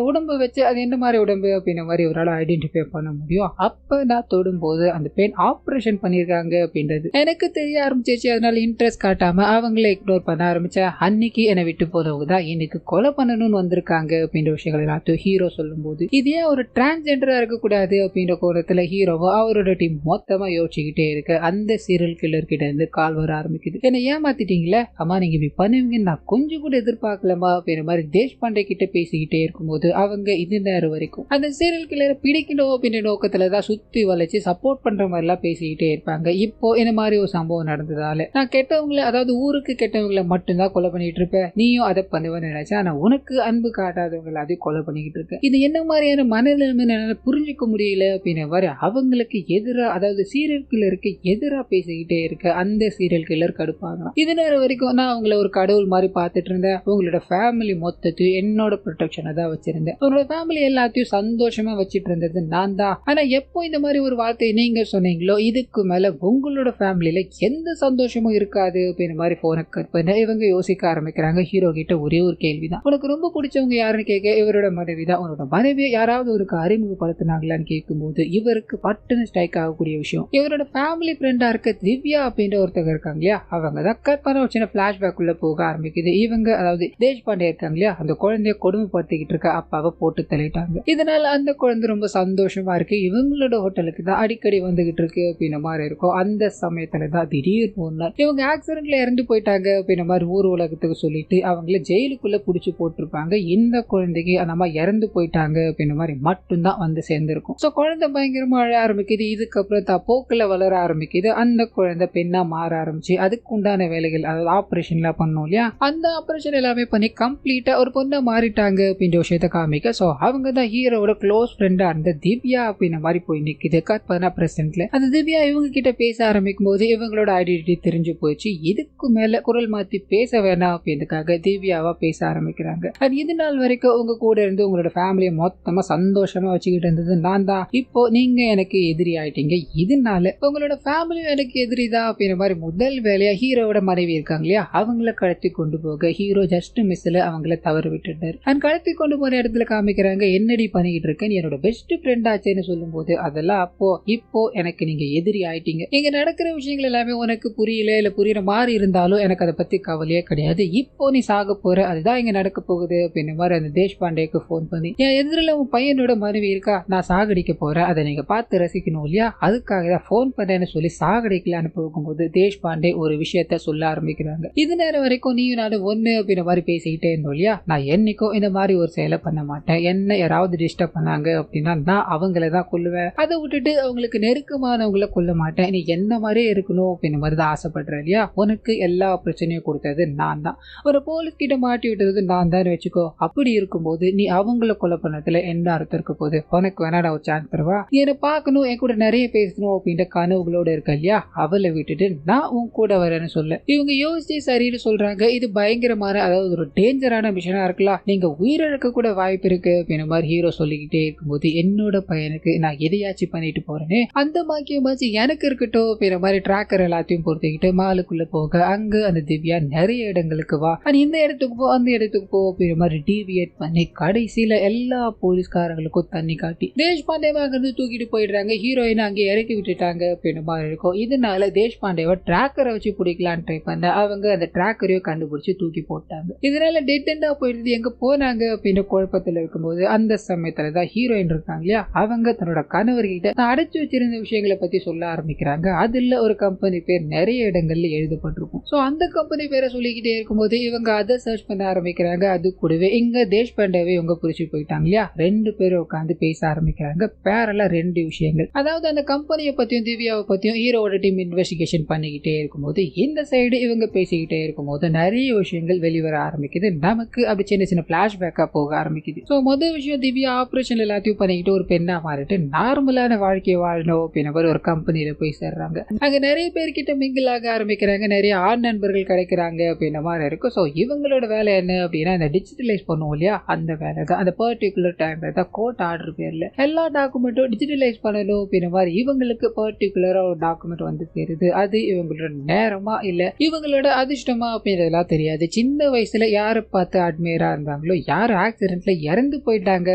உடம்பு வச்சு அது என்ன மாதிரி உடம்பு அப்படின்ற மாதிரி இவரால் ஐடென்டிஃபை பண்ண முடியும். அப்ப நான் தொடும்போது அந்த பெண் ஆப்ரேஷன் பண்ணிருக்காங்க அப்படின்றது எனக்கு தெரிய ஆரம்பிச்சிருச்சு. அதனால இன்ட்ரெஸ்ட் காட்டாம அவங்களே இக்னோர் பண்ண ஆரம்பிச்சேன். அன்னைக்கு என்னை விட்டு போறவங்க தான் இன்னைக்கு கொலை பண்ணணும்னு வந்திருக்காங்க அப்படின்ற விஷயங்கள் எல்லாத்தையும் ஹீரோ சொல்லும் போது இது ஏன் ஒரு டிரான்ஸ்ஜெண்டரா இருக்கக்கூடாது அப்படின்ற கோணத்துல ஹீரோவோ அவரோட டீம் மொத்தமா யோசிச்சுக்கிட்டே இருக்கு. அந்த சீரியல் கில்லர் கிட்ட இருந்து கால் வர ஆரம்பிக்குது. என்ன ஏமாத்திட்டீங்களா, பண்ணிட்டீங்களே, அம்மா நீங்க இப்படி பண்ணுவீங்கன்னு நான் கொஞ்சம் கூட எதிர்பார்க்கலமா அப்படின்ற மாதிரி தேஷ்பாண்டே கிட்ட பேசிக்கிட்டே இருக்கும்போது அவங்க இது நேரம் வரைக்கும் அந்த சீரியல் கில்லரை பிடிக்கணும் அப்படின்ற நோக்கத்துலதான் சுத்தி வளைச்சு சப்போர்ட் பண்ற மாதிரி எல்லாம் பேசிக்கிட்டே இருப்பாங்க. இப்போ இந்த மாதிரி ஒரு சம்பவம் நடந்ததால நான் கெட்டவங்களை, அதாவது ஊருக்கு கெட்டவங்களை மட்டும்தான் கொலை பண்ணிட்டு இருப்பேன், நீயும் அதை பண்ணுவேன்னு நினைச்சேன், ஆனா உனக்கு அன்பு காட்டாதவங்களை அதை கொலை பண்ணிக்கிட்டு இருக்க, இது என்ன மாதிரியான மனநிலைமை என்னால புரிஞ்சுக்க முடியல அப்படின்ற மாதிரி அவங்களுக்கு எதிராக, அதாவது சீரியல் கில்லருக்கு எதிராக பேசிக்கிட்டே இருக்க அந்த சீரியல் கில்லர் கடுப்பாங்க. இது நேரம் வரைக்கும் நான் அவங்கள ஒரு கடவுள் மாதிரி பார்த்துட்டு இருந்தேன், உங்களோட ஃபேமிலி மொத்தத்தையும் என்னோட ப்ரொடெக்ஷனை தான் வச்சிருந்தேன், உங்களோட ஃபேமிலி எல்லாத்தையும் சந்தோஷமா வச்சிட்டு இருந்தது நான் தான், ஆனா எப்போ இந்த மாதிரி ஒரு வார்த்தை நீங்க சொன்னீங்களோ இதுக்கு மேல உங்களோட ஃபேமிலியில எந்த சந்தோஷமும் இருக்காது அப்படின்ற மாதிரி போனை கட் பண்ண இவங்க யோசிக்க ஆரம்பிக்கிறாங்க. ஹீரோ கிட்ட ஒரே ஒரு கேள்விதான், உனக்கு ரொம்ப பிடிச்சவங்க யாருன்னு கேட்க இவரோட மனைவி தான். உன்னோட மனைவியை யாராவது ஒரு அறிமுகப்படுத்தினாங்களான்னு கேட்கும்போது இவருக்கு பட்டுன்னு ஸ்ட்ரைக் ஆகக்கூடிய விஷயம், இவரோட ஃபேமிலி ஃப்ரெண்டா இருக்க திவ்யா அப்படின்ற ஒருத்தங்க இருக்காங்க இல்லையா, அவங்க தான் கட் பண்ண ஒரு சின்ன பிளாஷ்பேக் உள்ள போக ஆரம்பிக்குது. இவங்க, அதாவது தேஷ்பாண்டே இருக்காங்க இல்லையா, அந்த குழந்தைய கொடுமைப்படுத்திக்கிட்டு இருக்க அப்பாவை போட்டு தள்ளிட்டாங்க. இதனால அந்த குழந்தை ரொம்ப சந்தோஷமா இருக்கு, இவங்களோட ஹோட்டலுக்கு தான் அடிக்கடி வந்துகிட்டு இருக்கு அப்படின்ற மாதிரி இருக்கும். அந்த சமயத்துல தான் திடீர்னு ஒரு நாள் இவங்க ஆக்சிடென்ட்ல இறந்து போயிட்டாங்க அப்படின்ற மாதிரி ஊர் உலகத்துக்கு சொல்லிட்டு அவங்கள ஜெயிலுக்குள்ள புடிச்சு போட்டிருப்பாங்க. இந்த குழந்தைக்கு அந்த மாதிரி இறந்து போயிட்டாங்க அப்படின்ற மாதிரி மட்டும்தான் வந்து சேர்ந்திருக்கும். சோ குழந்தை பயங்கரமா அழ ஆரம்பிக்குது. இதுக்கப்புறம் தான் போக்குல வளர ஆரம்பிக்குது. அந்த குழந்தை பெண்ணா மாற ஆரம்பிச்சு அதுக்கு உண்டான வேலைகள், அதாவது ஆபரேஷன்லாம் பண்ணோம் இல்லையா, அந்த ஆபரேஷன் எல்லாமே பண்ணி கம்ப்ளீட்டா ஒரு பொண்ணை மாறிட்டாங்க அப்படின்ற விஷயத்த காமிக்க சோ அவங்க தான் ஹீரோட க்ளோஸ் ஃப்ரெண்டா இருந்த திவ்யா அப்படின்ற மாதிரி போய் நிக்குது. கற்பனா பிரசன்ட்ல அந்த திவ்யா இவங்க கிட்ட பேச ஆரம்பிக்கும் போது இவங்களோட ஐடென்டிட்டி தெரிஞ்சு போயிடுச்சு. இதுக்கு மேல குரல் மாத்தி பேச வேணாம் அப்படின்றதுக்காக திவ்யாவா பேச ஆரம்பிக்கிறாங்க. அது இது நாள் வரைக்கும் உங்க கூட இருந்து உங்களோட ஃபேமிலியை மொத்தமா சந்தோஷமா வச்சுக்கிட்டு இருந்தது நான் தான், இப்போ நீங்க எனக்கு எதிரி ஆயிட்டீங்க, இதனால உங்களோட ஃபேமிலியும் எனக்கு எதிரி தான் அப்படின்ற மாதிரி முதல் வேலையா ஹீரோட மனைவி இருக்காங்க இல்லையா, அவங்கள கடத்தி கொண்டு போக ஹீரோ ஜஸ்ட் மிஸ்ல அவங்கள தவறு விட்டுட்டாரு. அண்ட் கடத்தி கொண்டு போன இடத்துல காமிக்கிறாங்க, என்னடி பண்ணிக்கிட்டு இருக்க, நீ என்னோட பெஸ்ட் ஃப்ரெண்ட் ஆச்சேன்னு சொல்லும் போது அதெல்லாம் அப்போ, இப்போ எனக்கு நீங்க எதிரி ஆயிட்டீங்க, இங்க நடக்கிற விஷயங்கள் எல்லாமே உனக்கு புரியல இல்ல புரியுற மாதிரி இருந்தாலும் எனக்கு அதை பத்தி கவலையே கிடையாது, இப்போ நீ சாக போற, அதுதான் இங்க நடக்க போகுது அப்படின்ற மாதிரி அந்த தேஷ்பாண்டேக்கு போன் பண்ணி, என் எதிரில உன் பையனோட மனைவி இருக்கா, நான் சாகடிக்க போறேன், அதை நீங்க பார்த்து ரசிக்கணும் இல்லையா, அதுக்காக தான் போன் பண்ணேன்னு சொல்லி சாகடிக்கலான்னு போகும்போது தேஷ்பாண்டே ஒரு விஷயத்த சொல்ல ஆரம்பிக்கிறாங்க. இது நேரம் வரைக்கும் நீயும் நானும் ஒண்ணு அப்படின்ற மாதிரி பேசிக்கிட்டே இருந்தோம் இல்லையா, நான் என்னைக்கும் இந்த மாதிரி ஒரு செயலை பண்ண மாட்டேன், என்ன யாராவது டிஸ்டர்ப் பண்ணாங்க அப்படின்னா நான் அவங்கள தான் கொல்லுவேன், அதை விட்டுட்டு அவங்களுக்கு நெருக்கமானவங்களை கொல்ல மாட்டேன், நீ என்ன மாதிரியே இருக்கணும் அப்படின்ற மாதிரி தான் ஆசைப்படுறேன் இல்லையா, உனக்கு எல்லா பிரச்சனையும் கொடுத்தது நான் தான், ஒரு போலீஸ் கிட்ட மாட்டி விட்டது நான் தான் வச்சுக்கோ, அப்படி இருக்கும்போது நீ அவங்கள கொலை பண்ணதுல என்ன அர்த்தம் இருக்க போகுது, உனக்கு வேணா நான் ஒரு சான்ஸ் தருவா, நீ என்ன பார்க்கணும், என் கூட நிறைய பேசணும் அப்படின்ற கனவுகளோட இருக்க இல்லையா, அவளை விட்டுட்டு நான் உன் கூட வரேன்னு சொல்ல இவங்க யோசிச்சு சரின்னு சொல்றாங்க. இது பயங்கரமான, அதாவது ஒரு டேஞ்சரான மிஷனா இருக்கலாம், நீங்க உயிரிழக்க கூட வாய்ப்பு இருக்கு அப்படின்ற மாதிரி ஹீரோ சொல்லிக்கிட்டே இருக்கும்போது என்னோட பையனுக்கு நான் எதையாச்சும் பண்ணிட்டு போறேனே, அந்த பாக்கியமாச்சு எனக்கு இருக்கட்டும் அப்படின்ற மாதிரி டிராக்கர் எல்லாத்தையும் பொறுத்துக்கிட்டு மாலுக்குள்ள போக அங்க அந்த திவ்யா நிறைய இடங்களுக்கு வா, இந்த இடத்துக்கு போ அந்த இடத்துக்கு போ அப்படின்ற மாதிரி டிவியேட் பண்ணி கடைசியில எல்லா போலீஸ்காரங்களுக்கும் தண்ணி காட்டி தேஷ்பாண்டேவை அங்கிருந்து தூக்கிட்டு போயிடுறாங்க. ஹீரோயினை அங்கே இறக்கி விட்டுட்டாங்க அப்படின்ற மாதிரி இருக்கும். இதனால தேஷ்பாண்டேவை டிராக்கரை வச்சு பிடிக்கலான்னு ட்ரை பண்ண அவங்க அந்த டிராக்கரையும் கண்டுபிடிச்சு தூக்கி போட்டாங்க. இதனால டெட் எண்டா போயிடுது, எங்க போனாங்க அப்படின்ற குழப்பத்தில் இருக்கும்போது அந்த சமயத்துல தான் ஹீரோயின் இருக்காங்க இல்லையா, அவங்க தன்னோட கணவர்கிட்ட அடைச்சு வச்சிருந்த விஷயங்களை பத்தி சொல்ல ஆரம்பிக்கிறாங்க. அதுல ஒரு கம்பெனி பேர் நிறைய இடங்கள்ல எழுதப்பட்டிருக்கும். சோ அந்த கம்பெனி பேரை சொல்லிக்கிட்டே இருக்கும்போது இவங்க அதை சர்ச் பண்ண ஆரம்பிக்கிறாங்க. அது கூடவே இங்க தேஷ்பாண்டேவை இவங்க புடிச்சு போயிட்டாங்க இல்லையா, ரெண்டு பேரும் உட்காந்து பேச ஆரம்பிக்கிறாங்க. பேரல ரெண்டு விஷயங்கள், அதாவது அந்த கம்பெனியை பத்தியும் திவ்யாவை பத்தியும் ஹீரோட டீம் இன்வெஸ்டிகேஷன் பண்ணிக்கிட்டே இருக்கும்போது இந்த சைடு இவங்க பேசிக்கிட்டே இருக்கும்போது நிறைய விஷயங்கள் வெளிவர ஆரம்பிக்குது. நமக்கு அப்படி சின்ன சின்ன பிளாஷ்பேக்கா போக ஆரம்பிக்குது. ஸோ முதல் விஷயம், திவ்யா ஆப்ரேஷன் எல்லாத்தையும் பண்ணிக்கிட்டு ஒரு பெண்ணா மாறிட்டு நார்மலான வாழ்க்கையை வாழணும் அப்படின்ற மாதிரி ஒரு கம்பெனியில போய் சேர்றாங்க. அங்க நிறைய பேர்கிட்ட மிங்கிள் ஆக ஆரம்பிக்கிறாங்க, நிறைய ஆண் நண்பர்கள் கிடைக்கிறாங்க அப்படின்ற மாதிரி இருக்கும். ஸோ இவங்களோட வேலை என்ன அப்படின்னா இந்த டிஜிட்டலைஸ் பண்ணுவோம் இல்லையா, அந்த வேலை தான். அந்த பர்டிகுலர் டைம்ல தான் கோர்ட் ஆர்டர் பேர்ல எல்லா டாக்குமெண்ட்டும் டிஜிட்டலைஸ் பண்ணணும் அப்படின்ற மாதிரி இவங்களுக்கு பர்டிகுலரா ஒரு டாக்குமெண்ட் வந்து சேருது. அது இவங்களோட நேரமா இல்ல இவங்களோட அதிர்ஷ்டமா அப்படின்றதெல்லாம் தெரியாது. சின்ன வயசுல யாரை பார்த்து அட்மையரா இருந்தாங்களோ, யார் ஆக்சிடென்ட்ல இறந்து போயிட்டாங்க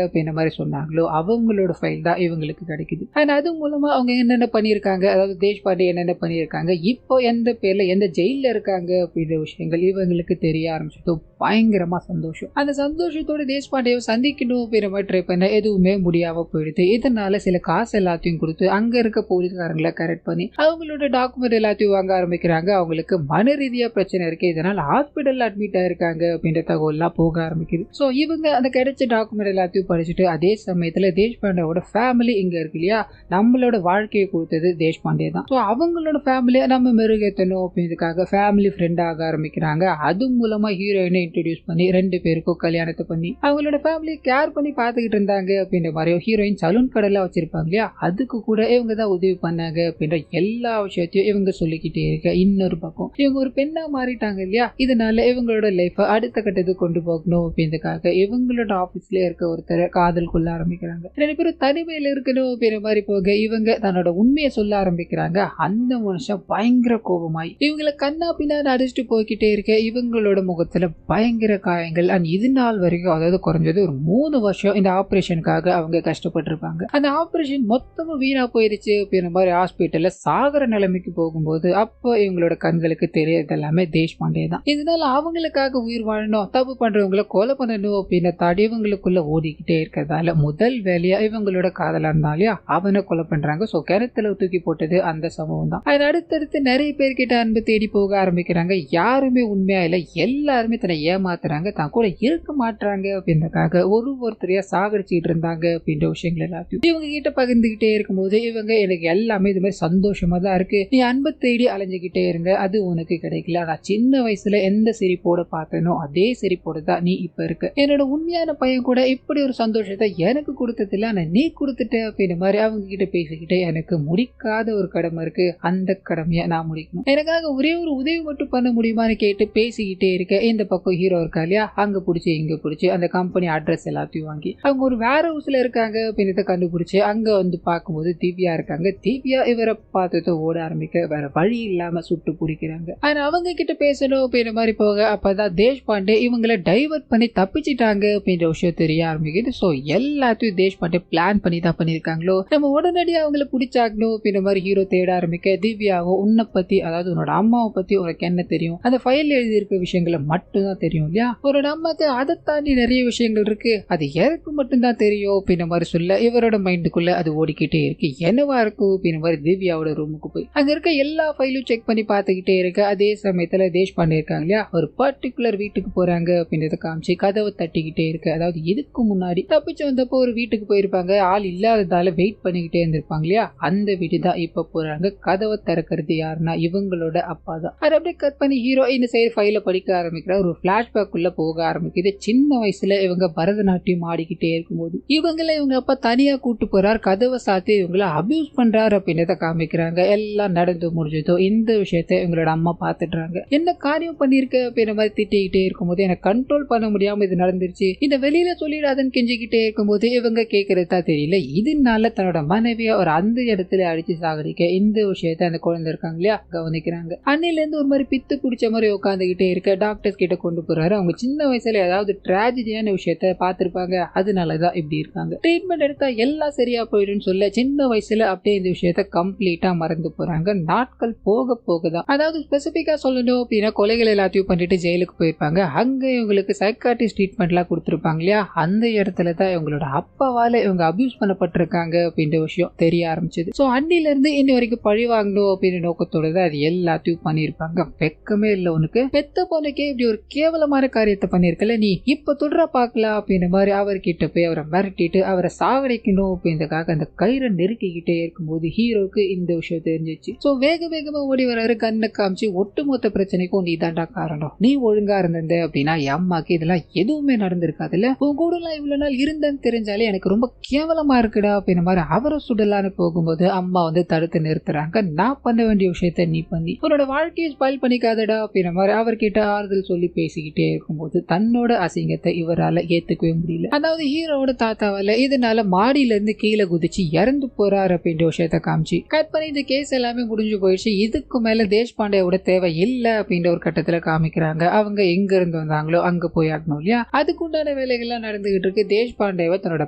அப்படின்ற மாதிரி சொன்னாங்களோ அவங்களோட ஃபைல் தான் இவங்களுக்கு கிடைக்குது. அண்ட் அது மூலமா அவங்க என்னென்ன பண்ணியிருக்காங்க, அதாவது தேஷ்பாண்டே என்னென்ன பண்ணியிருக்காங்க, இப்போ எந்த பேர்ல எந்த ஜெயில இருக்காங்க அப்படின்ற விஷயங்கள் இவங்களுக்கு தெரிய ஆரம்பிச்சது. பயங்கரமா சந்தோஷம். அந்த சந்தோஷத்தோட தேஷ்பாண்டேவை சந்திக்கணும் அப்படின்ற மாதிரி ட்ரை பண்ண எதுவுமே முடியாம போயிடுது. இதனால சில காசு எல்லாத்தையும் கொடுத்து அங்க இருக்க போலீஸ்காரங்களை கரெக்ட் பண்ணி அவங்களோட டாக்குமெண்ட் எல்லாத்தையும் வாங்க ஆரம்பிக்கிறாங்க. அவங்களுக்கு மன ரீதியா ரீதியா பிரச்சனை இருக்கு, இதனால ஹாஸ்பிட்டல் அட்மிட் ஆயிருக்காங்க அப்படின்ற தகவல்லாம் போக ஆரம்பிக்குது. சோ இவங்க அந்த கிடைச்ச டாக்குமெண்ட் எல்லாத்தையும் படிச்சுட்டு அதே சமயத்துல தேஷ்பாண்டேவோட ஃபேமிலி இங்க இருக்கு இல்லையா, நம்மளோட வாழ்க்கையை கொடுத்தது தேஷ்பாண்டே தான். சோ அவங்களோட ஃபேமிலியை நம்ம மெருகேற்றணும் அப்படின்றதுக்காக ஃபேமிலி ஃப்ரெண்ட் ஆக ஆரம்பிக்கிறாங்க. அது மூலமா ஹீரோயினை இன்ட்ரோடியூஸ் பண்ணி 2 பேருக்கும் கல்யாணத்தை பண்ணி அவங்களோட ஃபேமிலி கேர் பண்ணி பார்த்துக்கிட்டு இருந்தாங்க அப்படின்ற மாதிரி. ஹீரோயின் சலூன் கடைலாம் வச்சிருப்பாங்க இல்லையா, அதுக்கு கூட இவங்க தான் உதவி பண்ணாங்க அப்படின்ற எல்லா விஷயத்தையும் இவங்க சொல்லிக்கிட்டே இருக்க, இன்னொரு பக்கம் இவங்க ஒரு பெண்ணா மாறிட்டாங்க இல்லையா, இதனால இவங்களோட லைஃப் அடுத்த கட்டத்துக்கு கொண்டு போகணும் அப்படின்றதுக்காக இவங்களோட ஆபீஸ்ல இருக்க ஒருத்தரை காதல் கொள்ள ஆரம்பிக்கிறாங்க. 2 பேரும் தனிமையில இருக்கணும் அப்படின்ற மாதிரி போக இவங்க தன்னோட உண்மையை சொல்ல ஆரம்பிக்கிறாங்க. அந்த மனுஷன் பயங்கர கோபமாய் இவங்களை கண்ணா பின்னா அடிச்சுட்டு போய்கிட்டே இருக்க இவங்களோட முகத்துல பயங்கர காயங்கள். அண்ட் இது நாள் வரைக்கும், அதாவது குறைஞ்சது ஒரு 3 வருஷம் இந்த ஆபரேஷனுக்காக அவங்க கஷ்டப்பட்டிருப்பாங்க. அந்த ஆபரேஷன் மொத்தமும் வீணா போயிருச்சு அப்படின்ற மாதிரி ஹாஸ்பிட்டல்ல சாகர நிலைமைக்கு போகும்போது அப்போ இவங்களோட கண்களுக்கு தெரியறது எல்லாமே தேஷ்பாண்டே தான். இதனால அவங்களுக்காக உயிர் வாழணும், தப்பு பண்றவங்களை கொலை பண்ணணும் அப்படின்னு தாடி இவங்களுக்குள்ள ஓடிக்கிட்டே இருக்கிறதால முதல் வேலையா இவங்களோட காதலா இருந்தாலியா அவனை கொலை பண்றாங்க. சோ கிணத்துல தூக்கி போட்டது அந்த சம்பவம் தான். அது அடுத்தடுத்து நிறைய பேர்கிட்ட அன்பு தேடி போக ஆரம்பிக்கிறாங்க. யாருமே உண்மையா இல்ல, எல்லாருமே தன்னை ஏமாத்துறாங்க, தான் கூட இருக்க மாட்டாங்க அப்படின்றதுக்காக ஒருத்தரையா சாகடிச்சுட்டு இருந்தாங்க அப்படின்ற விஷயங்கள் எல்லாத்தையும் இவங்க கிட்ட பகிர்ந்துகிட்டே இருக்கும்போது இவங்க எனக்கு எல்லாமே இது மாதிரி சந்தோஷமா தான் இருக்கு, நீ அன்பை தேடி அலைஞ்சுக்கிட்டே இருங்க, அது உனக்கு கிடைக்கல, நான் சின்ன வயசுல எந்த சிரிப்போட பார்த்தனோ அதே சிரிப்போட தான் நீ இப்ப இருக்க, என்னோட உண்மையான பையன் கூட இப்படி ஒரு சந்தோஷத்தை எனக்கு கொடுத்ததில்ல, ஆனா நீ கொடுத்துட்ட அப்படின்ற மாதிரி அவங்க கிட்ட பேசிக்கிட்டே எனக்கு முடிக்காத ஒரு கடமை இருக்கு, அந்த கடமையை நான் முடிக்கணும், எனக்காக ஒரே ஒரு உதவி மட்டும் பண்ண முடியுமான்னு கேட்டு பேசிக்கிட்டே இருக்க இந்த பக்கம் ஹீரோ இருக்கா இல்லையா, அங்க பிடிச்சி இங்க பிடிச்சி அந்த கம்பெனி அட்ரஸ் எல்லாத்தையும் வாங்கி அவங்க ஒரு வேற ஹவுஸ்ல இருக்காங்க அப்படின்றத கண்டுபிடிச்சு அங்க வந்து பார்க்கும்போது திவ்யா இருக்காங்க. திவ்யா இவரை பார்த்துட்டு ஓட ஆரம்பிக்க வேற வழி இல்லாம சுட்டு பிடிக்கிறாங்க. ஆனா அவங்க கிட்ட பேசணும் அப்படின்ற மாதிரி போக அப்பதான் தேஷ்பாண்டே இவங்களை டைவர்ட் பண்ணி தப்பிச்சிட்டாங்க அப்படின்ற விஷயம் தெரிய ஆரம்பிக்குது. சோ எல்லாத்தையும் தேஷ்பாண்டே பிளான் பண்ணி தான் பண்ணிருக்காங்களோ, நம்ம உடனடியாக அவங்களை பிடிச்சாக்கணும் அப்படின்ற மாதிரி ஹீரோ தேட ஆரம்பிக்க திவ்யாவும் உன்னை பத்தி, அதாவது உன்னோட அம்மாவை பத்தி உனக்கு என்ன தெரியும், அந்த ஃபைல் எழுதி இருக்க விஷயங்களை மட்டும் தான் தெரியும் இல்லையா, உன்னோட அம்மாக்கு அதை தாண்டி நிறைய விஷயங்கள் இருக்கு, அது எனக்கு மட்டும்தான் தெரியும் அப்படின்ற மாதிரி சொல்ல இவரோட மைண்டுக்குள்ள அது ஓடிக்கிட்டே இருக்கு. என்னவா இருக்கும் அப்படின்ற மாதிரி திவ்யாவோட ரூமுக்கு போய் அங்க இருக்க எல்லா ஃபைலும் செக் பண்ணி பார்த்துக்கிட்டே இருக்க அதே சமயத்துல தேஷ்பாண்டே இருக்காங்க இல்லையா, ஒரு பர்டிகுலர் வீட்டுக்கு போறாங்க அப்படின்றத காமிச்சு கதவை தட்டிக்கிட்டே இருக்கு. அதாவது இதுக்கு முன்னாடி தப்பிச்சு வந்தப்போ ஒரு வீட்டுக்கு போயிருப்பாங்க, ஆள் இல்லாததால வெயிட் பண்ணிக்கிட்டே இருந்திருப்பாங்க இல்லையா, அந்த வீட்டு தான் இப்ப போறாங்க. கதவை திறக்கிறது யாருன்னா இவங்களோட அப்பா தான். அது அப்படியே கட் பண்ணி ஹீரோ இந்த சைடு ஃபைல படிக்க ஆரம்பிக்கிற ஒரு பிளாஷ்பேக் உள்ள போக ஆரம்பிக்குது. சின்ன வயசுல இவங்க பரதநாட்டியம் ஆடிக்கிட்டே இருக்கும்போது இவங்க அப்பா தனியா கூட்டு போறாரு, கதவை சாத்தி இவங்களை அபியூஸ் பண்றாரு அப்படின்றத காமிக்கிறாங்க. எல்லாம் நடந்து முடிஞ்சதோ இந்த விஷயத்த இவங்களோட அம்மா பாத்துடுறாங்க. என்ன காரியம் பண்ணிருக்க அப்படின்ற மாதிரி திட்டிக்கிட்டே இருக்கும்போது எனக்கு கண்ட்ரோல் பண்ண முடியாம இது நடந்துருச்சு, இந்த வெளியில சொல்லிடாதன்னு கெஞ்சிக்கிட்டே இருக்கும்போது இவங்க கேட்கறதா தெரியல, இதனால தன்னோட மனைவிய ஒரு அந்த இடத்துல அடிச்சு சாகடிக்க இந்த விஷயத்த அந்த குழந்தை இருக்காங்க இல்லையா கவனிக்கிறாங்க. அன்னையில இருந்து ஒரு மாதிரி பித்து பிடிச்ச மாதிரி உட்காந்துக்கிட்டே இருக்க டாக்டர்ஸ் கிட்ட கொண்டு போறாரு. அவங்க சின்ன வயசுல ஏதாவது டிராஜடியான விஷயத்த பார்த்திருப்பாங்க, அதனாலதான் இப்படி இருக்காங்க, ட்ரீட்மெண்ட் எடுத்தா எல்லாம் சரியா போயிடும்னு சொல்ல சின்ன வயசுல அப்படியே இந்த விஷயத்த கம்ப்ளீட்டா மறந்து போறாங்க. நாட்கள் போக போகதான், அதாவது ஸ்பெசிபிக்கா சொல்லணும் அப்படின்னா கொலைகள் எல்லாத்தையும் பண்ணிட்டு ஜெயிலுக்கு போயிருப்பாங்க. அங்க இவங்களுக்கு சைக்காட்ரிஸ்ட் ட்ரீட்மெண்ட் எல்லாம் கொடுத்துருப்பாங்க இல்லையா, அந்த இடத்துல தான் இவங்களோட அப்பாவால இவங்க அபியூஸ் பண்ணப்பட்டிருக்காங்க அப்படின்ற விஷயம் தெரிய ஆரம்பிச்சது. சோ அன்னில இருந்து இன்னி வரைக்கும் பழி வாங்கணும் அப்படின்ற நோக்கத்தோட தான் அது எல்லாத்தையும் பண்ணிருப்பாங்க. வெக்கமே இல்ல உனக்கு, பெத்த பொண்ணுக்கே இப்படி ஒரு கேவலமான காரியத்தை பண்ணிருக்கல, நீ இப்ப தொடர பாக்கலாம் அப்படின்ற மாதிரி அவர்கிட்ட போய் அவரை மிரட்டிட்டு அவரை சாகடிக்கணும் அப்படின்றதுக்காக அந்த கயிறை நெருக்கிக்கிட்டே இருக்கும்போது ஹீரோக்கு இந்த விஷயம் தெரிஞ்சிச்சு. சோ வேக வேகமா ஓடி வராரு, கண்ணை காமிச்சு ஒட்டுமொத்த பிரச்சனைக்கும் நீ தாண்டா காரணம், நீ ஒழுங்கா இருந்த அப்படின்னா அம்மாக்கு இதெல்லாம் எதுவுமே நடந்திருக்காதுல்ல, உன் கூட எல்லாம் இவ்வளவு நாள் இருந்தேன்னு தெரிஞ்சாலே எனக்கு ரொம்ப கேவலமா இருக்குடா அப்படின்ற மாதிரி அவரை சுடலான்னு போகும்போது அம்மா வந்து தடுத்து நிறுத்துறாங்க. நான் பண்ண வேண்டிய விஷயத்த நீ பண்ணி உன்னோட வாழ்க்கையை ஸ்பாயில் பண்ணிக்காதடா அப்படின்ற மாதிரி அவர்கிட்ட ஆறுதல் சொல்லி பேசிக்கிட்டே இருக்கும்போது தன்னோட அசிங்கத்தை இவரால ஏத்துக்கவே முடியல. அதாவது ஹீரோட தாத்தாவால இதனால மாடியில இருந்து கீழே குதிச்சு இறந்து போறாரு அப்படின்ற விஷயத்த காமிச்சு கட் பண்ணி இந்த கேஸ் எல்லாமே முடிஞ்சு போயிடுச்சு, இதுக்கு மேல தேஷ்பாண்டேயோட தேவை இல்ல அப்படின்ற ஒரு கட்டத்துல காமிக்கிறாங்க. அவங்க எங்க இருந்து வந்தாங்களோ அங்க போய் ஆகணும் இல்லையா, அதுக்குண்டான வேலைகள்லாம் நடந்துகிட்டு இருக்கு. தேஷ்பாண்டேவை தன்னோட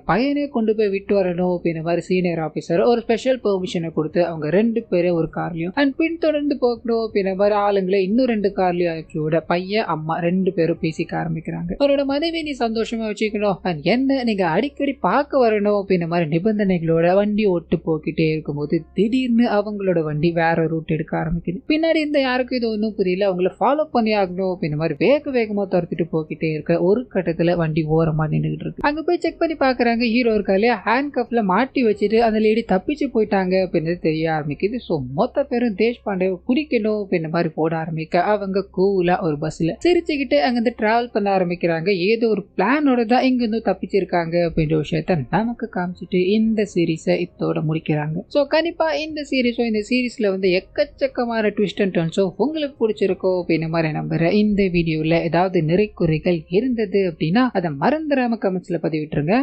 பையனே கொண்டு போய் விட்டு வரணும் அப்படின்ற மாதிரி சீனியர் ஆபீசர் ஒரு ஸ்பெஷல் பெர்மிஷனை கொடுத்து அவங்க 2 பேரே ஒரு கார்லயும் அண்ட் பின் தொடர்ந்து போகணும் அப்படின்ற மாதிரி ஆளுங்களை இன்னும் 2 கார்லயும் அனுப்பிச்சு விட பையன் அம்மா 2 பேரும் பேசிக்க ஆரம்பிக்கிறாங்க. அவரோட மனைவி நீ சந்தோஷமா வச்சுக்கணும் அண்ட் என்ன நீங்க அடிக்கடி பார்க்க வரணும் அப்படின்ற மாதிரி நிபந்தனைகளோட வண்டி ஓட்டு போக்கிட்டே இருக்கும்போது திடீர்னு அவங்களோட வண்டி வேற ரூட் எடுக்க ஆரம்பிக்குது. பின்னாடி இருந்த யாருக்கும் இது ஒன்றும் புரியல. அவங்கள ஃபாலோ பண்ணி ஆகணும் அப்படின்ற மாதிரி வேகமா துரத்திட்டு போய்கிட்டே இருக்க ஒரு கட்டத்துல வண்டி ஓரமா நின்றுகிட்டு இருக்கு. அங்க போய் செக் பண்ணி பாக்குறாங்க. ஹீரோ இருக்காலே ஹேண்ட் கப்ல மாட்டி வச்சுட்டு அந்த லேடி தப்பிச்சு போயிட்டாங்க அப்படின்றது தெரிய ஆரம்பிக்குது. ஸோ மொத்த பேரும் தேஷ்பாண்டேவை பிடிக்கணும் அப்படின்ற மாதிரி போட ஆரம்பிக்க அவங்க கூலா ஒரு பஸ்ல சிரிச்சுக்கிட்டு அங்கிருந்து டிராவல் பண்ண ஆரம்பிக்கிறாங்க. ஏதோ ஒரு பிளானோட தான் இங்க இருந்து தப்பிச்சிருக்காங்க அப்படின்ற விஷயத்த நமக்கு காமிச்சிட்டு இந்த சீரீஸை இதோட முடிக்கிறாங்க. ஸோ கண்டிப்பா இந்த சீரீஸ்ல வந்து எக்கச்சக்கமான ட்விஸ்ட் அண்ட் டர்ன்ஸோ உங்களுக்கு பிடிச்சிருக்கோ அப்படின்ற மாதிரி நம்புறேன். இந்த வீடியோல ஏதாவது நிறை குறைகள் இருந்தது அப்படின்னா அதை மறந்துடாம கமெண்ட்ஸ்ல பதிவிட்டுருங்க.